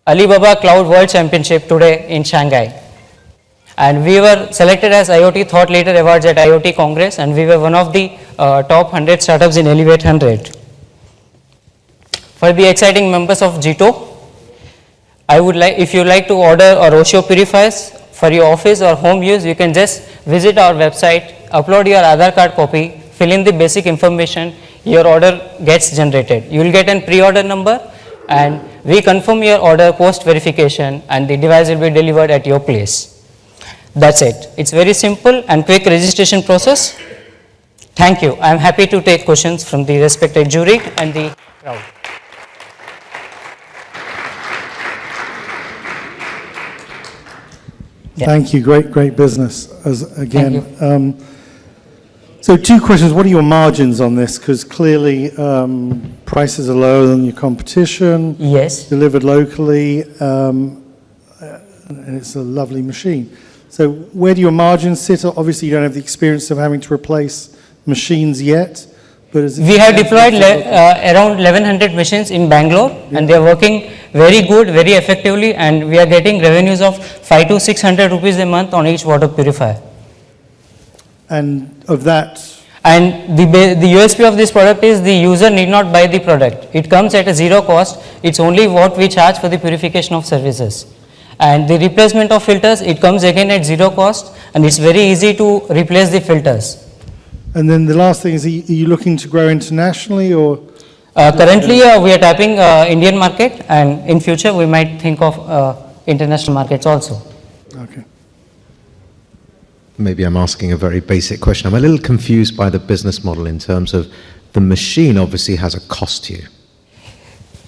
Alibaba Cloud World Championship today in Shanghai. And we were selected as IoT Thought Leader Awards at IoT Congress, and we were one of the top 100 startups in Elevate 100. For the exciting members of JITO, I would like, if you like to order our OCEO purifiers for your office or home use, you can just visit our website, upload your Aadhaar card copy, fill in the basic information, your order gets generated. You will get a pre-order number, and we confirm your order post verification, and the device will be delivered at your place. That's it. It's very simple and quick registration process. Thank you. I am happy to take questions from the respected jury and the crowd. Thank you. Great business. Again, so 2 questions. What are your margins on this? Because clearly prices are lower than your competition. Yes. Delivered locally, and it's a lovely machine. So where do your margins sit? Obviously, you don't have the experience of having to replace machines yet. But we have deployed around 1100 machines in Bangalore, and they are working very good, very effectively, and we are getting revenues of 500 to 600 rupees a month on each water purifier. And of that? And the USP of this product is the user need not buy the product. It comes at a zero cost. It's only what we charge for the purification of services. And the replacement of filters, it comes again at zero cost, and it's very easy to replace the filters. And then the last thing is, are you looking to grow internationally, or? Currently, we are tapping Indian market, and in future we might think of international markets also. Okay. Maybe I'm asking a very basic question. I'm a little confused by the business model in terms of the machine obviously has a cost to you.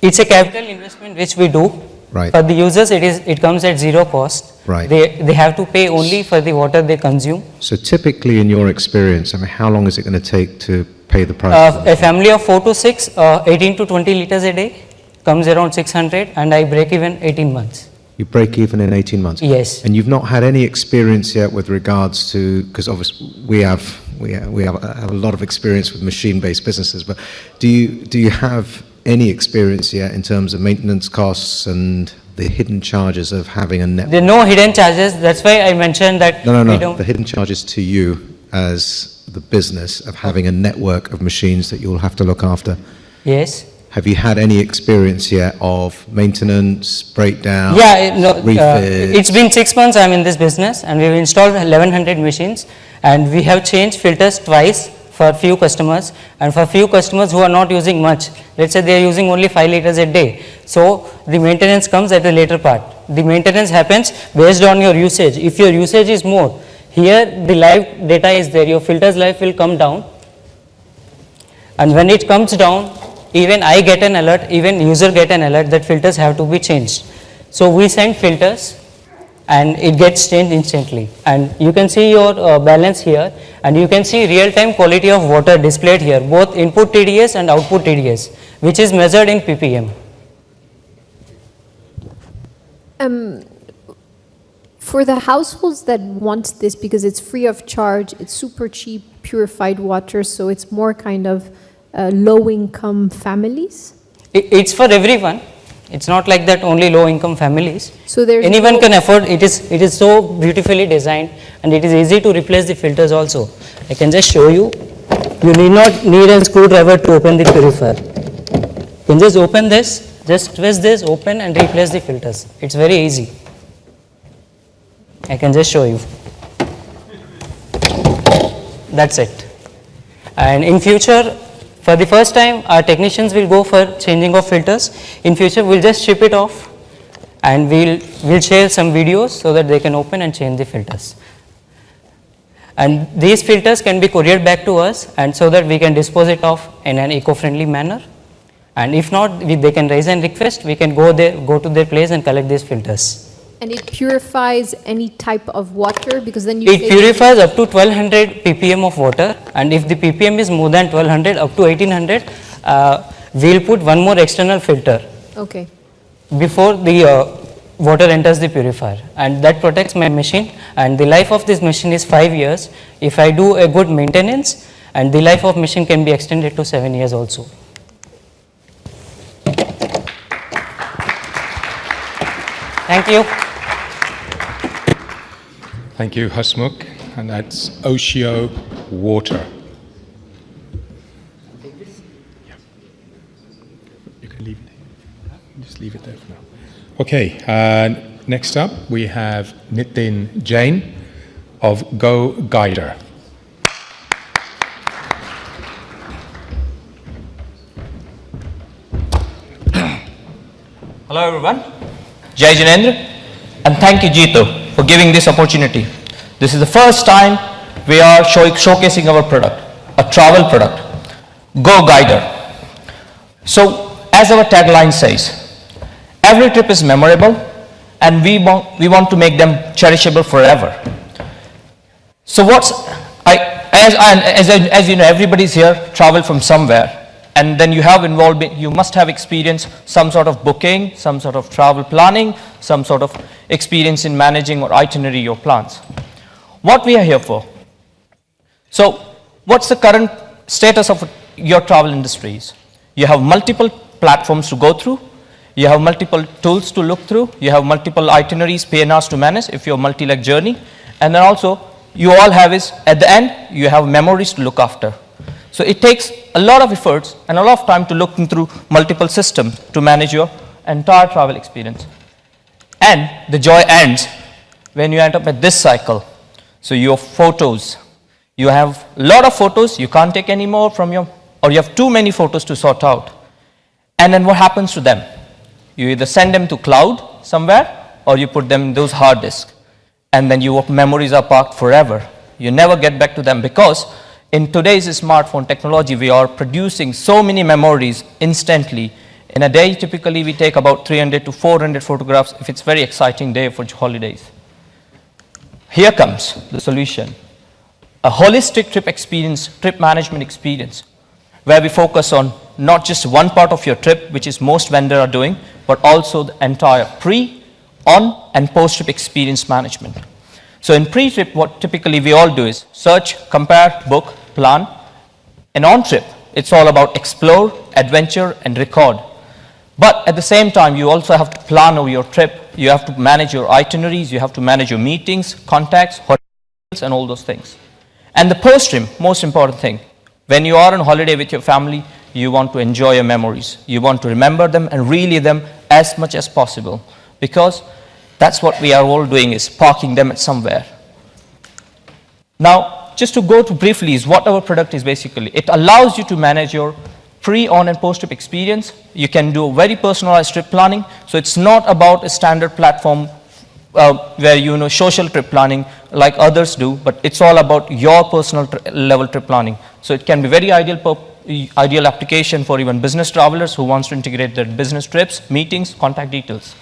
It's a capital investment which we do. Right. For the users, it comes at zero cost. Right. They have to pay only for the water they consume. So typically, in your experience, I mean, how long is it going to take to pay the price? A family of 4 to 6, 18 to 20 liters a day comes around 600, and I break even 18 months. You break even in 18 months? Yes. And you've not had any experience yet with regards to, because obviously we have a lot of experience with machine-based businesses, but do you have any experience yet in terms of maintenance costs and the hidden charges of having a network? There are no hidden charges. That's why I mentioned that. No. The hidden charges to you as the business of having a network of machines that you'll have to look after. Yes. Have you had any experience yet of maintenance, breakdown, refit? It's been 6 months I'm in this business, and we've installed 1100 machines, and we have changed filters twice for few customers, and for few customers who are not using much. Let's say they are using only 5 liters a day. So the maintenance comes at the later part. The maintenance happens based on your usage. If your usage is more, here the live data is there, your filter's life will come down, and when it comes down, even I get an alert, even user get an alert that filters have to be changed. So we send filters, and it gets changed instantly. And you can see your balance here, and you can see real-time quality of water displayed here, both input TDS and output TDS, which is measured in ppm. For the households that want this, because it's free of charge, it's super cheap, purified water, so it's more kind of low-income families? It's for everyone. It's not like that only low-income families. So there's anyone can afford. It is so beautifully designed, and it is easy to replace the filters also. I can just show you. You need not need a screwdriver to open the purifier. You can just open this, Just twist this, open and replace the filters. It's very easy. I can just show you. That's it. And in future, for the first time, our technicians will go for changing of filters. In future, we'll just ship it off and we'll share some videos so that they can open and change the filters. And these filters can be couriered back to us, and so that we can dispose it off in an eco-friendly manner. And if not, they can raise a request, we can go to their place and collect these filters. And it purifies any type of water, because then you It purifies up to 1200 ppm of water, and if the ppm is more than 1200 up to 1800, we'll put one more external filter. Okay. Before the water enters the purifier, and that protects my machine, and the life of this machine is 5 years. If I do a good maintenance, and the life of machine can be extended to 7 years also. Thank you. Thank you, Hasmukh. And that's OCEO water. You can leave it. Just leave it there for now. Okay, next up we have Nitin Jain of Goguiddr. Hello everyone, Jai Jinendra, and thank you Jito for giving this opportunity. This is the first time we are showcasing our product, a travel product, Goguiddr. So as our tagline says, every trip is memorable and we want to make them cherishable forever. So as you know, everybody's here travel from somewhere. And then you must have experienced some sort of booking, some sort of travel planning, some sort of experience in managing or itinerary your plans. What we are here for? So, what's the current status of your travel industries? You have multiple platforms to go through, you have multiple tools to look through, you have multiple itineraries, PNRs to manage if you're multi-leg journey, and then also you all have is, at the end, you have memories to look after. So it takes a lot of efforts and a lot of time to look through multiple systems to manage your entire travel experience. And the joy ends when you end up at this cycle. So your photos, you have a lot of photos, you can't take any more from or you have too many photos to sort out. And then what happens to them? You either send them to cloud somewhere or you put them in those hard disks. And then your memories are parked forever. You never get back to them because in today's smartphone technology, we are producing so many memories instantly. In a day, typically, we take about 300 to 400 photographs if it's a very exciting day for holidays. Here comes the solution. A holistic trip experience, trip management experience, where we focus on not just one part of your trip, which is most vendors are doing, but also the entire pre, on, and post-trip experience management. So in pre-trip, what typically we all do is search, compare, book, plan. And on trip, it's all about explore, adventure, and record. But at the same time, you also have to plan over your trip. You have to manage your itineraries, you have to manage your meetings, contacts, hotels, and all those things. And the post-trip, most important thing, when you are on holiday with your family, you want to enjoy your memories. You want to remember them and relive them as much as possible. Because that's what we are all doing, is parking them at somewhere. Now, just to go to briefly is what our product is basically. It allows you to manage your pre, on, and post-trip experience. You can do very personalized trip planning. So it's not about a standard platform where social trip planning like others do, but it's all about your personal level trip planning. So it can be very ideal application for even business travelers who wants to integrate their business trips, meetings, contact details.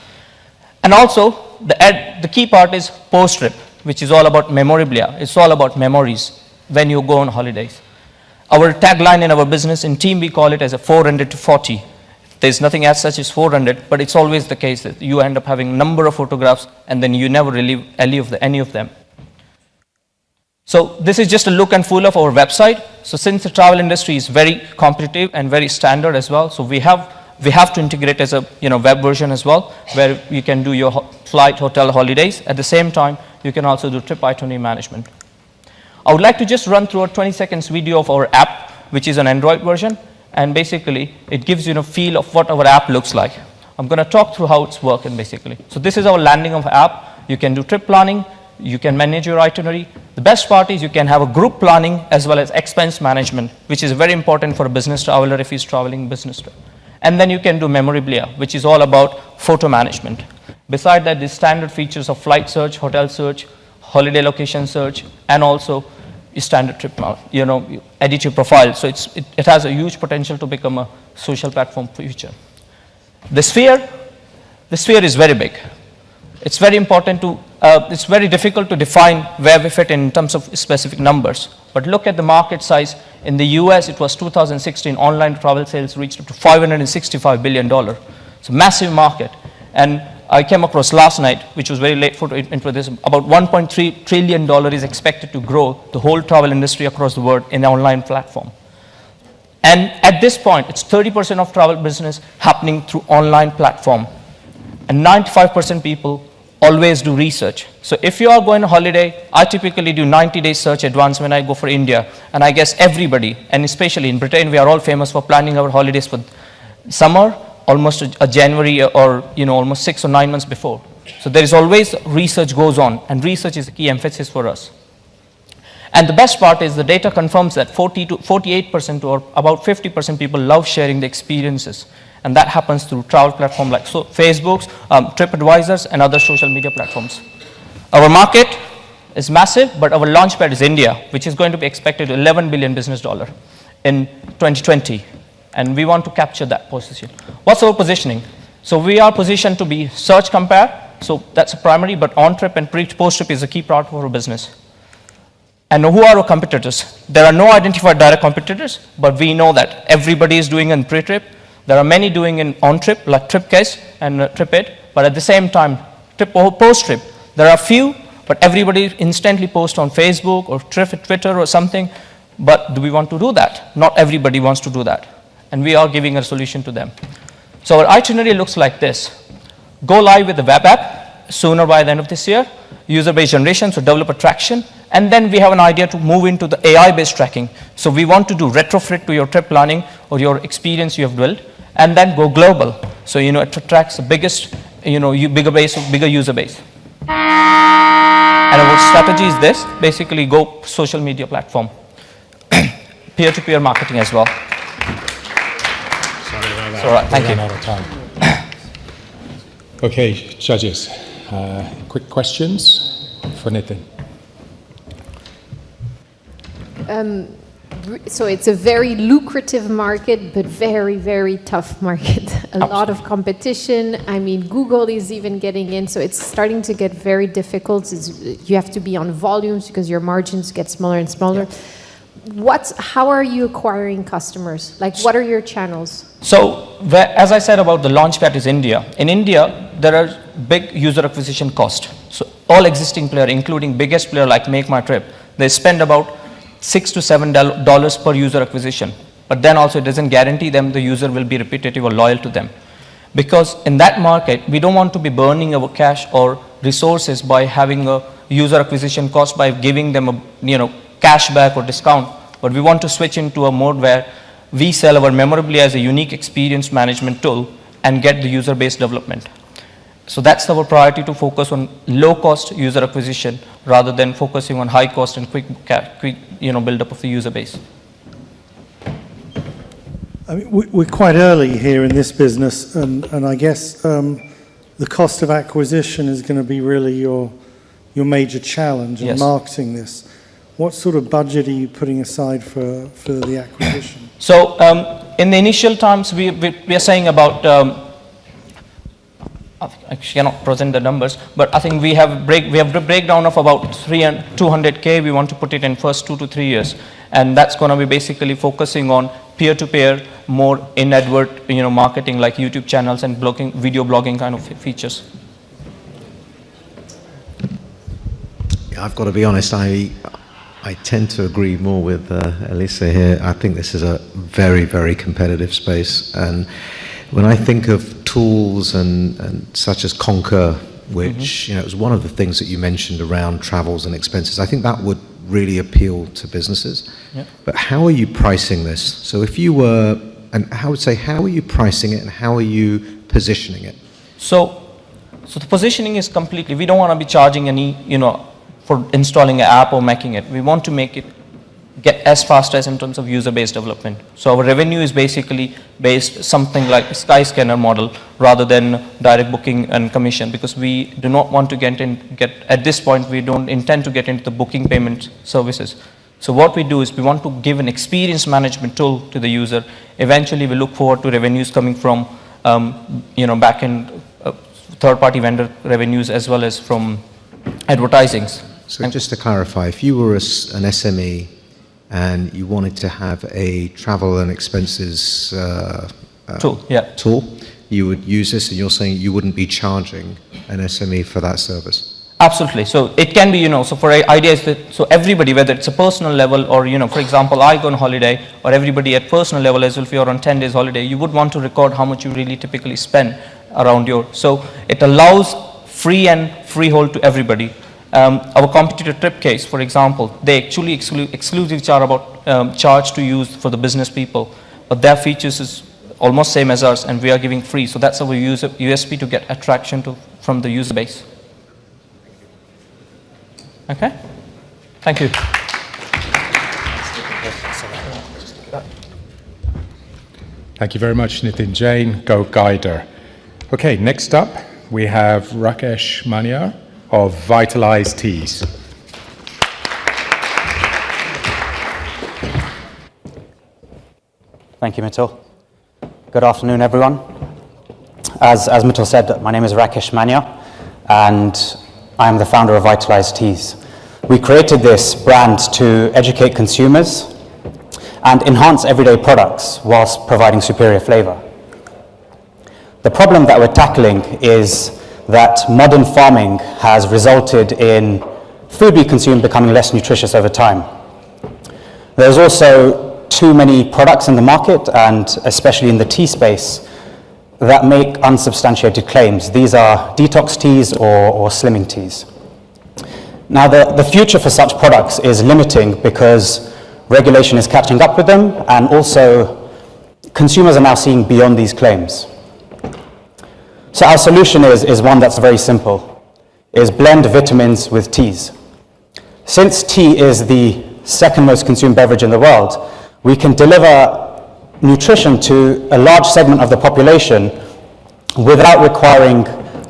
And also, the key part is post-trip, which is all about memorabilia. It's all about memories when you go on holidays. Our tagline in our business, in team, we call it as a 400 to 40. There's nothing as such as 400, but it's always the case that you end up having a number of photographs and then you never relive any of them. So this is just a look and feel of our website. So since the travel industry is very competitive and very standard as well, so we have to integrate as a web version as well, where you can do your flight, hotel, holidays. At the same time, you can also do trip itinerary management. I would like to just run through a 20 seconds video of our app, which is an Android version, and basically it gives you a feel of what our app looks like. I'm going to talk through how it's working basically. So this is our landing of app. You can do trip planning. You can manage your itinerary. The best part is you can have a group planning as well as expense management, which is very important for a business traveler if he's traveling business trip. And then you can do memorabilia, which is all about photo management. Beside that, the standard features of flight search, hotel search, holiday location search, and also standard trip, edit your profile. So it has a huge potential to become a social platform for future. The sphere is very big. It's very important to, it's very difficult to define where we fit in terms of specific numbers. But look at the market size. In the US, it was 2016, online travel sales reached up to $565 billion. It's a massive market. And I came across last night, which was very late into this, about $1.3 trillion is expected to grow the whole travel industry across the world in an online platform. And at this point, it's 30% of travel business happening through online platform. And 95% people always do research. So if you are going on holiday, I typically do 90 days search advance when I go for India. And I guess everybody, and especially in Britain, we are all famous for planning our holidays for summer, almost a January or almost 6 or 9 months before. So there is always research goes on, and research is a key emphasis for us. And the best part is the data confirms that 40 to 48% or about 50% people love sharing the experiences. And that happens through travel platforms like Facebook's, TripAdvisor's, and other social media platforms. Our market is massive, but our launchpad is India, which is going to be expected to $11 billion business in 2020. And we want to capture that position. What's our positioning? So we are positioned to be search compare. So that's a primary, but on-trip and post-trip is a key part of our business. And who are our competitors? There are no identified direct competitors, but we know that everybody is doing in pre-trip. There are many doing in on-trip, like TripCase and TripIt, but at the same time, post-trip, there are few, but everybody instantly posts on Facebook or Twitter or something, but do we want to do that? Not everybody wants to do that, and we are giving a solution to them. So our itinerary looks like this. Go live with the web app sooner by the end of this year, user-based generation, so develop a traction, and then we have an idea to move into the AI-based tracking. So we want to do retrofit to your trip planning or your experience you have built, and then go global. So, it attracts the biggest, bigger user base. And our strategy is this, basically go social media platform. Peer-to-peer marketing as well. Sorry about that. All right, thank you. Out of time. Okay, judges. Quick questions for Nitin. So it's a very lucrative market, but very, very tough market. A lot of competition. I mean, Google is even getting in, so it's starting to get very difficult. You have to be on volumes because your margins get smaller and smaller. Yeah. How are you acquiring customers? Like, what are your channels? So, as I said about the launchpad is India. In India, there are big user acquisition costs. So all existing players, including biggest player like Make My Trip, they spend about $6 to $7 per user acquisition. But then also it doesn't guarantee them the user will be repetitive or loyal to them. Because in that market, we don't want to be burning our cash or resources by having a user acquisition cost by giving them a cash back or discount. But we want to switch into a mode where we sell our memorabilia as a unique experience management tool and get the user base development. So that's our priority, to focus on low cost user acquisition rather than focusing on high cost and quick build up of the user base. I mean, we're quite early here in this business, and I guess the cost of acquisition is going to be really your major challenge in marketing this. What sort of budget are you putting aside for the acquisition? So in the initial times, we are saying about I cannot present the numbers, but I think we have the breakdown of about 200K. We want to put it in first 2 to 3 years, and that's going to be basically focusing on peer-to-peer, more in-advert, marketing like YouTube channels and blogging, video blogging kind of features. Yeah, I've got to be honest. I tend to agree more with Alisee here. I think this is a very, very competitive space, and when I think of tools and such as Concur, which is one of the things that you mentioned around travels and expenses, I think that would really appeal to businesses. Yeah. But how are you pricing this? So if you were, and I would say, how are you pricing it, and how are you positioning it? So the positioning is completely, we don't want to be charging any, for installing an app or making it. We want to make it get as fast as in terms of user-based development. So our revenue is basically based something like a Skyscanner model rather than direct booking and commission, because we do not want to get at this point, we don't intend to get into the booking payment services. So what we do is we want to give an experience management tool to the user. Eventually we look forward to revenues coming from back-end third-party vendor revenues as well as from advertisings. So just to clarify, if you were an SME and you wanted to have a travel and expenses tool, you would use this, and you're saying you wouldn't be charging an SME for that service? Absolutely. So it can be, so for ideas that, so everybody, whether it's a personal level or, for example, I go on holiday, or everybody at personal level as well, if you're on 10 days holiday, you would want to record how much you really typically spend around so it allows free and freehold to everybody. Our competitor Tripcase, for example, they actually exclusively charge to use for the business people, but their features is almost same as ours, and we are giving free. So that's our USP to get attraction from the user base. Okay, thank you. Thank you very much, Nitin. Jain, Goguiddr. Okay, next up we have Rakesh Mania of Vitalize Teas. Thank you, Mittal. Good afternoon, everyone. As Mittal said, my name is Rakesh Mania, and I am the founder of Vitalize Teas. We created this brand to educate consumers and enhance everyday products whilst providing superior flavor. The problem that we're tackling is that modern farming has resulted in food we consume becoming less nutritious over time. There's also too many products in the market, and especially in the tea space, that make unsubstantiated claims. These are detox teas or slimming teas. Now, the future for such products is limiting because regulation is catching up with them, and also consumers are now seeing beyond these claims. So our solution is one that's very simple, is blend vitamins with teas. Since tea is the second most consumed beverage in the world, we can deliver nutrition to a large segment of the population without requiring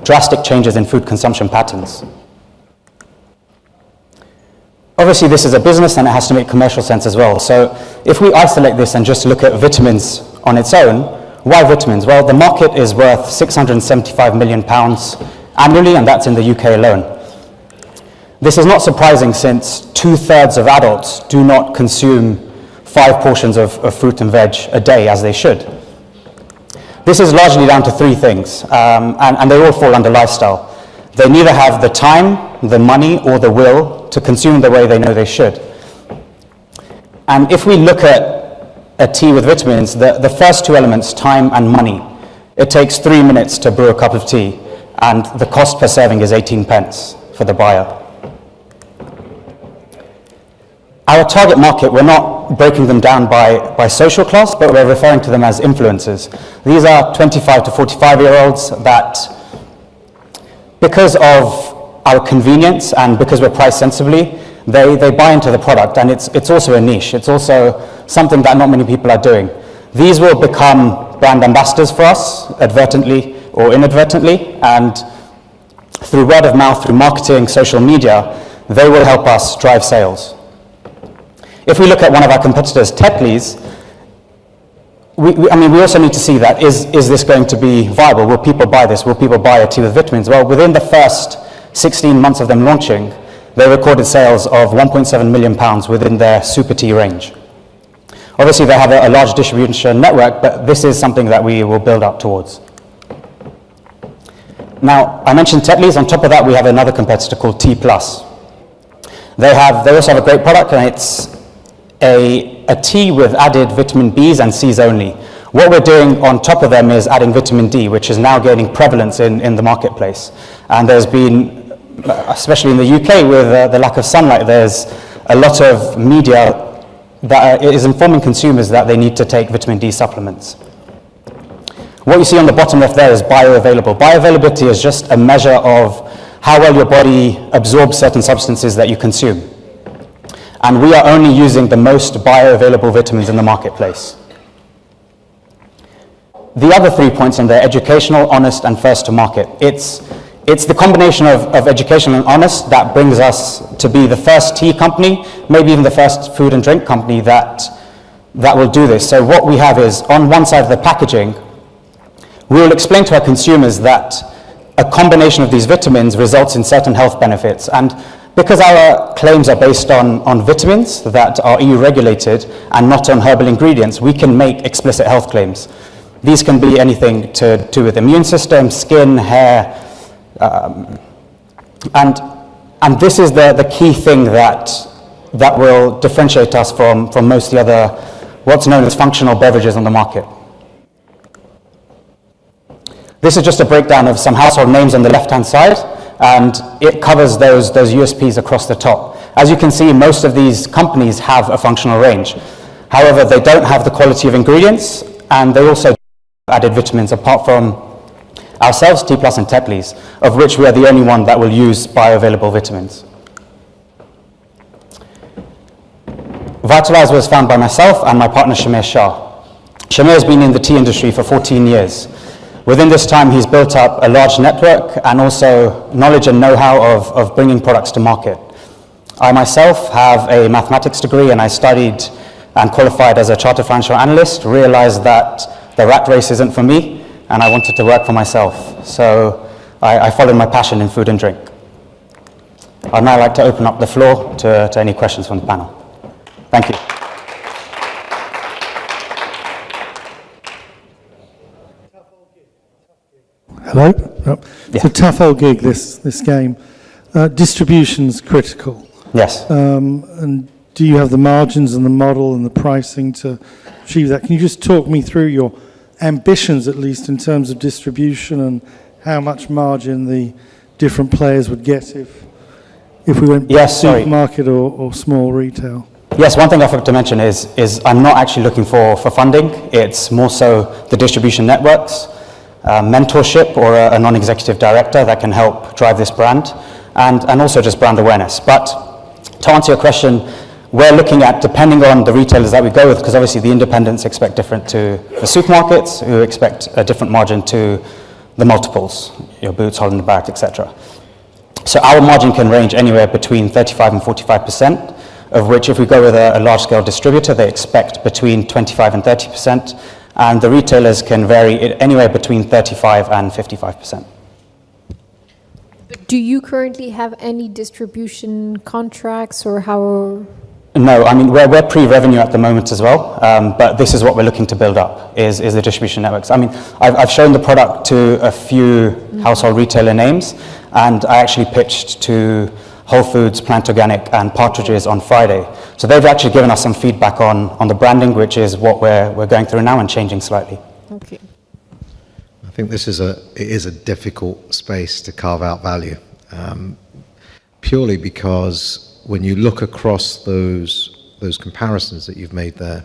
drastic changes in food consumption patterns. Obviously, this is a business and it has to make commercial sense as well. So if we isolate this and just look at vitamins on its own, why vitamins? Well, the market is worth £675 million annually, and that's in the UK alone. This is not surprising since 2/3 of adults do not consume 5 portions of fruit and veg a day as they should. This is largely down to 3 things, and they all fall under lifestyle. They neither have the time, the money, or the will to consume the way they know they should. And if we look at a tea with vitamins, the first 2 elements, time and money, it takes 3 minutes to brew a cup of tea, and the cost per serving is 18 pence for the buyer. Our target market, we're not breaking them down by social class, but we're referring to them as influencers. These are 25 to 45-year-olds that, because of our convenience and because we're priced sensibly, they buy into the product, and it's also a niche. It's also something that not many people are doing. These will become brand ambassadors for us, advertently or inadvertently, and through word of mouth, through marketing, social media, they will help us drive sales. If we look at one of our competitors, Tetley's, we also need to see that, is this going to be viable? Will people buy this? Will people buy a tea with vitamins? Well, within the first 16 months of them launching, they recorded sales of £1.7 million within their super tea range. Obviously, they have a large distribution network, but this is something that we will build up towards. Now, I mentioned Tetley's. On top of that, we have another competitor called T+. They also have a great product, and it's a tea with added vitamin Bs and Cs only. What we're doing on top of them is adding vitamin D, which is now gaining prevalence in the marketplace. And there's been, especially in the UK with the lack of sunlight, there's a lot of media that is informing consumers that they need to take vitamin D supplements. What you see on the bottom left there is bioavailable. Bioavailability is just a measure of how well your body absorbs certain substances that you consume. And we are only using the most bioavailable vitamins in the marketplace. The other 3 points on there, educational, honest, and first to market. It's the combination of educational and honest that brings us to be the first tea company, maybe even the first food and drink company that will do this. So what we have is, on one side of the packaging, we will explain to our consumers that a combination of these vitamins results in certain health benefits. And because our claims are based on vitamins that are EU regulated and not on herbal ingredients, we can make explicit health claims. These can be anything to do with immune system, skin, hair, and this is the key thing that will differentiate us from most of the other, what's known as functional beverages on the market. This is just a breakdown of some household names on the left-hand side, and it covers those USPs across the top. As you can see, most of these companies have a functional range. However, they don't have the quality of ingredients, and they also added vitamins apart from ourselves, T+ and Tetley's, of which we are the only one that will use bioavailable vitamins. Vitalize was founded by myself and my partner Shamir Shah. Shamir has been in the tea industry for 14 years. Within this time, he's built up a large network and also knowledge and know-how of bringing products to market. I myself have a mathematics degree, and I studied and qualified as a chartered financial analyst, realized that the rat race isn't for me, and I wanted to work for myself. So I followed my passion in food and drink. I'd now like to open up the floor to any questions from the panel. Thank you. Hello? Oh. It's a tough old gig, this game. Distribution's critical. Yes. And do you have the margins and the model and the pricing to achieve that? Can you just talk me through your ambitions, at least in terms of distribution, and how much margin the different players would get if we went supermarket or small retail? Yes, one thing I forgot to mention is I'm not actually looking for funding. It's more so the distribution networks, mentorship, or a non-executive director that can help drive this brand, and also just brand awareness. But to answer your question, we're looking at, depending on the retailers that we go with, because obviously the independents expect different to the supermarkets, who expect a different margin to the multiples, your Boots, Holland & Barrett, etc. So our margin can range anywhere between 35 and 45%, of which if we go with a large-scale distributor, they expect between 25 and 30%, and the retailers can vary anywhere between 35 and 55%. Do you currently have any distribution contracts, or how? No, I mean, we're pre-revenue at the moment as well, but this is what we're looking to build up, is the distribution networks. I mean, I've shown the product to a few household retailer names, and I actually pitched to Whole Foods, Plant Organic, and Partridges on Friday. So they've actually given us some feedback on the branding, which is what we're going through now and changing slightly. Okay. I think it is a difficult space to carve out value, purely because when you look across those comparisons that you've made there,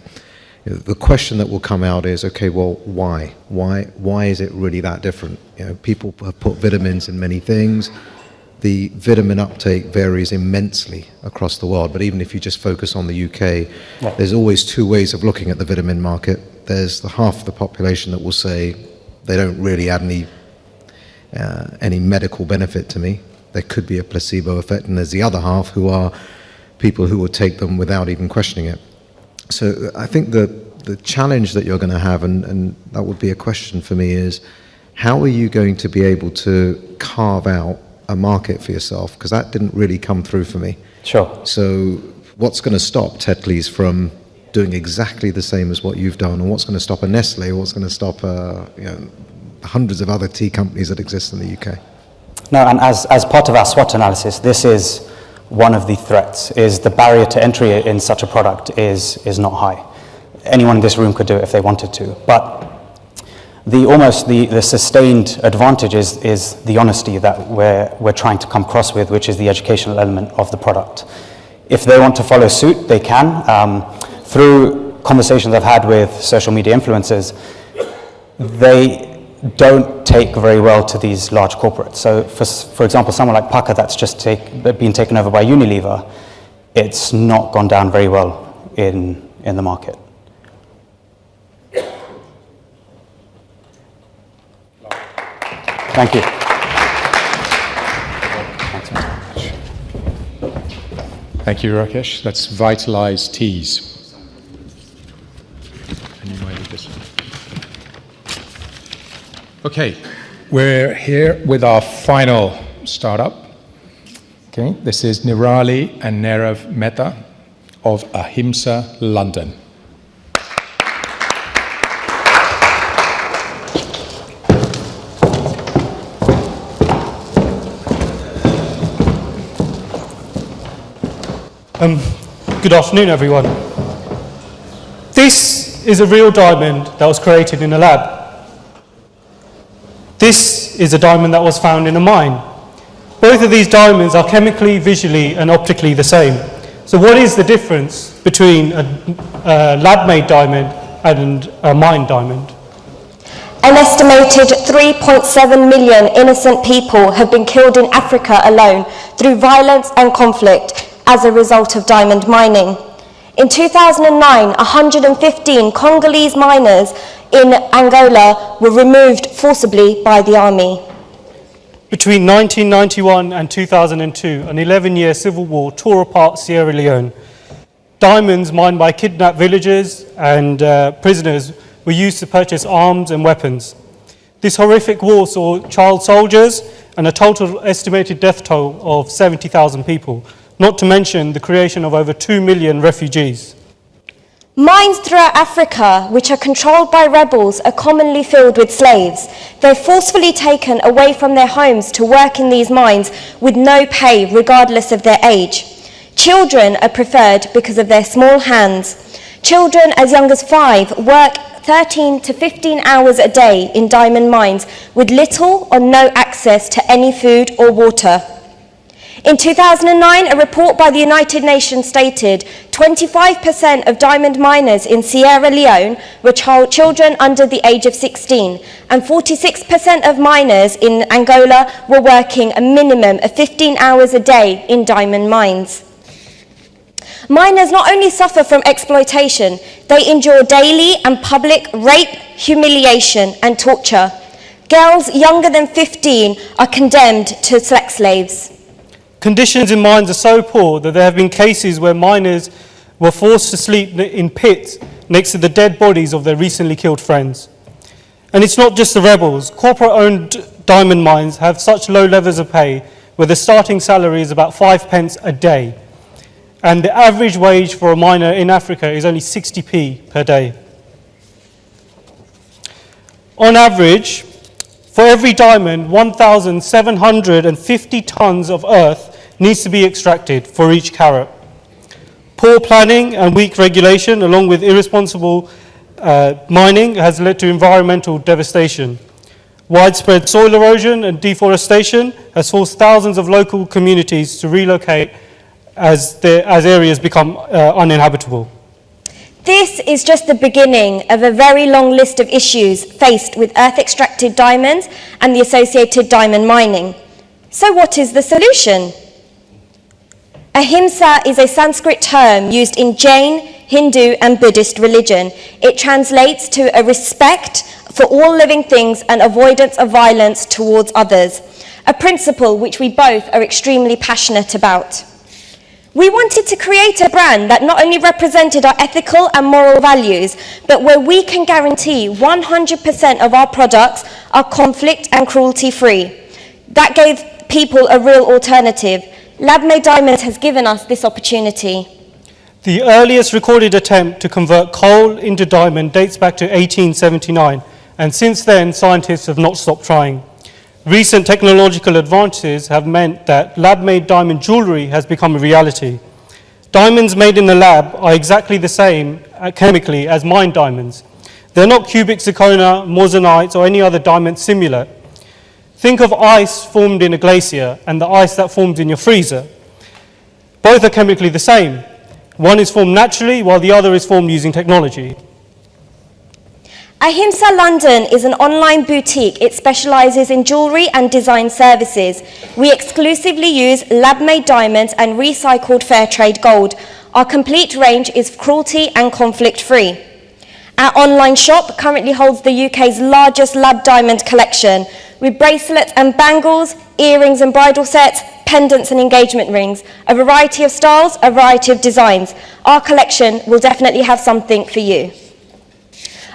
the question that will come out is, okay, well, why? Why is it really that different? People have put vitamins in many things. The vitamin uptake varies immensely across the world, but even if you just focus on the UK, there's always two ways of looking at the vitamin market. There's the half of the population that will say they don't really add any medical benefit to me. There could be a placebo effect, and there's the other half who are people who will take them without even questioning it. So I think the challenge that you're going to have, and that would be a question for me, is how are you going to be able to carve out a market for yourself? Because that didn't really come through for me. Sure. So what's going to stop Tetley's from doing exactly the same as what you've done, and what's going to stop a Nestle, or what's going to stop hundreds of other tea companies that exist in the UK? No, and as part of our SWOT analysis, this is one of the threats, is the barrier to entry in such a product is not high. Anyone in this room could do it if they wanted to. But the sustained advantage is the honesty that we're trying to come across with, which is the educational element of the product. If they want to follow suit, they can. Through conversations I've had with social media influencers, they don't take very well to these large corporates. So for example, someone like Paka that's just been taken over by Unilever, it's not gone down very well in the market. Thank you. Thank you, Rakesh. That's Vitalize Teas. Okay, we're here with our final startup. Okay, this is Nirali and Nerav Mehta of Ahimsa, London. Good afternoon, everyone. This is a real diamond that was created in a lab. This is a diamond that was found in a mine. Both of these diamonds are chemically, visually, and optically the same. So what is the difference between a lab-made diamond and a mine diamond? An estimated 3.7 million innocent people have been killed in Africa alone through violence and conflict as a result of diamond mining. In 2009, 115 Congolese miners in Angola were removed forcibly by the army. Between 1991 and 2002, an 11-year civil war tore apart Sierra Leone. Diamonds mined by kidnapped villagers and prisoners were used to purchase arms and weapons. This horrific war saw child soldiers and a total estimated death toll of 70,000 people, not to mention the creation of over 2 million refugees. Mines throughout Africa, which are controlled by rebels, are commonly filled with slaves. They're forcefully taken away from their homes to work in these mines with no pay, regardless of their age. Children are preferred because of their small hands. Children as young as 5 work 13 to 15 hours a day in diamond mines with little or no access to any food or water. In 2009, a report by the United Nations stated 25% of diamond miners in Sierra Leone were children under the age of 16, and 46% of miners in Angola were working a minimum of 15 hours a day in diamond mines. Miners not only suffer from exploitation, they endure daily and public rape, humiliation, and torture. Girls younger than 15 are condemned to sex slaves. Conditions in mines are so poor that there have been cases where miners were forced to sleep in pits next to the dead bodies of their recently killed friends. And it's not just the rebels. Corporate-owned diamond mines have such low levels of pay, where the starting salary is about 5 pence a day. And the average wage for a miner in Africa is only 60p per day. On average, for every diamond, 1,750 tons of earth needs to be extracted for each carat. Poor planning and weak regulation, along with irresponsible mining, has led to environmental devastation. Widespread soil erosion and deforestation has forced thousands of local communities to relocate as areas become uninhabitable. This is just the beginning of a very long list of issues faced with earth-extracted diamonds and the associated diamond mining. So what is the solution? Ahimsa is a Sanskrit term used in Jain, Hindu, and Buddhist religion. It translates to a respect for all living things and avoidance of violence towards others, a principle which we both are extremely passionate about. We wanted to create a brand that not only represented our ethical and moral values, but where we can guarantee 100% of our products are conflict and cruelty-free. That gave people a real alternative. Lab-made diamonds has given us this opportunity. The earliest recorded attempt to convert coal into diamond dates back to 1879, and since then scientists have not stopped trying. Recent technological advances have meant that lab-made diamond jewellery has become a reality. Diamonds made in the lab are exactly the same chemically as mined diamonds. They're not cubic zirconia, moissanite, or any other diamond simulate. Think of ice formed in a glacier and the ice that forms in your freezer. Both are chemically the same. One is formed naturally while the other is formed using technology. Ahimsa London is an online boutique. It specialises in jewellery and design services. We exclusively use lab-made diamonds and recycled fair trade gold. Our complete range is cruelty and conflict-free. Our online shop currently holds the UK's largest lab diamond collection, with bracelets and bangles, earrings and bridal sets, pendants and engagement rings, a variety of styles, a variety of designs. Our collection will definitely have something for you.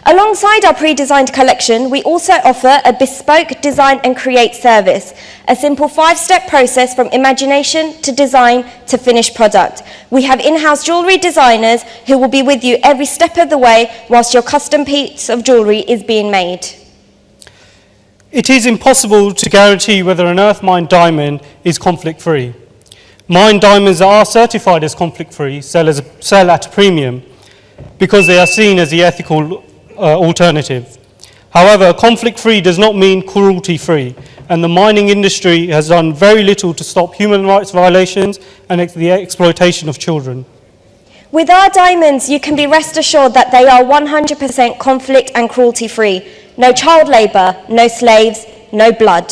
Alongside our pre-designed collection, we also offer a bespoke design and create service, a simple 5-step process from imagination to design to finished product. We have in-house jewellery designers who will be with you every step of the way whilst your custom piece of jewellery is being made. It is impossible to guarantee whether an earth-mined diamond is conflict-free. Mined diamonds that are certified as conflict-free sell at a premium because they are seen as the ethical alternative. However, conflict-free does not mean cruelty-free, and the mining industry has done very little to stop human rights violations and the exploitation of children. With our diamonds, you can be rest assured that they are 100% conflict and cruelty-free. No child labour, no slaves, no blood.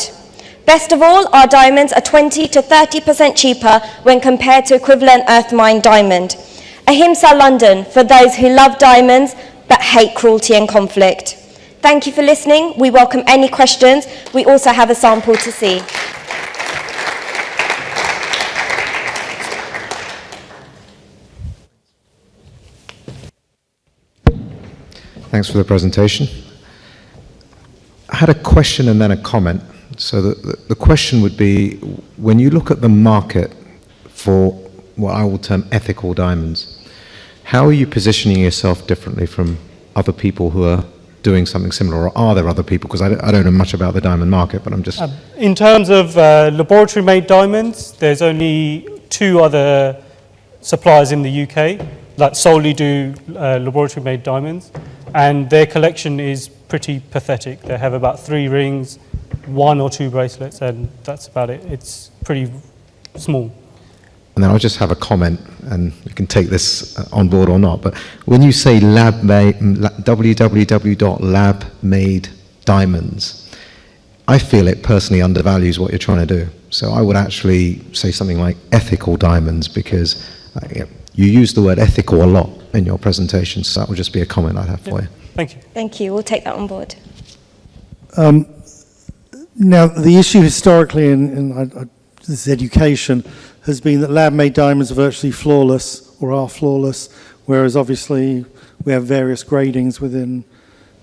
Best of all, our diamonds are 20 to 30% cheaper when compared to equivalent earth-mined diamond. Ahimsa London, for those who love diamonds but hate cruelty and conflict. Thank you for listening. We welcome any questions. We also have a sample to see. Thanks for the presentation. I had a question and then a comment. So the question would be, when you look at the market for what I will term ethical diamonds, how are you positioning yourself differently from other people who are doing something similar, or are there other people? Because I don't know much about the diamond market, but I'm just... In terms of laboratory-made diamonds, there's only 2 other suppliers in the UK that solely do laboratory-made diamonds, and their collection is pretty pathetic. They have about 3 rings, 1 or 2 bracelets, and that's about it. It's pretty small. And then I'll just have a comment, and you can take this on board or not, but when you say www.lab-made diamonds, I feel it personally undervalues what you're trying to do. So I would actually say something like ethical diamonds, because you use the word ethical a lot in your presentation, so that would just be a comment I'd have for you. Thank you. Thank you. We'll take that on board. Now, the issue historically in this education has been that lab-made diamonds are virtually flawless, or are flawless, whereas obviously we have various gradings within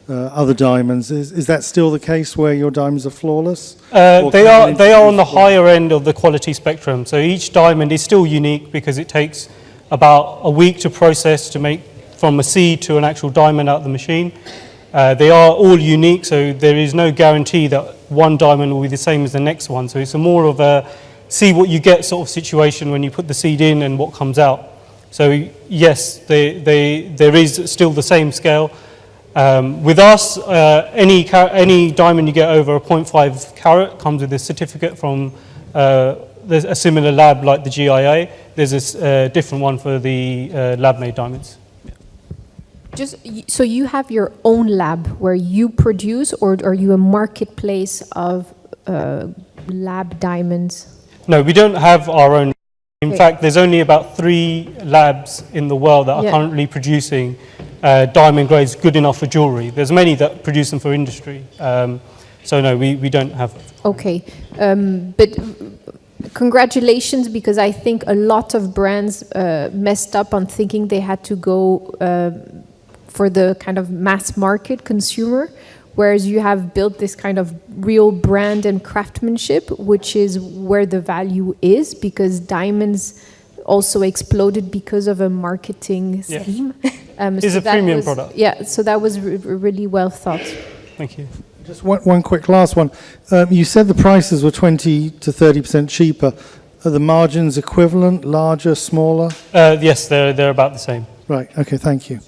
other diamonds. Is that still the case, where your diamonds are flawless? They are on the higher end of the quality spectrum. So each diamond is still unique because it takes about a week to process to make from a seed to an actual diamond out of the machine. They are all unique, so there is no guarantee that one diamond will be the same as the next one. So it's a more of a see what you get sort of situation when you put the seed in and what comes out. So yes, there is still the same scale. With us, any diamond you get over a 0.5 carat comes with a certificate from there's a similar lab like the GIA. There's a different one for the lab-made diamonds. So you have your own lab where you produce, or are you a marketplace of lab diamonds? No, we don't have our own. In fact, there's only about 3 labs in the world that are currently producing diamond grades good enough for jewelry. There's many that produce them for industry. So no, we don't have. Okay, but congratulations, because I think a lot of brands messed up on thinking they had to go for the kind of mass market consumer, whereas you have built this kind of real brand and craftsmanship, which is where the value is, because diamonds also exploded because of a marketing scheme. It's a premium product. Yeah, so that was really well thought. Thank you. Just one quick last one. You said the prices were 20 to 30% cheaper. Are the margins equivalent, larger, smaller? Yes, they're about the same. Right, okay, thank you.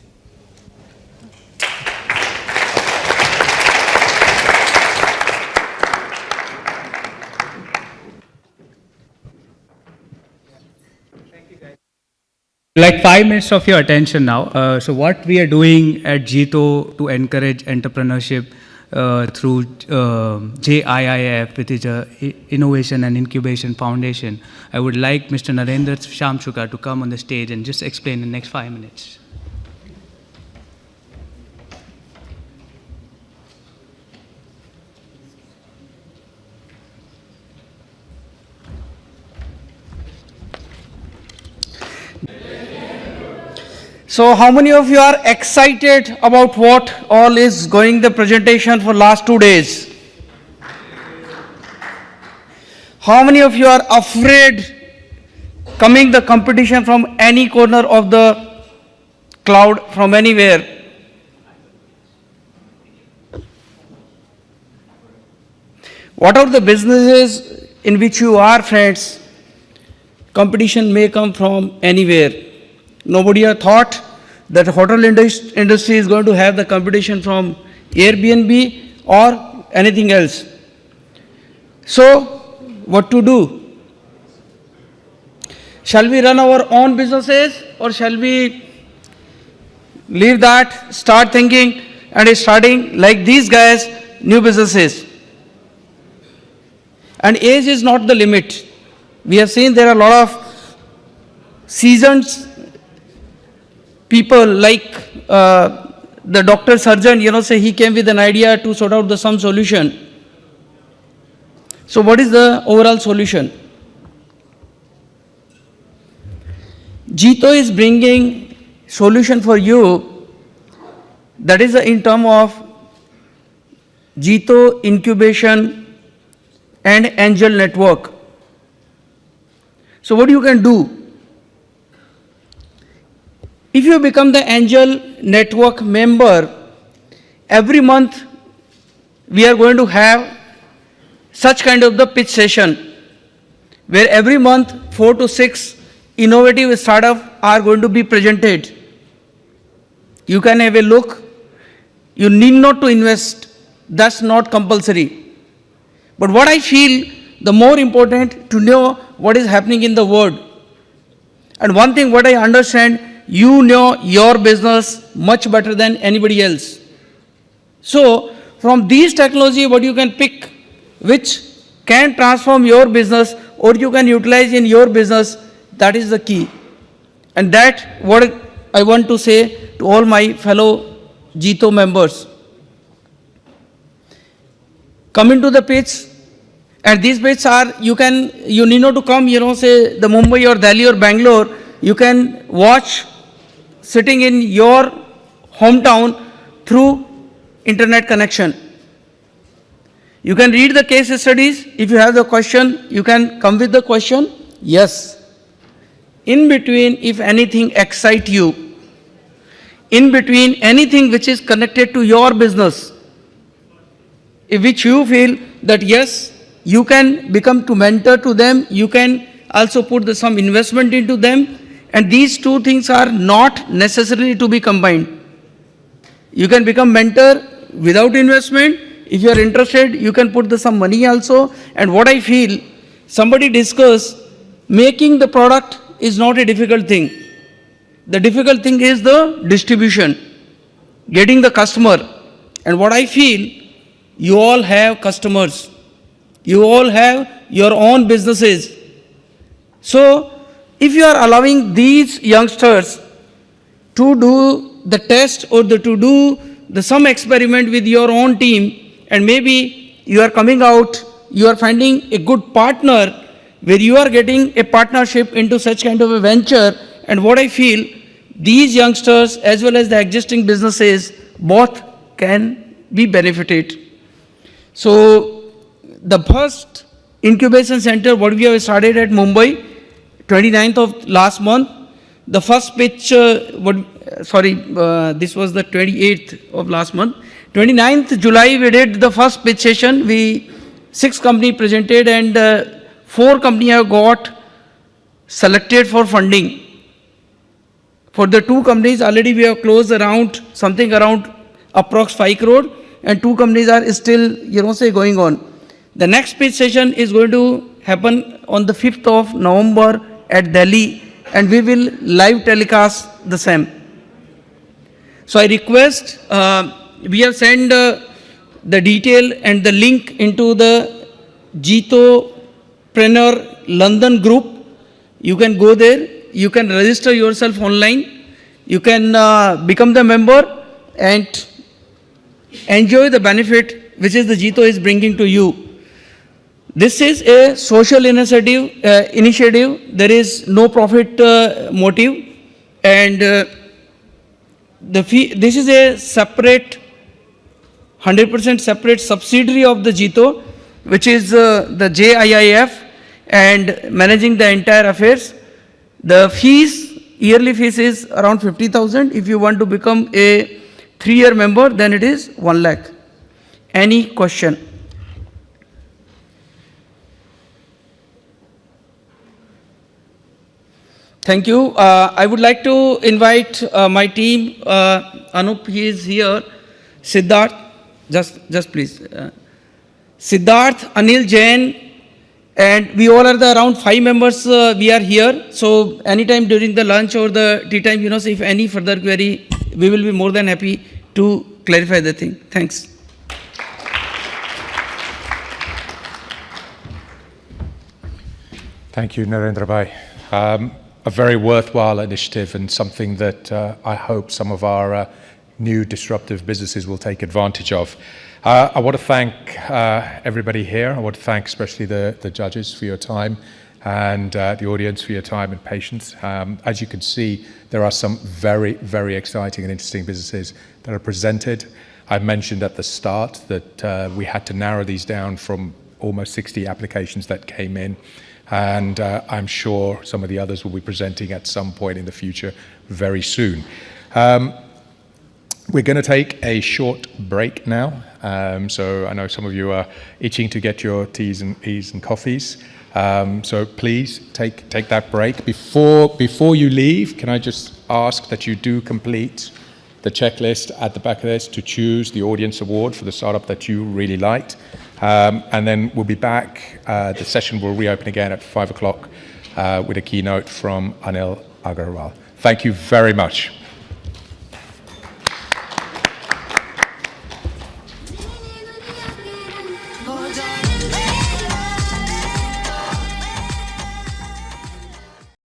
Like 5 minutes of your attention now. So what we are doing at JITO to encourage entrepreneurship through JIIF, which is a Innovation and Incubation Foundation. I would like Mr. Narendra Shamshuka to come on the stage and just explain in the next 5 minutes. So how many of you are excited about what all is going the presentation for last 2 days? How many of you are afraid coming the competition from any corner of the cloud, from anywhere? What are the businesses in which you are, friends? Competition may come from anywhere. Nobody has thought that hotel industry is going to have the competition from Airbnb or anything else. So, what to do? Shall we run our own businesses or shall we leave that, start thinking and starting like these guys, new businesses? And age is not the limit. We have seen there are a lot of seasoned people like the doctor surgeon, say he came with an idea to sort out some solution. So what is the overall solution? JITO is bringing solution for you, that is in terms of JITO incubation and angel network. So what you can do? If you become the angel network member, every month we are going to have such kind of the pitch session where every month 4 to 6 innovative startups are going to be presented. You can have a look. You need not to invest. That's not compulsory. But what I feel, the more important to know what is happening in the world. And one thing what I understand, you know your business much better than anybody else. So, from these technology, what you can pick, which can transform your business or you can utilize in your business, that is the key. And that what I want to say to all my fellow JITO members. Come into the pitch, and these pitches are, you need not to come, say the Mumbai or Delhi or Bangalore, you can watch sitting in your hometown through internet connection. You can read the case studies. If you have the question, you can come with the question. Yes. In between, if anything excites you, in between anything which is connected to your business, in which you feel that yes, you can become to mentor to them, you can also put some investment into them, and these two things are not necessarily to be combined. You can become mentor without investment. If you are interested, you can put some money also. And what I feel, somebody discussed, making the product is not a difficult thing. The difficult thing is the distribution, getting the customer. And what I feel, you all have customers. You all have your own businesses. So, if you are allowing these youngsters to do the test or to do some experiment with your own team, and maybe you are coming out, you are finding a good partner where you are getting a partnership into such kind of a venture, and what I feel, these youngsters as well as the existing businesses, both can be benefited. So, the first incubation center, what we have started at Mumbai, 29th of last month, the first pitch, this was the 28th of last month. 29th July, we did the first pitch session. 6 companies presented and 4 companies have got selected for funding. For the 2 companies, already we have closed around approx 5 crore, and 2 companies are still, going on. The next pitch session is going to happen on the 5th of November at Delhi, and we will live telecast the same. So I request, we have sent the detail and the link into the JITOPRENEUR London group. You can go there, you can register yourself online, you can become the member and enjoy the benefit which is the JITO is bringing to you. This is a social initiative. There is no profit motive, and the fee. This is a separate, 100% separate subsidiary of the JITO, which is the JIIF, and managing the entire affairs. The fees, yearly fees is around 50,000. If you want to become a 3-year member, then it is 1 lakh. Any question? Thank you. I would like to invite my team. Anup, he is here. Siddharth, just please. Siddharth, Anil, Jain, and we all are the around 5 members. We are here. So anytime during the lunch or the tea time, so if any further query, we will be more than happy to clarify the thing. Thanks. Thank you, Narendra Bhai. A very worthwhile initiative and something that I hope some of our new disruptive businesses will take advantage of. I want to thank everybody here. I want to thank especially the judges for your time and the audience for your time and patience. As you can see, there are some very, very exciting and interesting businesses that are presented. I mentioned at the start that we had to narrow these down from almost 60 applications that came in. And I'm sure some of the others will be presenting at some point in the future very soon. We're going to take a short break now. So I know some of you are itching to get your teas and coffees. So please take that break. Before you leave, can I just ask that you do complete the checklist at the back of this to choose the audience award for the startup that you really liked. And then we'll be back. The session will reopen again at 5 o'clock with a keynote from Anil Agarwal. Thank you very much.